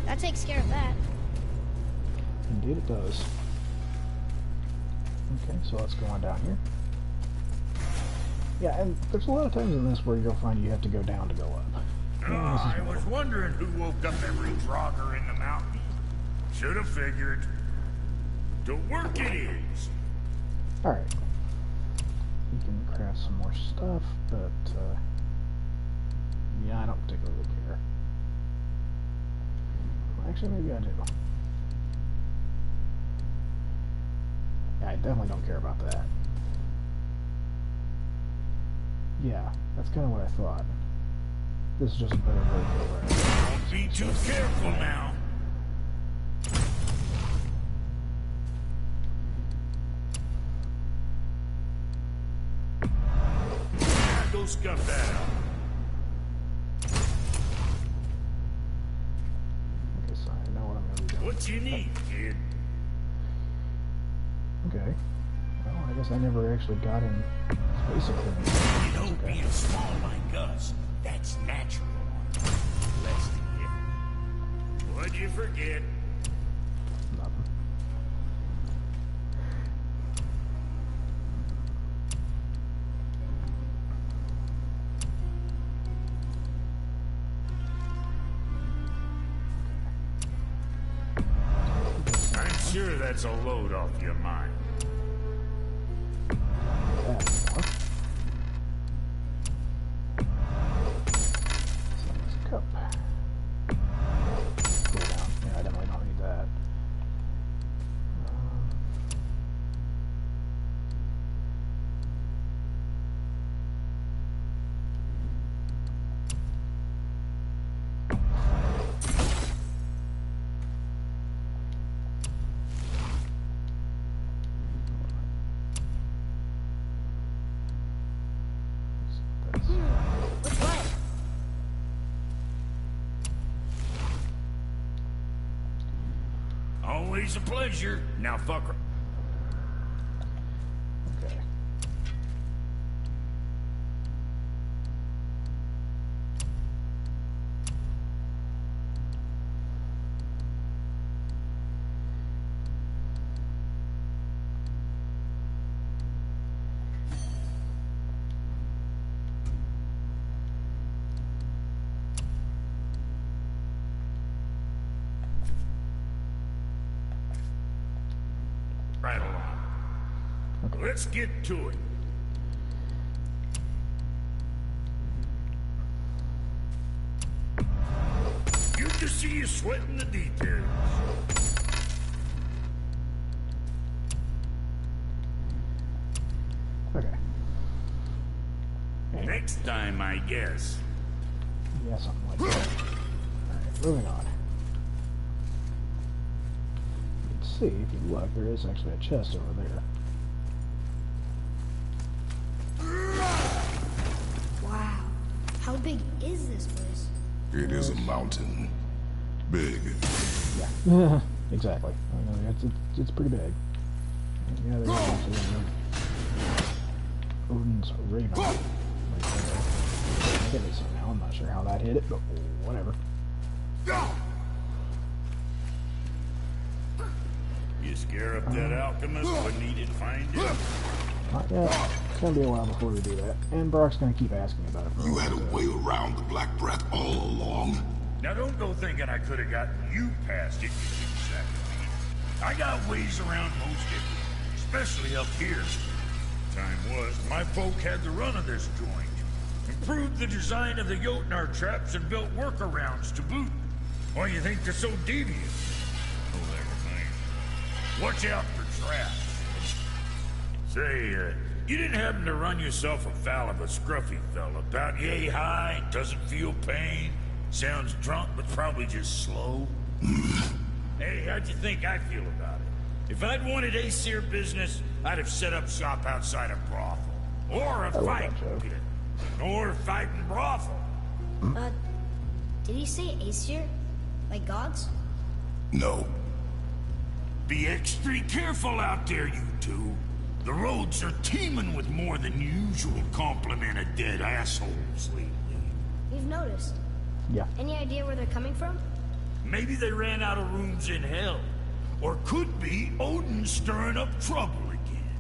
That takes care of that. Indeed it does. Okay, so let's go on down here. Yeah, and there's a lot of times in this where you'll find you have to go down to go up. I was wondering who woke up every Draugr in the mountain. Should have figured. To work it is. Alright. We can craft some more stuff, but, yeah, I don't particularly care. Well, actually, maybe I do. Yeah, I definitely don't care about that. Yeah, that's kind of what I thought. This is just a better version of it. Don't be too careful now. Go scuff that out. Okay, so I know what I'm going to be doing. What you need, kid? Okay. Well, I guess I never actually got in space equipment. You know, being small like us, that's natural. Less than you. What'd you forget? Nothing. I'm sure that's a load off your mind. That's enough. Someone's cup. Cool down. Yeah, I definitely don't need that. Which way? Always a pleasure. Now fuck her. Okay. Right along. Okay. Let's get to it. Good to see you sweating the details. Okay. Next time, I guess. Yeah, something like that. Alright, moving on. You can see, if you look, there is actually a chest over there. Wow. How big is this place? It is a mountain. Big. Yeah, exactly. I know, it's pretty big. Yeah, there's actually Odin's Raven. Right there. I hit it somehow. I'm not sure how that hit it, but whatever. You scare up that alchemist when needed find him? Not yet. It's gonna be a while before we do that. And Brock's gonna keep asking about it. For You had a while, way around the Black Breath all along. Now don't go thinking I could have gotten you past it, you big sack of meat. I got ways around most everything, especially up here. Time was, my folk had the run of this joint. Improved the design of the Jotnar traps and built workarounds to boot. Why you think they're so devious? Oh, never mind. Watch out for traps. Say, you didn't happen to run yourself afoul of a scruffy fella, about yay high, doesn't feel pain, sounds drunk but probably just slow? Hey, how'd you think I feel about it? If I'd wanted Aesir business, I'd have set up shop outside a brothel. Or a fight pit. Or a fighting brothel. Did he say Aesir? Like gods? No. Be extra careful out there, you two. The roads are teeming with more than usual complement of dead assholes lately. We've noticed. Yeah. Any idea where they're coming from? Maybe they ran out of rooms in hell. Or could be Odin stirring up trouble again.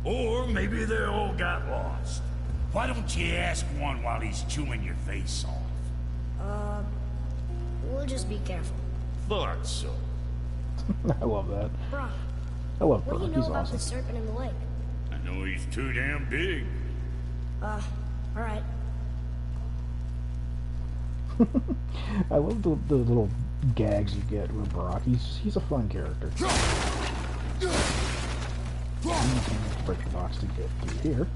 Or maybe they all got lost. Why don't you ask one while he's chewing your face off? We'll just be careful. Thought so. I love that. Brock, I love what do Brock. you know He's about awesome. the serpent in the lake? I know he's too damn big. Alright. I love the little gags you get with Brock. He's a fun character. Break the box to get through here.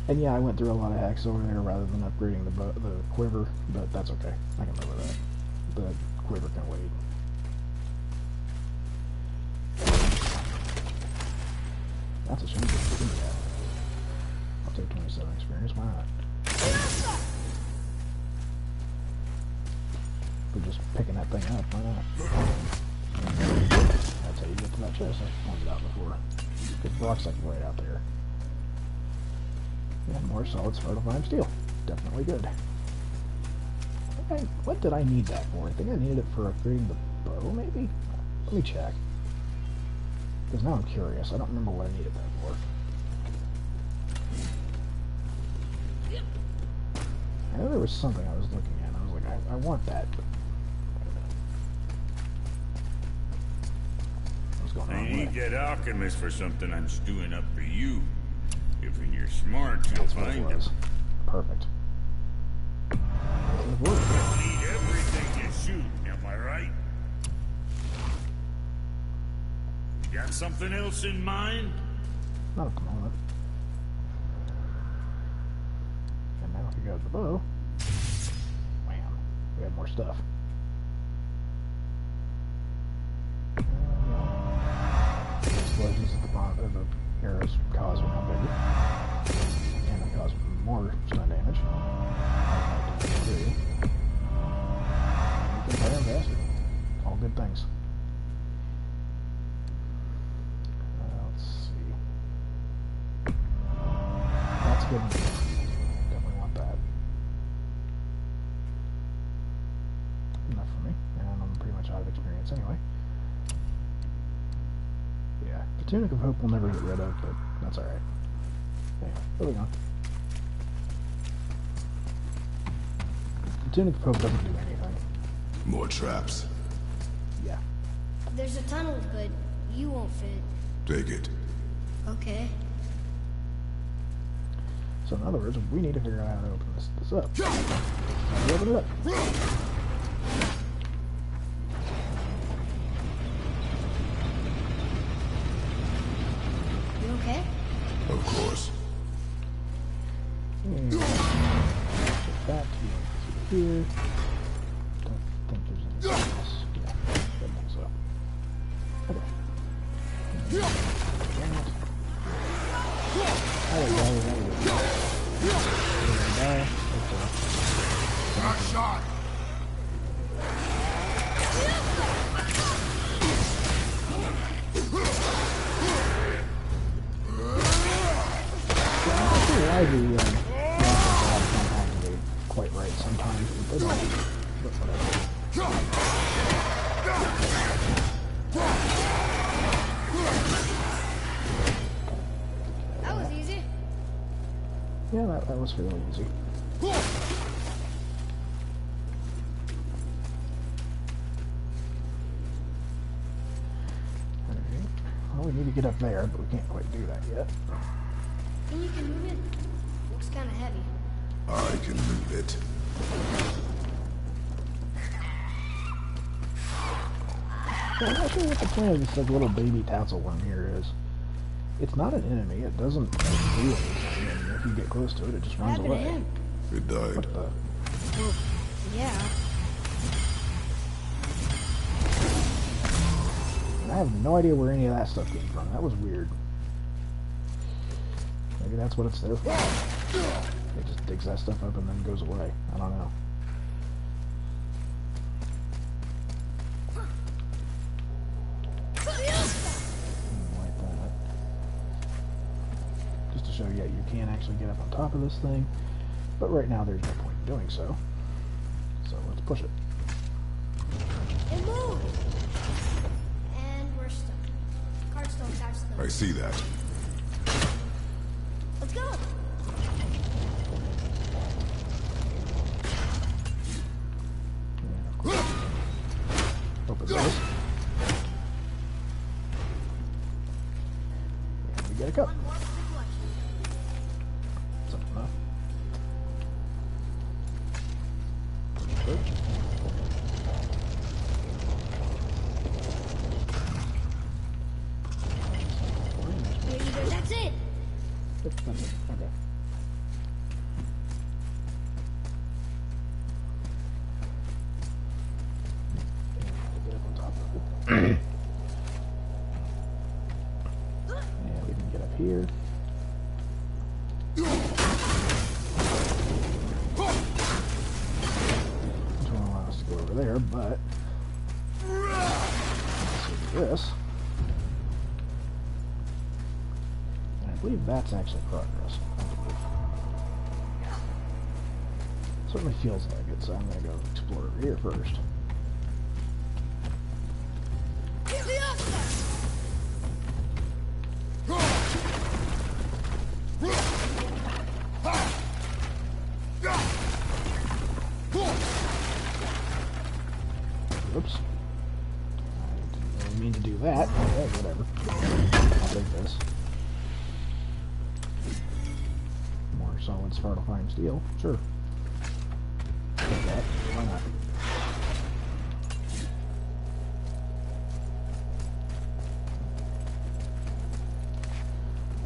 And yeah, I went through a lot of hacks over there rather than upgrading the quiver, but that's okay. I can live with that. The quiver can wait. That's a shame. I'll take 27 experience. Why not? We're just picking that thing up. Why not? That's how you get to that chest. I pointed out before. Because Brock's like right out there. And more solid fortifying steel. Definitely good. Okay, what did I need that for? I think I needed it for upgrading the bow, maybe? Let me check. Because now I'm curious. I don't remember what I needed that for. I know there was something I was looking at. I was like, I want that. What's going I on? need that alchemist for something I'm stewing up for you. If you're smart, you'll That's what it find him. was. Perfect. It worked. Need everything you shoot, am I right? You got something else in mind? Not at the moment. And now if we go to the bow, wham, we have more stuff. Explosions at the bottom of the arrows cause one bigger. And they cause more stun damage. You can play them faster. All good things. Let's see. That's good. Definitely want that. Enough for me. And I'm pretty much out of experience anyway. Yeah, the Tunic of Hope we'll never get rid of, but that's alright. Anyway, moving on. The Tunic of Hope doesn't do anything. More traps. Yeah. There's a tunnel, but you won't fit. Take it. Okay. So in other words, we need to figure out how to open this up. How do we open it up? You okay? Of course. And get that to here. Don't think there's anything else. Yeah, don't think so. Okay. There we go, there we go. Die. Got shot. Why the graphics don't activate quite right sometimes, but they don't. But whatever. That was easy. Yeah, that was fairly easy. Alright. Well, we need to get up there, but we can't quite do that yet. And you can move it. Looks kind of heavy. I can move it. Yeah, I'm not sure what the point of this like, little baby tassel worm here is. It's not an enemy. It doesn't do anything. And if you get close to it, it just What runs happened to away. him? It died. What the? Well, yeah. I have no idea where any of that stuff came from. That was weird. Maybe that's what it's there for. It just digs that stuff up and then goes away. I don't know. Like that. Just to show you, you can actually get up on top of this thing. But right now, there's no point in doing so. So let's push it. It moved! And we're stuck. Cards don't catch them. I see that. Yep, that's it. Okay. Get up on top of it. And we can get up here. Which won't allow us to go over there, but let's do this. And I believe that's actually progress. Certainly feels like it, so I'm going to go explore over here first. Oops. I didn't really mean to do that. Yeah, whatever. I'll take this. More solid Svartalfheim steel. Sure. Take that. Why not?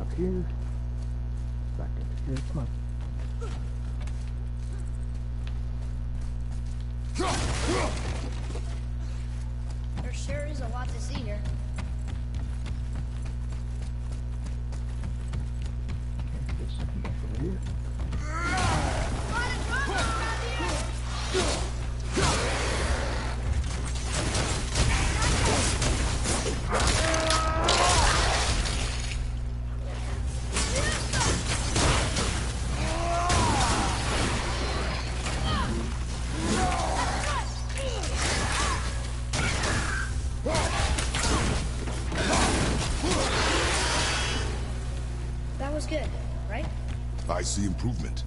Up here. Back up here. Come on. There sure is a lot to see here. Just back over here. That was good, right? I see improvement.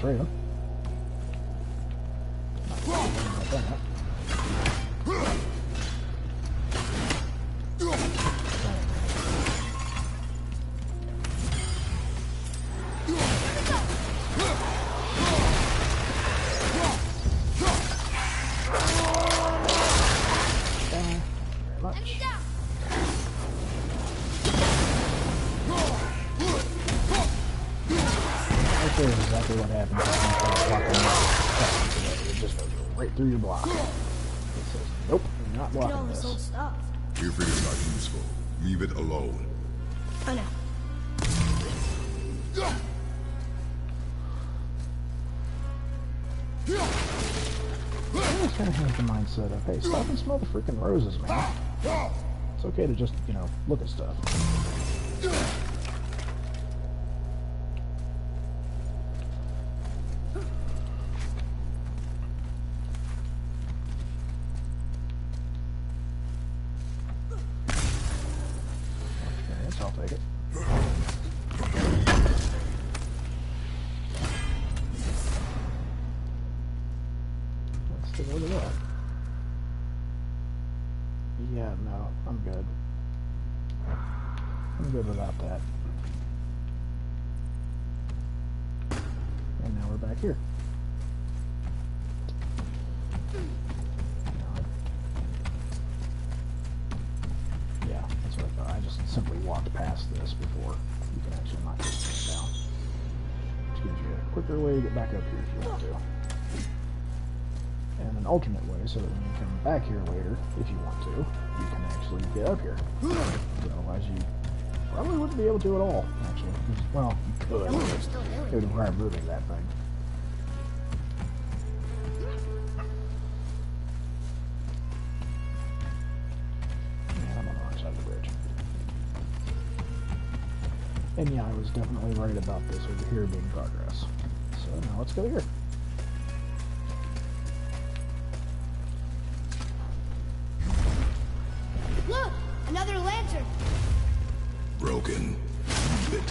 Trade them. Is exactly what happens if you try to block them. It just goes right through your block. It says, nope, you're not Look at all blocking this this. old stuff. If it is not useful, leave it alone. I know. I always kind of have the mindset of, hey, stop and smell the freaking roses, man. It's okay to just, you know, look at stuff. I'll take it. Let's take a look at that. Yeah, no, I'm good. I'm good without that. And now we're back here. Yeah, that's what I thought. I just simply walked past this before you can actually knock this thing down. Which gives you a quicker way to get back up here if you want to. And an alternate way so that when you come back here later, if you want to, you can actually get up here. Otherwise you probably wouldn't be able to at all, actually. Well, you could. Oh, we're still doing It would require moving that thing. Yeah, I'm on the wrong side of the bridge. And yeah, I was definitely right about this over here being progress. So now let's go here. Look! Another lantern! Broken. Leave it.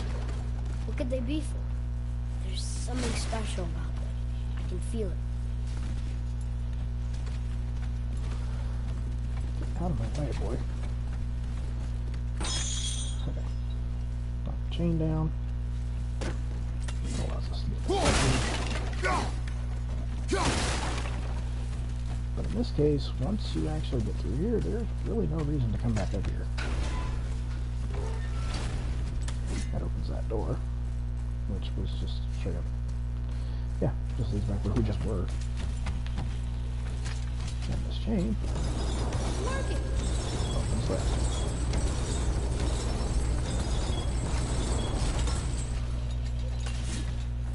What could they be for? There's something special about them. I can feel it. Out of my way, boy. Okay. Knock the chain down. Allows us to get put a this case, once you actually get through here, there's really no reason to come back up here. That opens that door, which was just straight up. Yeah, just leads back where we just were. And this chain opens that.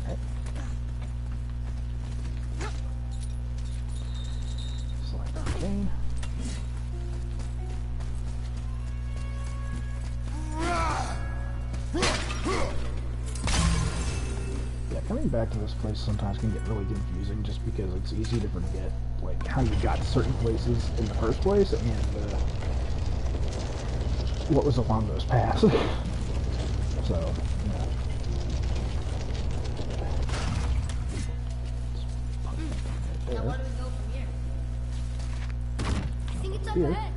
Okay. Select our chain. Coming back to this place sometimes can get really confusing just because it's easy to forget like how you got to certain places in the first place and what was along those paths. So, yeah. Now where do we go from here? I think it's up Here. ahead.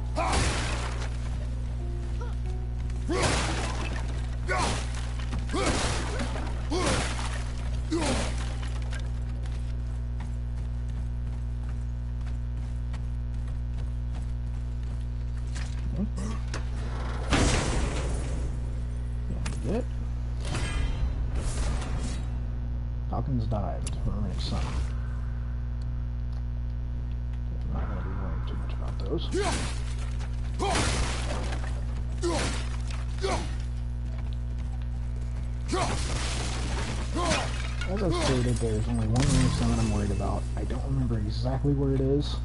It. Falcon's Dive, Mermaid Sun. I'm not going to be worrying too much about those. As I stated, there's only one Mermaid Summon I'm worried about. I don't remember exactly where it is,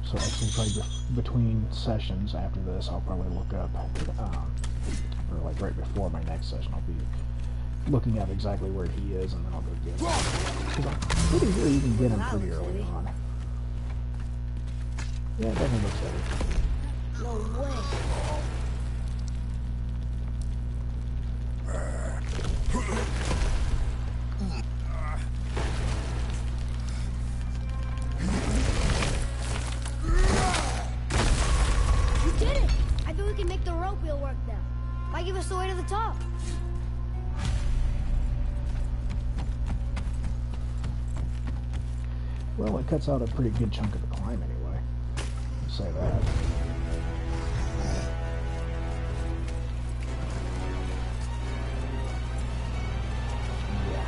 so actually probably between sessions after this, I'll probably look up, or like right before my next session, I'll be looking at exactly where he is, and then I'll go get him. Because I'm pretty sure you can get him pretty early on. Yeah, it definitely looks better. No way. You did it! I bet we can make the rope wheel work now. Why give us the way to the top? Well, it cuts out a pretty good chunk of the climb anyway. I'll say that. Yeah.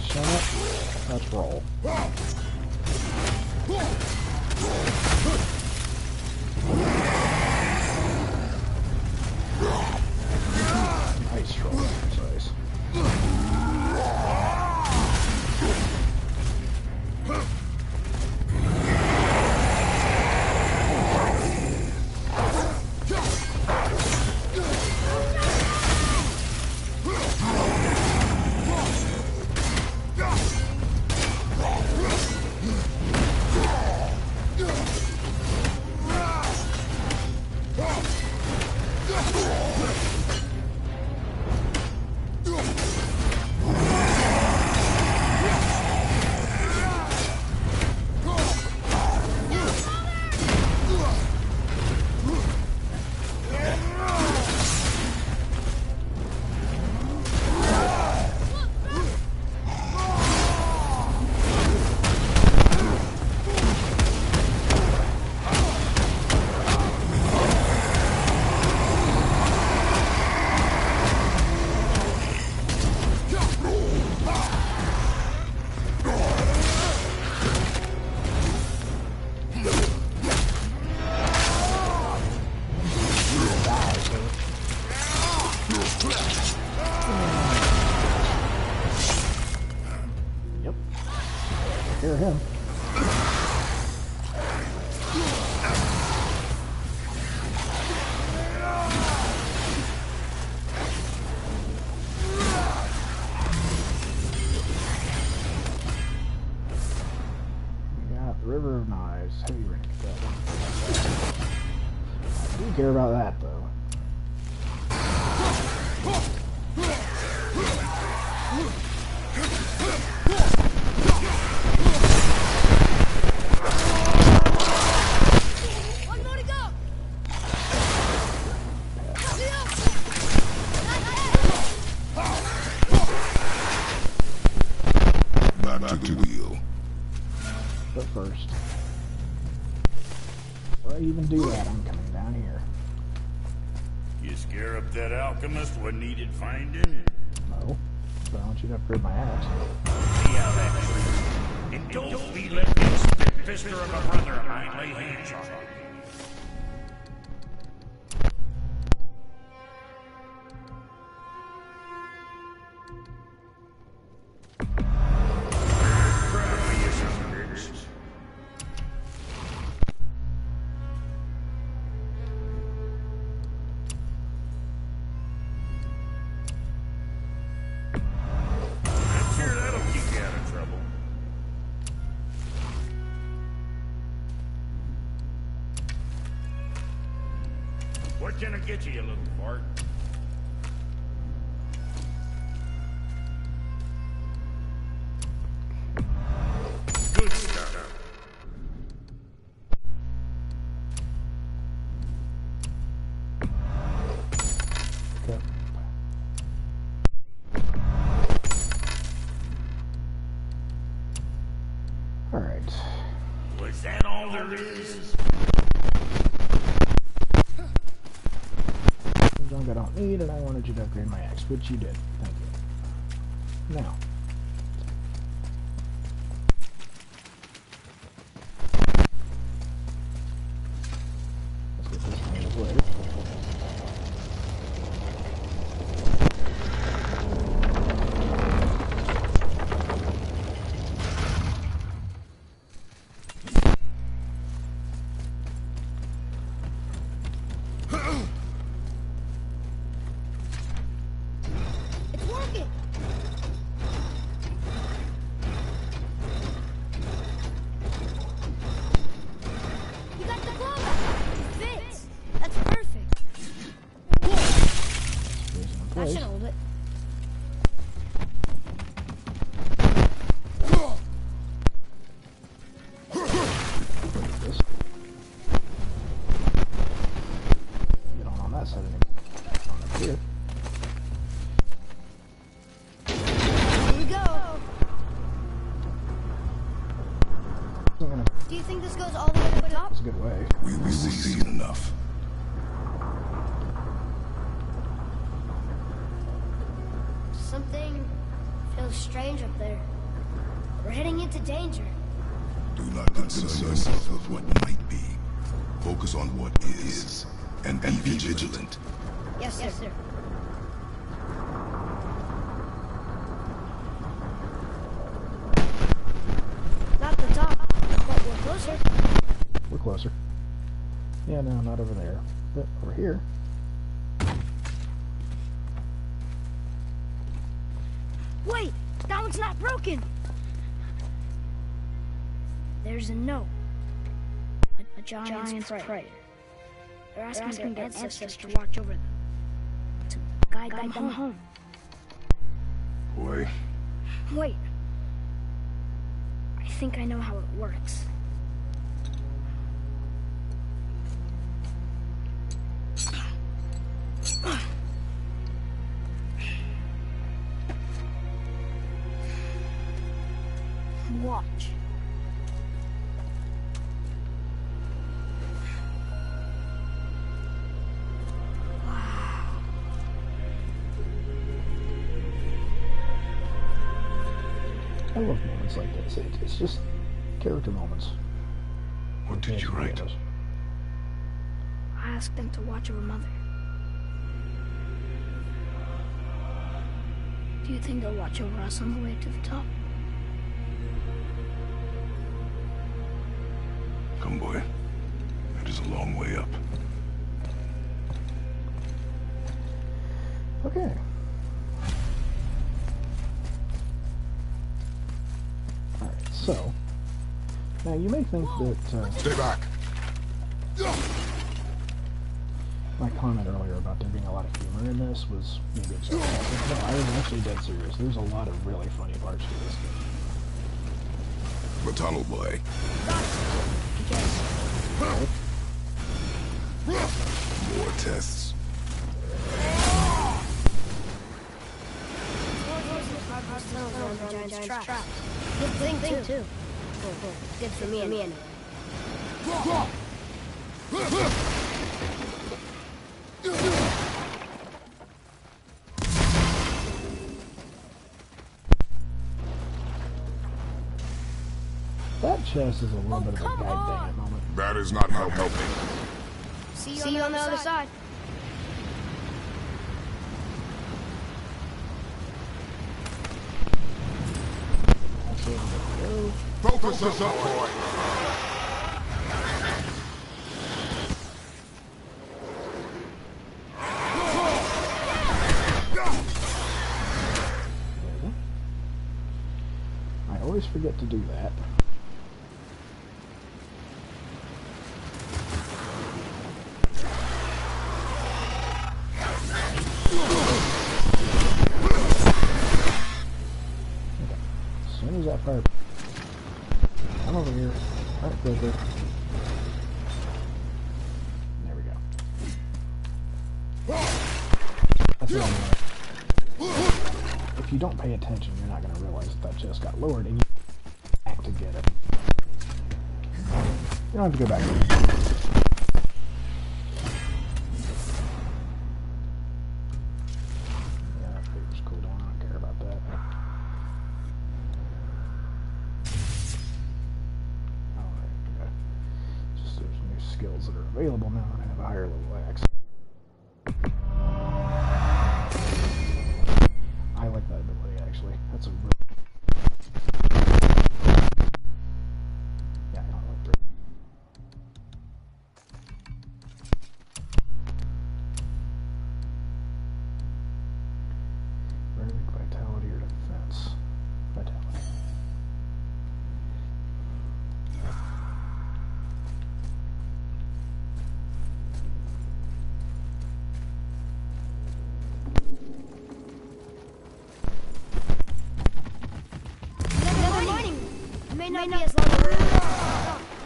Shut up. Let's roll. Nice roll exercise. Yep. Hear him. We got the River of Knives, Heavy Rain. I do care about that though. One more to go! Back to the wheel. first. Before I even do that, I'm coming down here. You scare up that alchemist what needed finding? No. But I want you to upgrade my axe. See how that trees. And don't be letting this spit-fister of a brother of mine lay hands on you. What can I get you, you little fart? Good stuff. Okay. All right. Was that all there is? Junk I don't need, and I wanted you to upgrade my axe, which you did. Thank you. Now. Let's get this thing out of the way. I should hold it. Get on that side of it. On up here. Here we go. I'm gonna. Do you think this goes all the way to the top? That's a good way. We've seen enough. Something feels strange up there. We're heading into danger. Do not concern yourself with what might be. Focus on what is, and be vigilant. Yes, sir. Yes, sir. Not the top, but we're closer. We're closer. Yeah, no, not over there, but over here. Wait, that one's not broken. There's a note. A giant's prayer. They're asking their ancestors to watch over them. To guide them home. Boy, Wait. I think I know how it works. Watch. I love moments like this. It's just character moments. what did you write? I asked them to watch over Mother. Do you think they'll watch over us on the way to the top? Come, boy. It is a long way up. Okay. Alright, so. Now you may think that Stay back. my comment earlier about there being a lot of humor in this was maybe exaggerated. No, I was actually dead serious. There's a lot of really funny parts to this game. The tunnel, boy. More tests. Good thing, too. Good for me anyway. That chest is a little bit of a gag dang moment. That is not helping. See you on the other side. Focus us up, boy. I always forget to do that. As soon as that fire... Come over here. Right quicker. There we go. That's what I'm doing. If you don't pay attention, you're not going to realize that chest got lowered and you have to get it. You don't have to go back. Yeah, that figure's cool down. I don't care about that. Just there's new skills that are available now and have a higher level axe. I like that ability actually. That's a really... Yeah, I don't like it. Rarely vitality or defense. Vitality. Another mining. It may not be as long as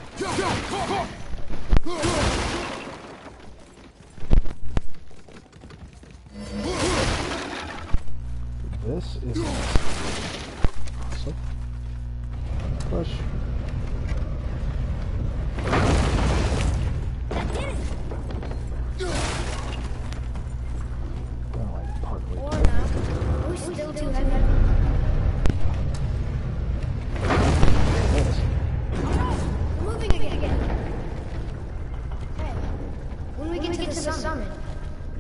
This is awesome. Push. that did it. Gonna like partway. Or not. We're still too heavy. This. We're moving again. Hey, when we get to the summit,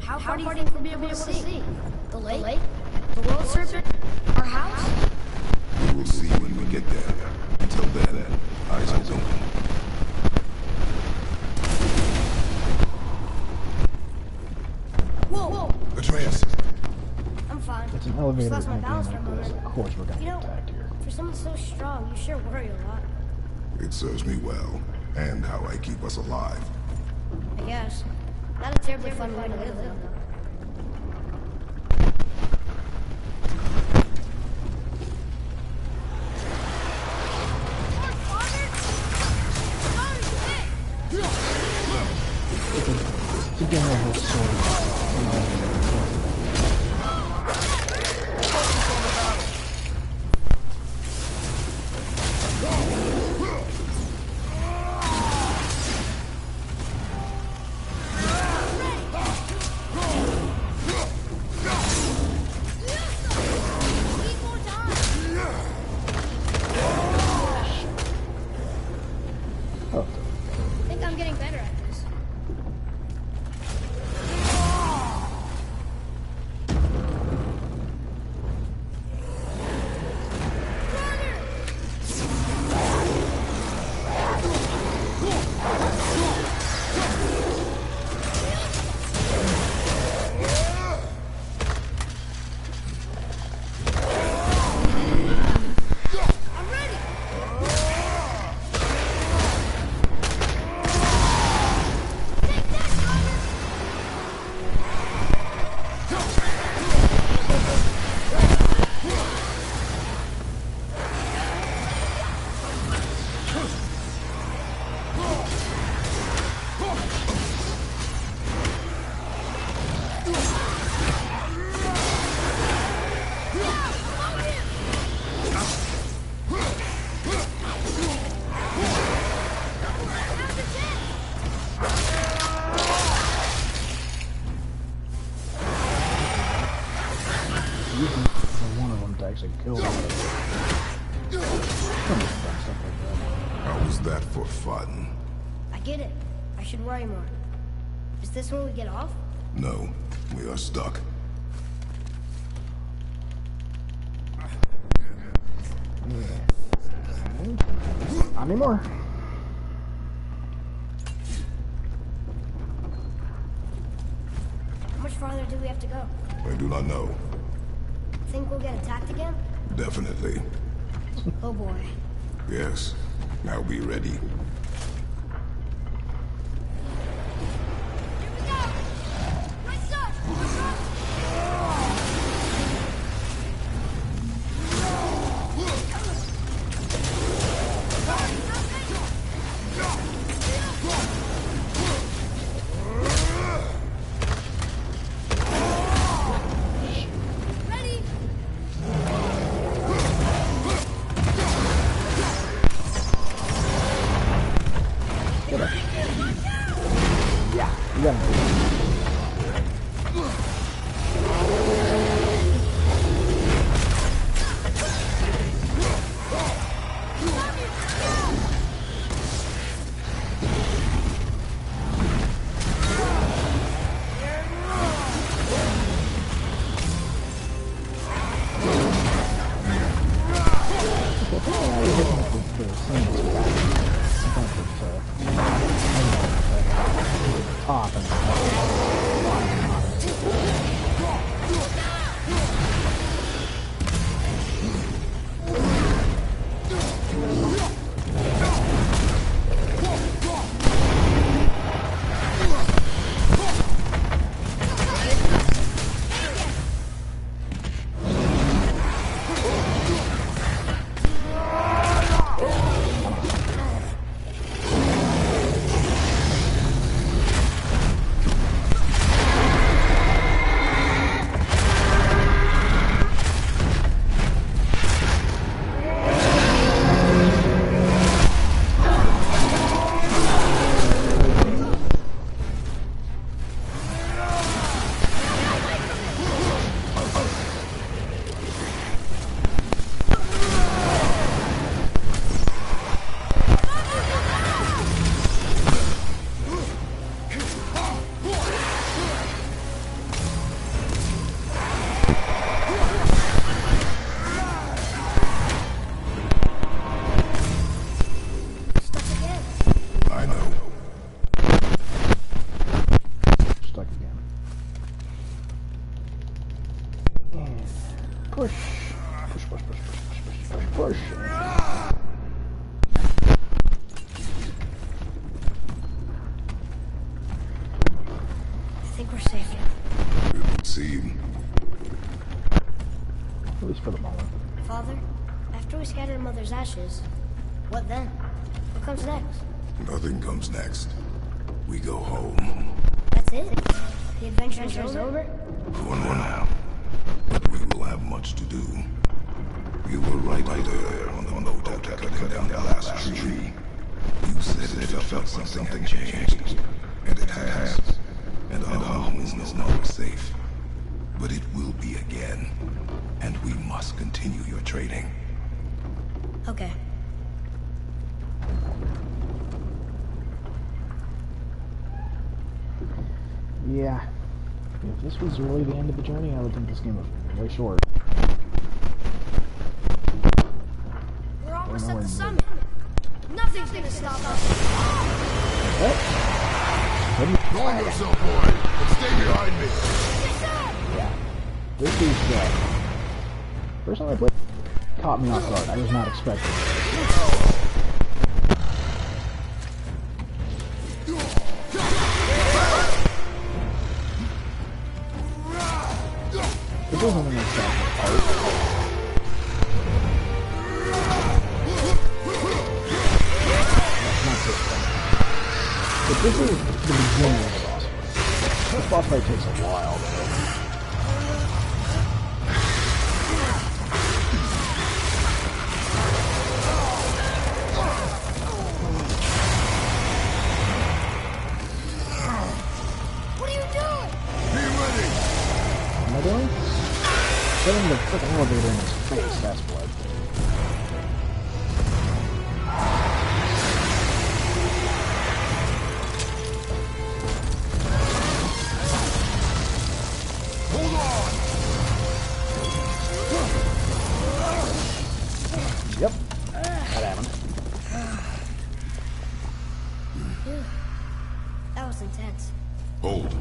how far do you think we'll be able to see? The lake? The world serpent? Our house? We will see when we get there. Until then, eyes open. Whoa! Atreus, I'm fine. It's an elevator Just in a lost my game balance for a like this. moment. Of course we're gonna You get know, attacked here. for someone so strong, you sure worry a lot. it serves me well, and how I keep us alive. I guess. Not a terribly fun way to live, though. It's a game of sword. Oh, I think I'm getting better at this. I'm ready! fun. I get it. I should worry more. Is this when we get off? No, we are stuck. Not anymore. How much farther do we have to go? I do not know. Think we'll get attacked again? Definitely. Oh boy. Yes. Now be ready. Here we go! Right side! Ready? Yeah, you got it. push. I think we're safe now. It would seem. At least for the moment. Father, after we scatter Mother's ashes, what then? What comes next? Nothing comes next. We go home. That's it? The adventure's over? For now. But we will have much to do. You were right there on the note after cutting down the last tree. You said that you felt something changed. And it has. And our home is no longer safe. But it will be again. And we must continue your training. Okay. Yeah. If this was really the end of the journey, I would think this game was very short. We're almost at the summit. Nothing's gonna stop us. What? Going yourself, boy. But stay behind me. Yeah. This is, first time I played, caught me off guard. I was not expecting it. This isn't an example part. Not this thing. But this is the beginning of the boss fight. This boss fight takes a while, though. Getting the frickin' elevator in his face, that's blood. Phew. That was intense. Hold.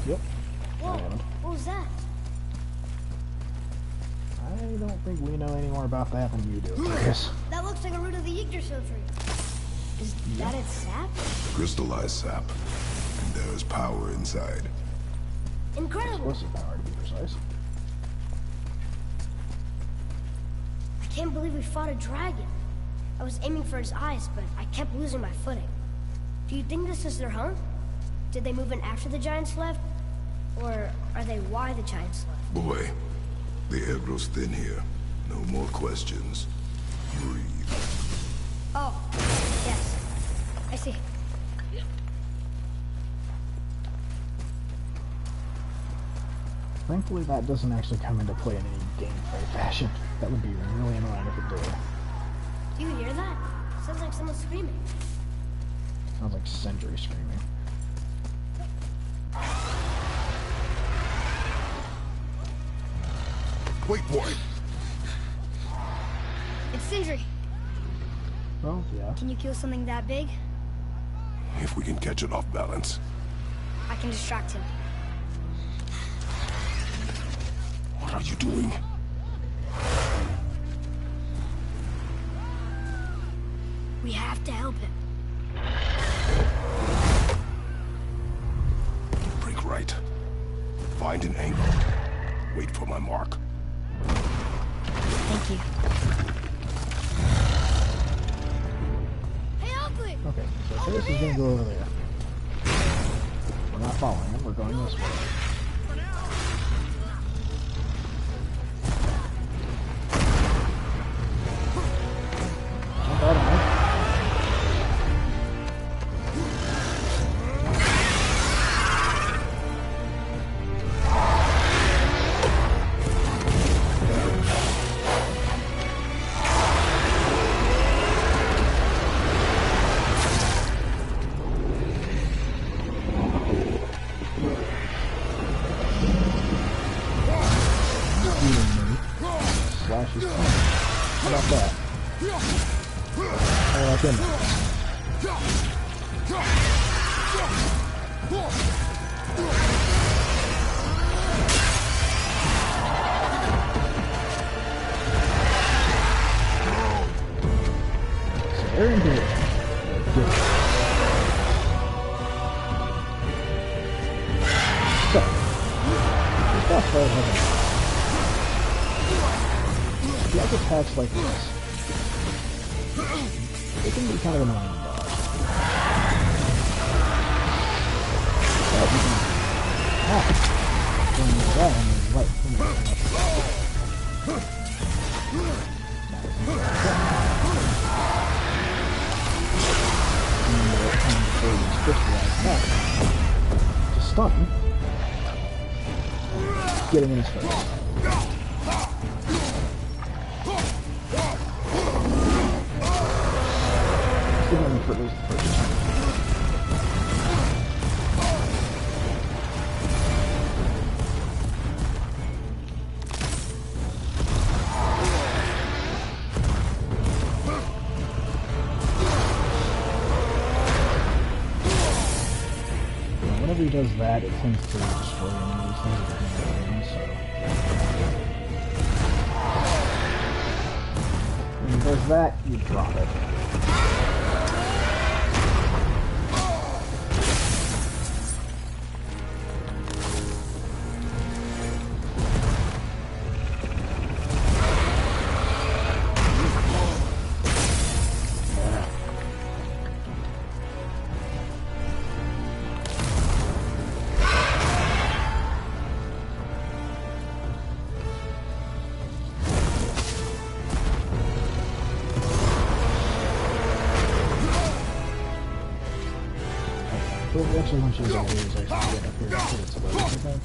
Yep. Whoa, what was that? I don't think we know any more about that than you do, Chris. That looks like a root of the Yggdrasil tree. Is that its sap? Crystallized sap. And there is power inside. Incredible. Explosive power, to be precise. I can't believe we fought a dragon. I was aiming for his eyes, but I kept losing my footing. Do you think this is their home? Did they move in after the giants left? Or are they why the giants left? Boy, the air grows thin here. No more questions. Breathe. Oh, yes. I see. Thankfully, that doesn't actually come into play in any gameplay fashion. That would be really annoying if it did. Do you hear that? Sounds like someone screaming. Sounds like Sentry screaming. Wait, boy. It's Sindri. Well, yeah. Can you kill something that big? If we can catch it off balance. I can distract him. What are you doing? We have to help him. Break right. Find an angle. Wait for my mark. Thank you. Hey, Ugly! Okay, so Chris is gonna go over there. We're not following him, we're going this way. Jump out of there. Slashes. How about that? I like him. So they're into it. Good. So, that's what I have. If you have attacks like this, it can be kind of annoying to dodge. But you can attack when you're that and you're right from there. And you're trying to throw these crystallized back to stun him, getting in his face. For at least the first time. Whenever he does that, it tends to destroy enemies, so when he does that, you drop it. Actually, once you get up here, it's actually get up here and it's about everything.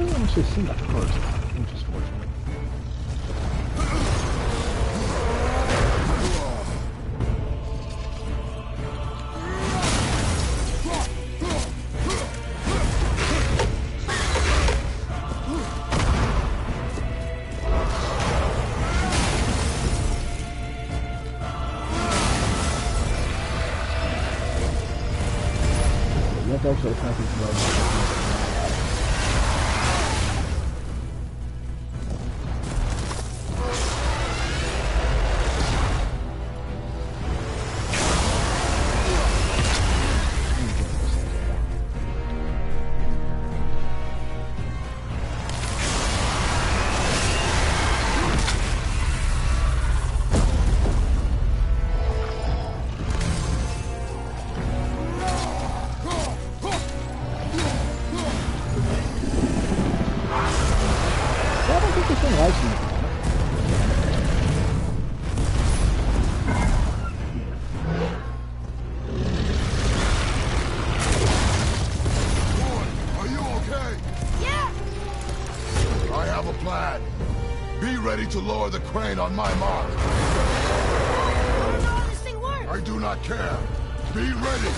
didn't actually see that first, which is fortunate. You have to actually attack these bugs. To lower the crane on my mark. I don't know how this thing works. I do not care. Be ready.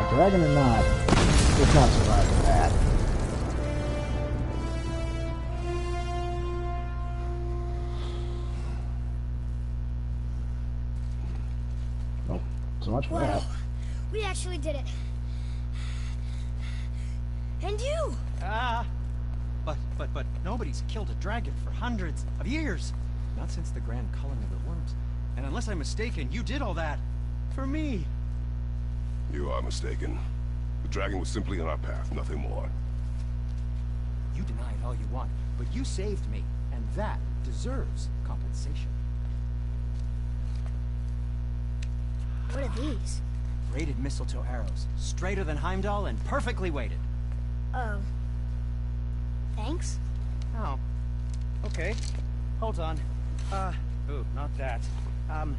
Dragon or not, it's not surviving that. Nope. So much for that. We actually did it. And you! But nobody's killed a dragon for hundreds of years. Not since the grand culling of the worms. And unless I'm mistaken, you did all that for me. You are mistaken. The dragon was simply in our path, nothing more. You deny it all you want, but you saved me, and that deserves compensation. What are these? Braided mistletoe arrows, straighter than Heimdall and perfectly weighted. Oh. Thanks? Oh. Okay. Hold on. Ooh, not that. Have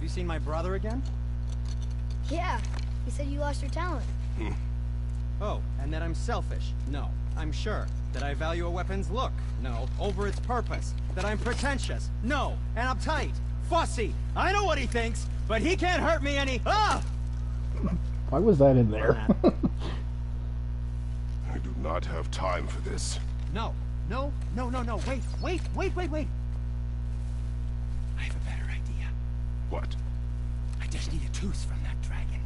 you seen my brother again? Yeah. He said you lost your talent. Oh, and that I'm selfish? No. I'm sure. That I value a weapon's look? No. Over its purpose? That I'm pretentious? No. And uptight? Fussy? I know what he thinks, but he can't hurt me any— Ah! Why was that in there? I do not have time for this. No. Wait. I have a better idea. What? I just need a tooth from that dragon.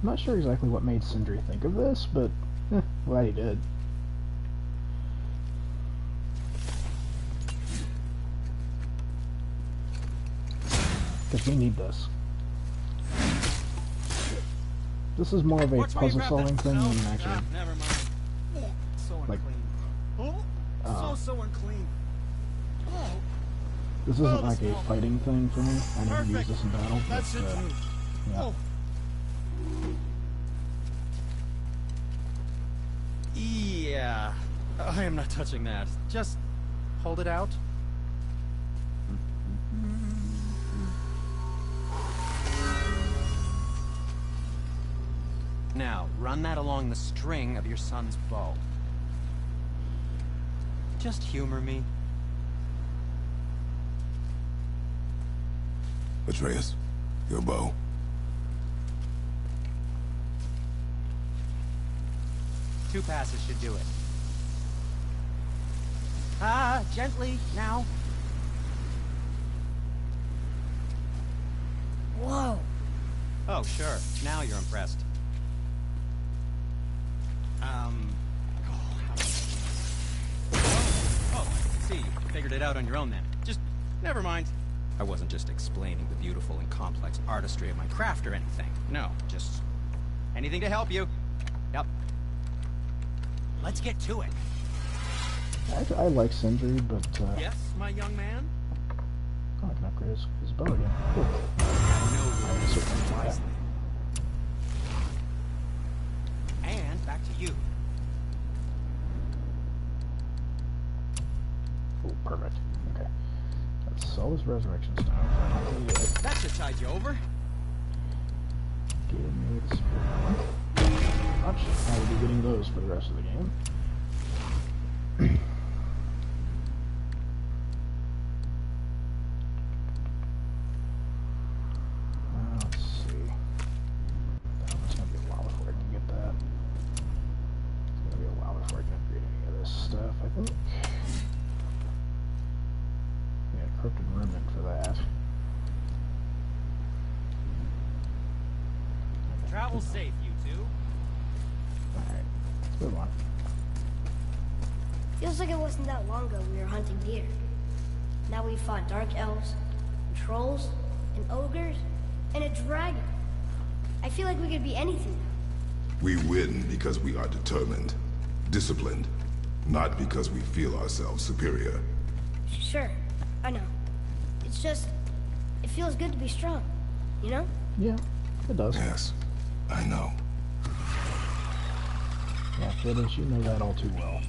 I'm not sure exactly what made Sindri think of this, but glad he did. Because we need this. This is more of a puzzle-solving thing than actually... Never mind. So like, unclean. So unclean. Oh, This isn't like a fighting thing for me. I never use perfect. this in battle, but That's it. yeah. Oh. Yeah. I am not touching that. Just hold it out. Now, run that along the string of your son's bow. Just humor me. Atreus, your bow. Two passes should do it. Gently, now. Whoa. Oh, sure. Now you're impressed. Oh, I see. You figured it out on your own then. Just, never mind. I wasn't just explaining the beautiful and complex artistry of my craft or anything. No, just anything to help you. Yep. Let's get to it. I like Sindri, but Yes, my young man? oh, I can upgrade his bow again. Cool. No, certainly do that. wisely. And back to you. Oh, perfect. Okay. Let's sell this resurrection stone. That should tide you over. Give me the spirit one. Much. I will be getting those for the rest of the game. Let's see. It's gonna be a while before I can get that. It's gonna be a while before I can upgrade any of this stuff, I think. Yeah, Corrupted Remnant for that. Travel safe, you two. Alright, let's move on. Feels like it wasn't that long ago we were hunting deer. Now we fought dark elves, and trolls, and ogres, and a dragon. I feel like we could be anything now. We win because we are determined, disciplined, not because we feel ourselves superior. Sure, I know. It's just, it feels good to be strong, you know? Yeah, it does. Yes, I know. Yeah, Phyllis, you know that all too well.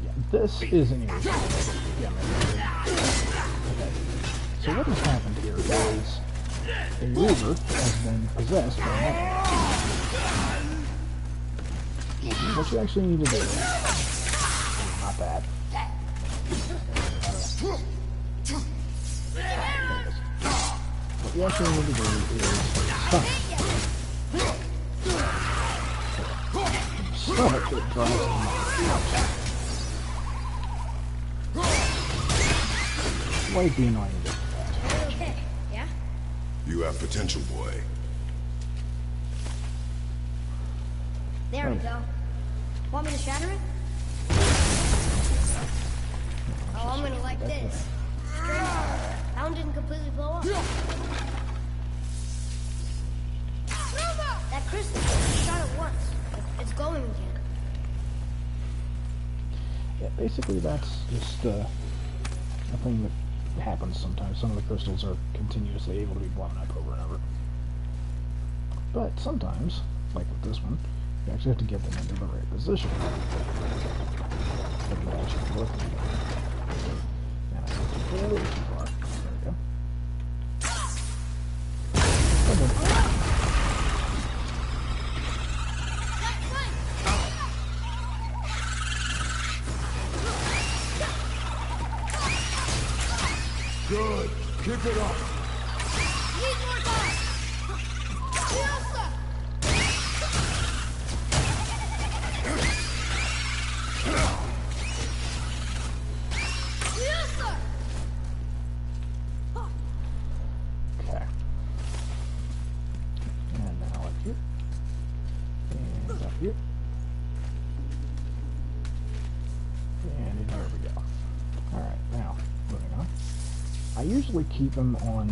Yeah, this is an issue. Yeah, maybe. Okay. So what has happened here is a river has been possessed by another. What you actually need to do, not that. What you actually need to do is stop. Stop it, drives them out. Why be annoying to do that? Okay, yeah? You have potential, boy. There we go. Want me to shatter it? Oh, I'm gonna like this. Strange. That one didn't completely blow up. That crystal, I shot it once. It's glowing again. Yeah, basically that's just a thing that happens sometimes. Some of the crystals are continuously able to be blown up over and over. But sometimes, like with this one, you actually have to get them into the right position. So they actually work. And I went a little too far. There we go. Come on. Good. Keep it up. Need more time! Elsa! Elsa! Okay. And now up here. And up here. And here we go. Alright, now, moving on. I usually keep them on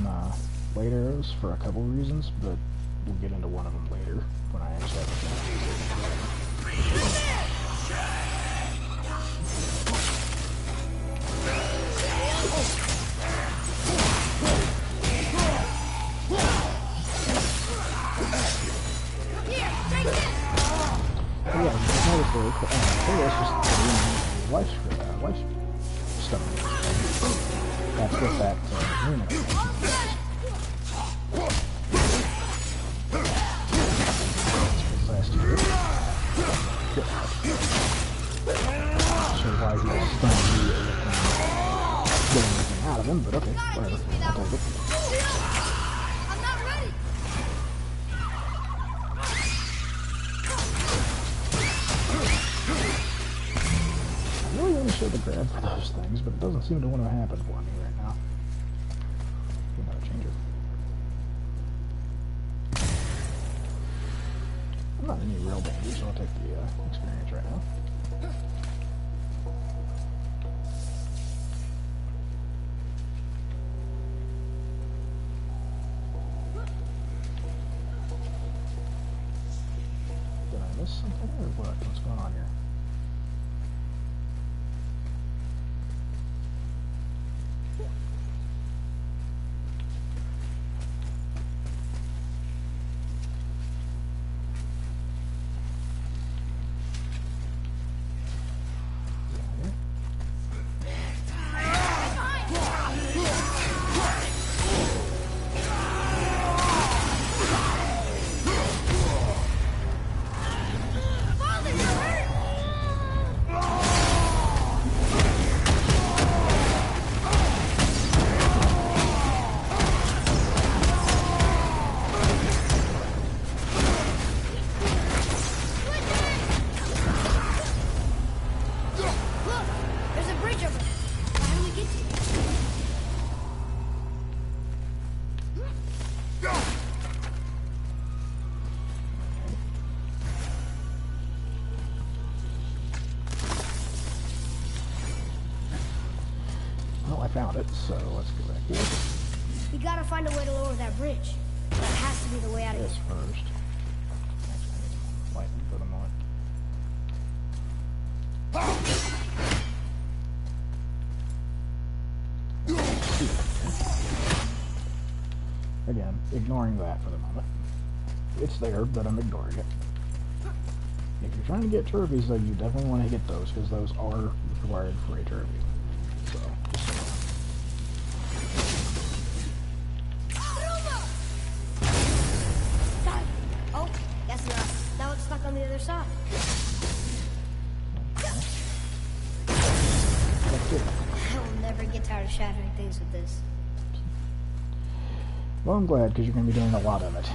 light arrows for a couple reasons, but we'll get into one of them later when I actually have a chance. life stone. That's what that rune extension is. Last year. Not sure why he was stunned immediately from getting anything out of him, but okay, whatever. I'll take it. I'm not ready. I really want to show the grab for those things, but it doesn't seem to want to happen for me right now. We gotta change it. I'm not in any real danger, so I'll take the experience right now. Did I miss something or what? What's going on here? Found it, so let's go back here. We gotta find a way to lower that bridge. That has to be the way out of This here. first. Actually, I need some lightning for the moment. Again, ignoring that for the moment. It's there, but I'm ignoring it. If you're trying to get trophies, though, you definitely want to get those, because those are required for a trophy. So, just so you know. Oh, guess not. Now it's stuck on the other side. That's it. I will never get tired of shattering things with this. Well, I'm glad, because you're going to be doing a lot of it.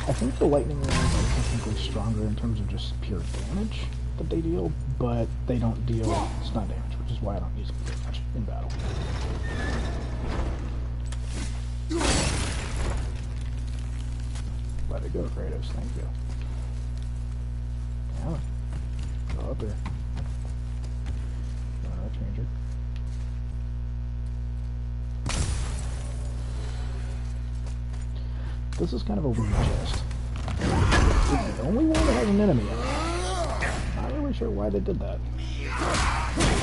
I think the lightning rounds are technically stronger in terms of just pure damage that they deal, but they don't deal stun damage, which is why I don't use them very much in battle. Let it go, Kratos. Thank you. Yeah. Go up there. Changer. This is kind of a weird chest. It's the only one that has an enemy in it. Not really sure why they did that.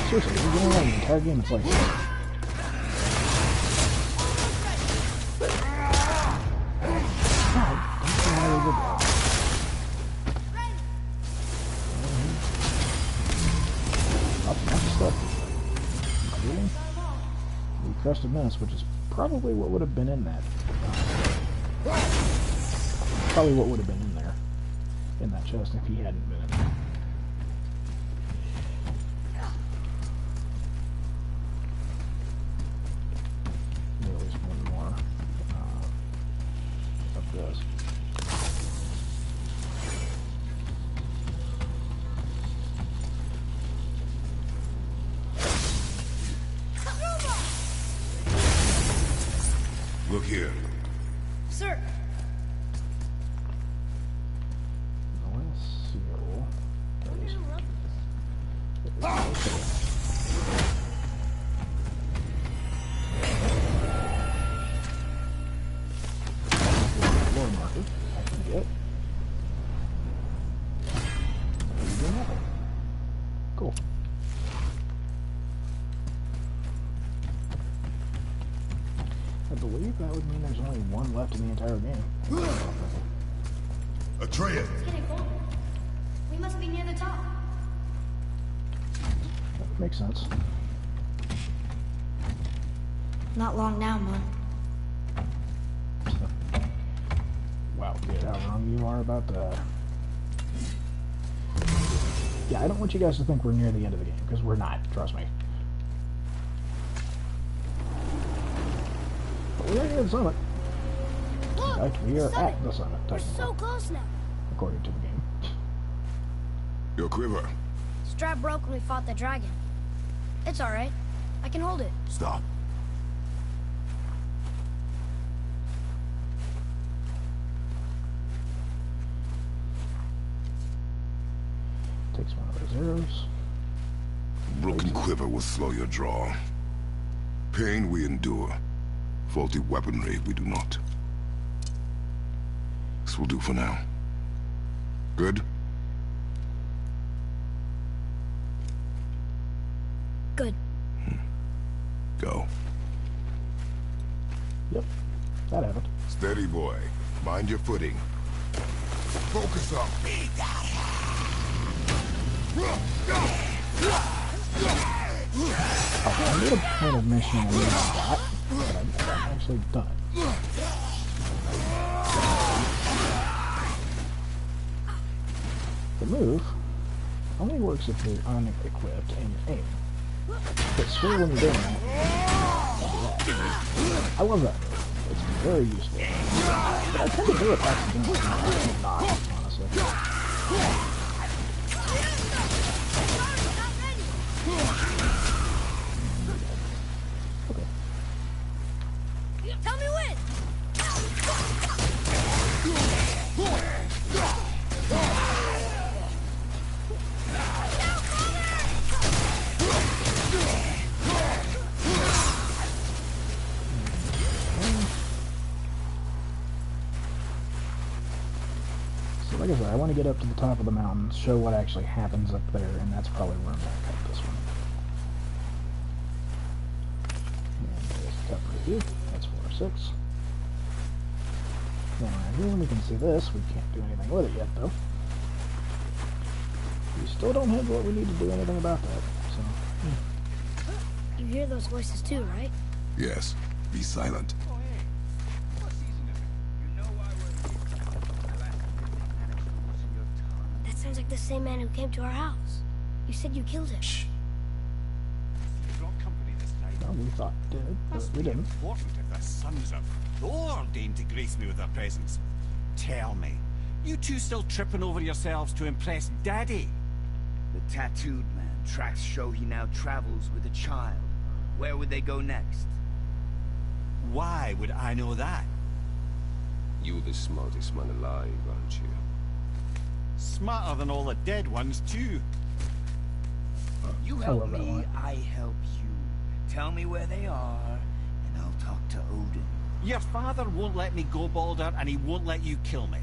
Seriously, you're going around the entire game, it's like this. God, don't see why they did that. Up next stuff. Really? The Crest of Menace, which is probably what would have been in that. Probably what would have been in there, in that chest, if he hadn't been in there. Maybe at least one more of this. Look here. Sir, The last seal. There it is. I can get. You do nothing. Cool. I believe that would mean there's only one left in the entire game. Atreus! It's getting colder. We must be near the top. That makes sense. Not long now, Mom. Wow, kid, how wrong you are about that. Yeah, I don't want you guys to think we're near the end of the game, because we're not, trust me. But we are near the summit. Look, In fact, we are summit. at the summit, We're technically, so close now. according to the game. Your quiver. Strap broke when we fought the dragon. It's alright. I can hold it. Stop. Takes one of those arrows. Broken quiver will slow your draw. Pain we endure. Faulty weaponry we do not. This will do for now. Good? Good. Go. Yep, that happened. Steady, boy. Mind your footing. Focus up. I made a point of mentioning a little spot, but I haven't actually done it. The move only works if you're unequipped and you're aiming. But swear when you're doing that, do that. I love that move. It's very useful. But I tend to do it accidentally, not, honestly. Okay. Tell me when! So like I said, I want to get up to the top of the mountain, show what actually happens up there, and that's probably where I'm going to cut this one. And there's cut right here. That's 4 or 6. Then right here, we can see this. We can't do anything with it yet, though. We still don't have what we need to do anything about that. So, You hear those voices too, right? Yes. Be silent. Oh, hey. What season is it? You know why we're here. That sounds like the same man who came to our house. You said you killed him. Shh. You brought company this time. well, we thought did, but Must we be didn't. important if the sons of Thor deign to grace me with their presence. Tell me, you two still tripping over yourselves to impress Daddy? The tattooed man tracks show he now travels with a child. Where would they go next? Why would I know that? You're the smartest man alive, aren't you? Smarter than all the dead ones, too. You I help love that me, line. I help you. Tell me where they are, and I'll talk to Odin. Your father won't let me go, Balder, and he won't let you kill me.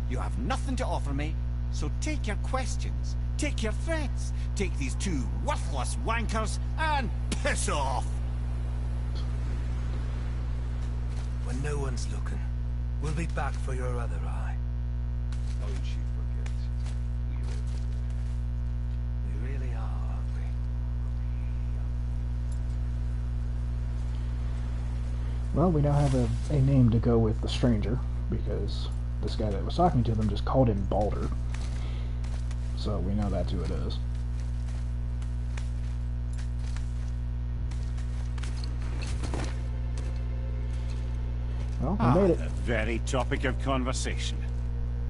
You have nothing to offer me, so take your questions, take your threats, take these two worthless wankers, and piss off! When no one's looking, we'll be back for your other eye. Don't you forget. We really are, aren't we? Well, we now have a name to go with the stranger, because this guy that was talking to them just called him Balder. So we know that's who it is. Well, we made it. The very topic of conversation.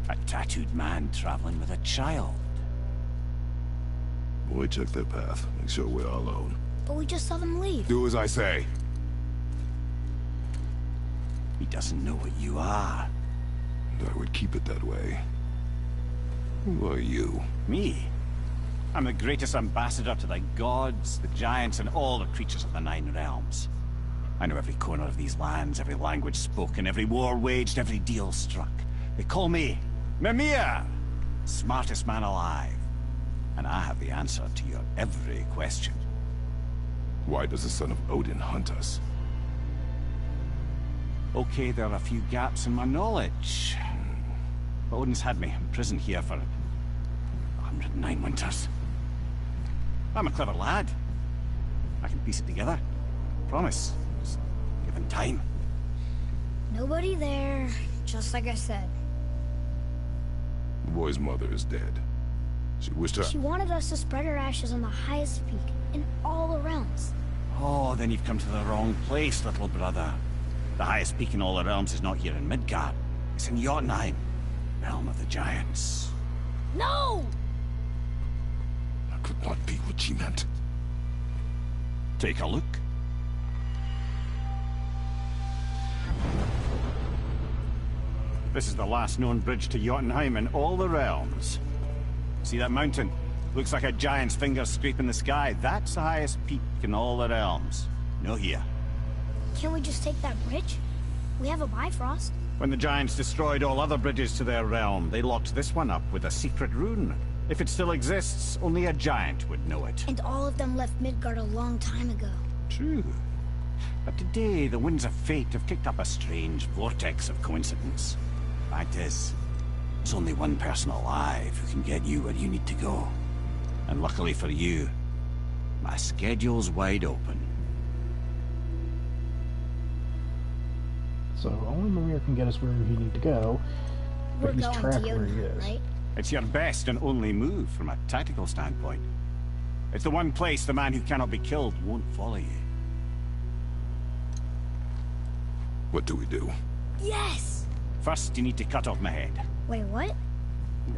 A tattooed man traveling with a child. Boy, check their path. Make sure we're all alone. But we just saw them leave. Do as I say. He doesn't know what you are. And I would keep it that way. Who are you? Me? I'm the greatest ambassador to the gods, the giants, and all the creatures of the Nine Realms. I know every corner of these lands, every language spoken, every war waged, every deal struck. They call me Mimir, smartest man alive. And I have the answer to your every question. Why does the son of Odin hunt us? Okay, there are a few gaps in my knowledge. But Odin's had me imprisoned here for 109 winters. I'm a clever lad. I can piece it together. Promise. Just given time. Nobody there, just like I said. The boy's mother is dead. She wished her... She wanted us to spread her ashes on the highest peak in all the realms. Oh, then you've come to the wrong place, little brother. The highest peak in all the realms is not here in Midgard. It's in Jotunheim, realm of the giants. No! That could not be what she meant. Take a look. This is the last known bridge to Jotunheim in all the realms. See that mountain? Looks like a giant's finger scraping the sky. That's the highest peak in all the realms. No here. Can't we just take that bridge? We have a Bifrost. When the giants destroyed all other bridges to their realm, they locked this one up with a secret rune. If it still exists, only a giant would know it. And all of them left Midgard a long time ago. True. But today, the winds of fate have kicked up a strange vortex of coincidence. Fact is, there's only one person alive who can get you where you need to go. And luckily for you, my schedule's wide open. So only Mimir can get us where we need to go, but he's trapped where he is. Right? It's your best and only move from a tactical standpoint. It's the one place the man who cannot be killed won't follow you. What do we do? Yes! First, you need to cut off my head. Wait, what?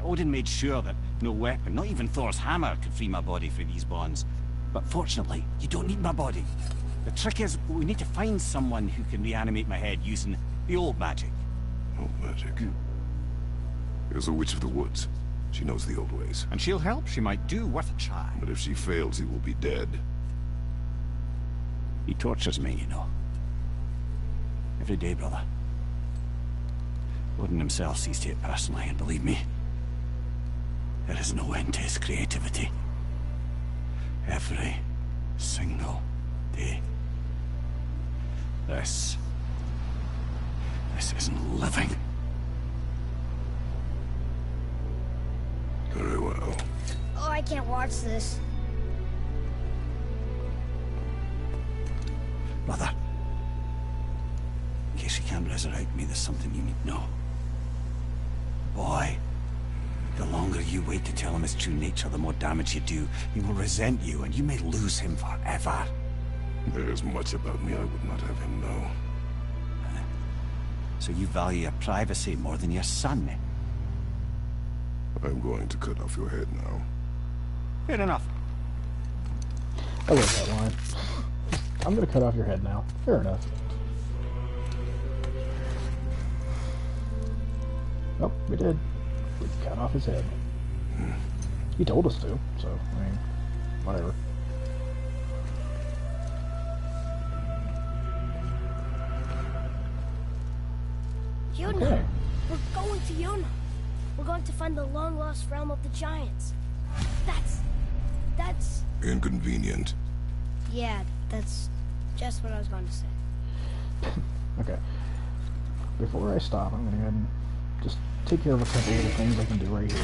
Odin made sure that no weapon, not even Thor's hammer, could free my body from these bonds. But fortunately, you don't need my body. The trick is, we need to find someone who can reanimate my head using the old magic. Old magic? There's a witch of the woods. She knows the old ways. And she'll help. She might do worth a try. But if she fails, he will be dead. He tortures me, you know. Every day, brother. Odin himself sees to it personally, and believe me, there is no end to his creativity. Every single day. This isn't living. Very well. Oh, I can't watch this. Brother, in case you can't resurrect me, there's something you need to know. Boy, the longer you wait to tell him his true nature, the more damage you do. He will resent you, and you may lose him forever. There is much about me I would not have him know. So you value your privacy more than your son? I'm going to cut off your head now. Fair enough. I love that line. I'm gonna cut off your head now. Fair enough. Oh, we did. We cut off his head. He told us to, so, I mean, whatever. Yona! Okay. We're going to Yona! We're going to find the long-lost realm of the giants. That's... Inconvenient. Yeah, that's just what I was going to say. Okay. Before I stop, I'm gonna go ahead and just take care of a couple little things I can do right here.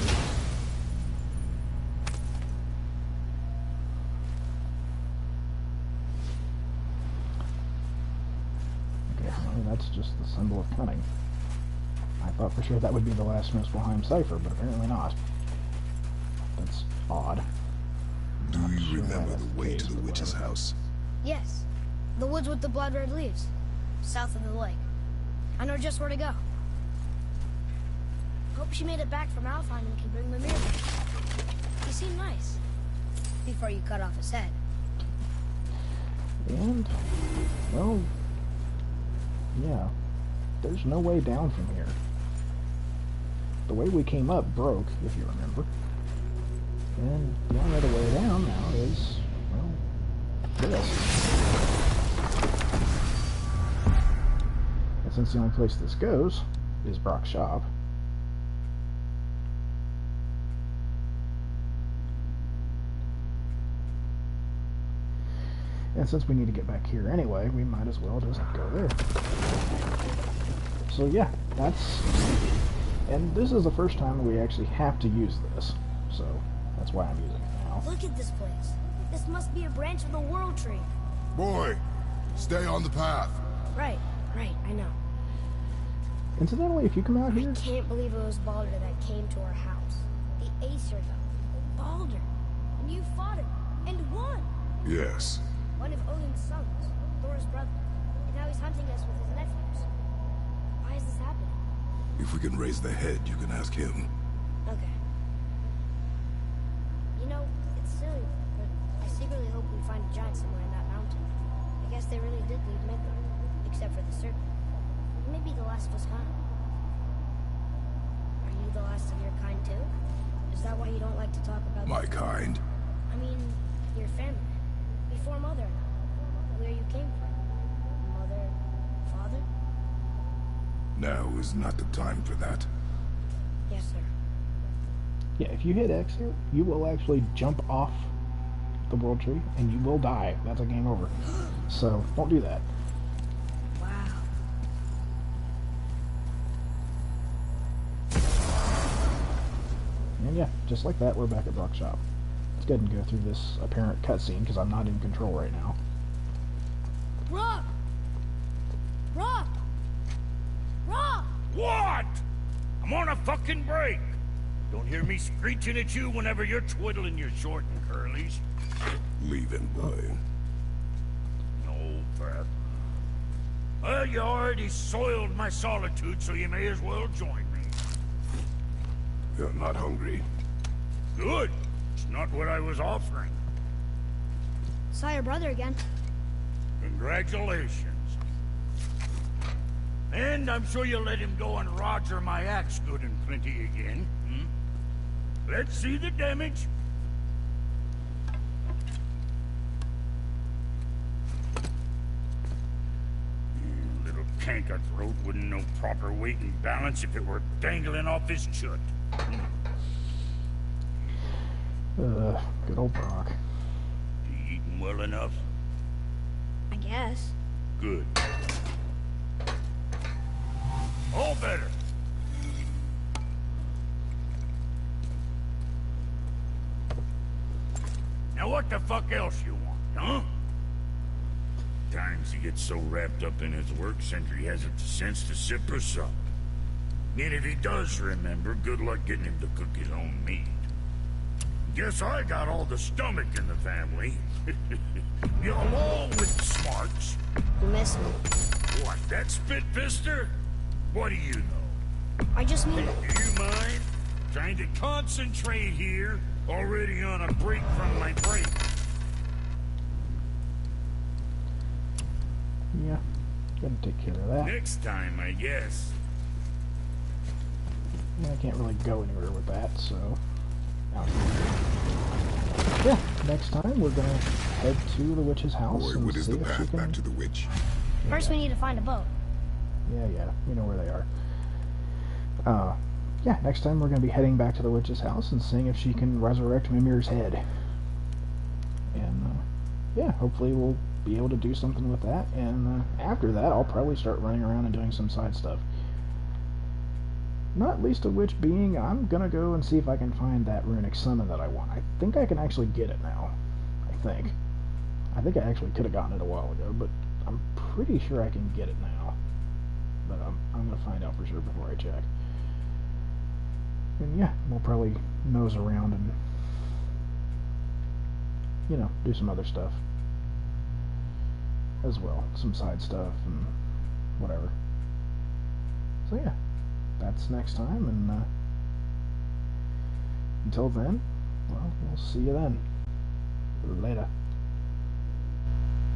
Okay, well, that's just the symbol of cunning. I thought for sure that would be the last Muspelheim cipher, but apparently not. That's odd. Do you remember the way to the witch's house? Yes. The woods with the blood-red leaves. South of the lake. I know just where to go. Hope she made it back from Alfheim and can bring Mimir back. He seemed nice. Before you cut off his head. And, well, yeah. There's no way down from here. The way we came up broke, if you remember. And the only other way down now is, well, this. And since the only place this goes is Brock's shop, And since we need to get back here anyway, we might as well just go there. So yeah, that's... And this is the first time we actually have to use this. So that's why I'm using it now. Look at this place. This must be a branch of the World Tree. Boy, stay on the path. Right, I know. Incidentally, if you come out here... I can't believe it was Baldur that came to our house. The Aesir though. Baldur. And you fought him. And won. Yes. One of Odin's sons. Thor's brother. And now he's hunting us with his nephews. Why is this happening? If we can raise the head, you can ask him. Okay. You know, it's silly, but I secretly hope we find a giant somewhere in that mountain. I guess they really did leave Midgard, except for the serpent. Maybe the last was Han. Are you the last of your kind too? Is that why you don't like to talk about My kind? I mean, your family. Before Mother and I. Where you came from. Mother, father? Now is not the time for that. Yes, sir. Yeah, if you hit X here, you will actually jump off the World Tree, and you will die. That's a game over. So, don't do that. Wow. And yeah, just like that, we're back at Brok's shop. Let's go ahead and go through this apparent cutscene, because I'm not in control right now. Rock! Rock! Rock! What? I'm on a fucking break. Don't hear me screeching at you whenever you're twiddling your short and curlies. Leave him, boy. No, Pat. Well, you already soiled my solitude, so you may as well join me. You're not hungry. Good. It's not what I was offering. Saw your brother again. Congratulations. And I'm sure you'll let him go and roger my axe good and plenty again. Hmm? Let's see the damage. Little canker-throat wouldn't know proper weight and balance if it were dangling off his chut. Good old Brok. You eating well enough? I guess. Good. All better. Now what the fuck else you want, huh? Times he gets so wrapped up in his work, Sentry hasn't the sense to sip or sup. And if he does remember, good luck getting him to cook his own meat. Guess I got all the stomach in the family. You along with the smarts. You miss me. What, that spit-fister? What do you know? I just mean... Do you mind? Trying to concentrate here, already on a break from my break. Yeah, gotta take care of that. Next time, I guess. I can't really go anywhere with that, so... Yeah, next time we're gonna head to the witch's house. Boy, and what is see the if she path can... back to the witch? First we need to find a boat. Yeah, we know where they are. Yeah, next time we're going to be heading back to the witch's house and seeing if she can resurrect Mimir's head. And, yeah, hopefully we'll be able to do something with that, and after that I'll probably start running around and doing some side stuff. Not least of which being, I'm going to go and see if I can find that runic summon that I want. I think I can actually get it now. I think I actually could have gotten it a while ago, but I'm pretty sure I can get it now. But I'm going to find out for sure before I check. And yeah, we'll probably nose around and, you know, do some other stuff as well. Some side stuff and whatever. So yeah, that's next time, and until then, well, we'll see you then. Later.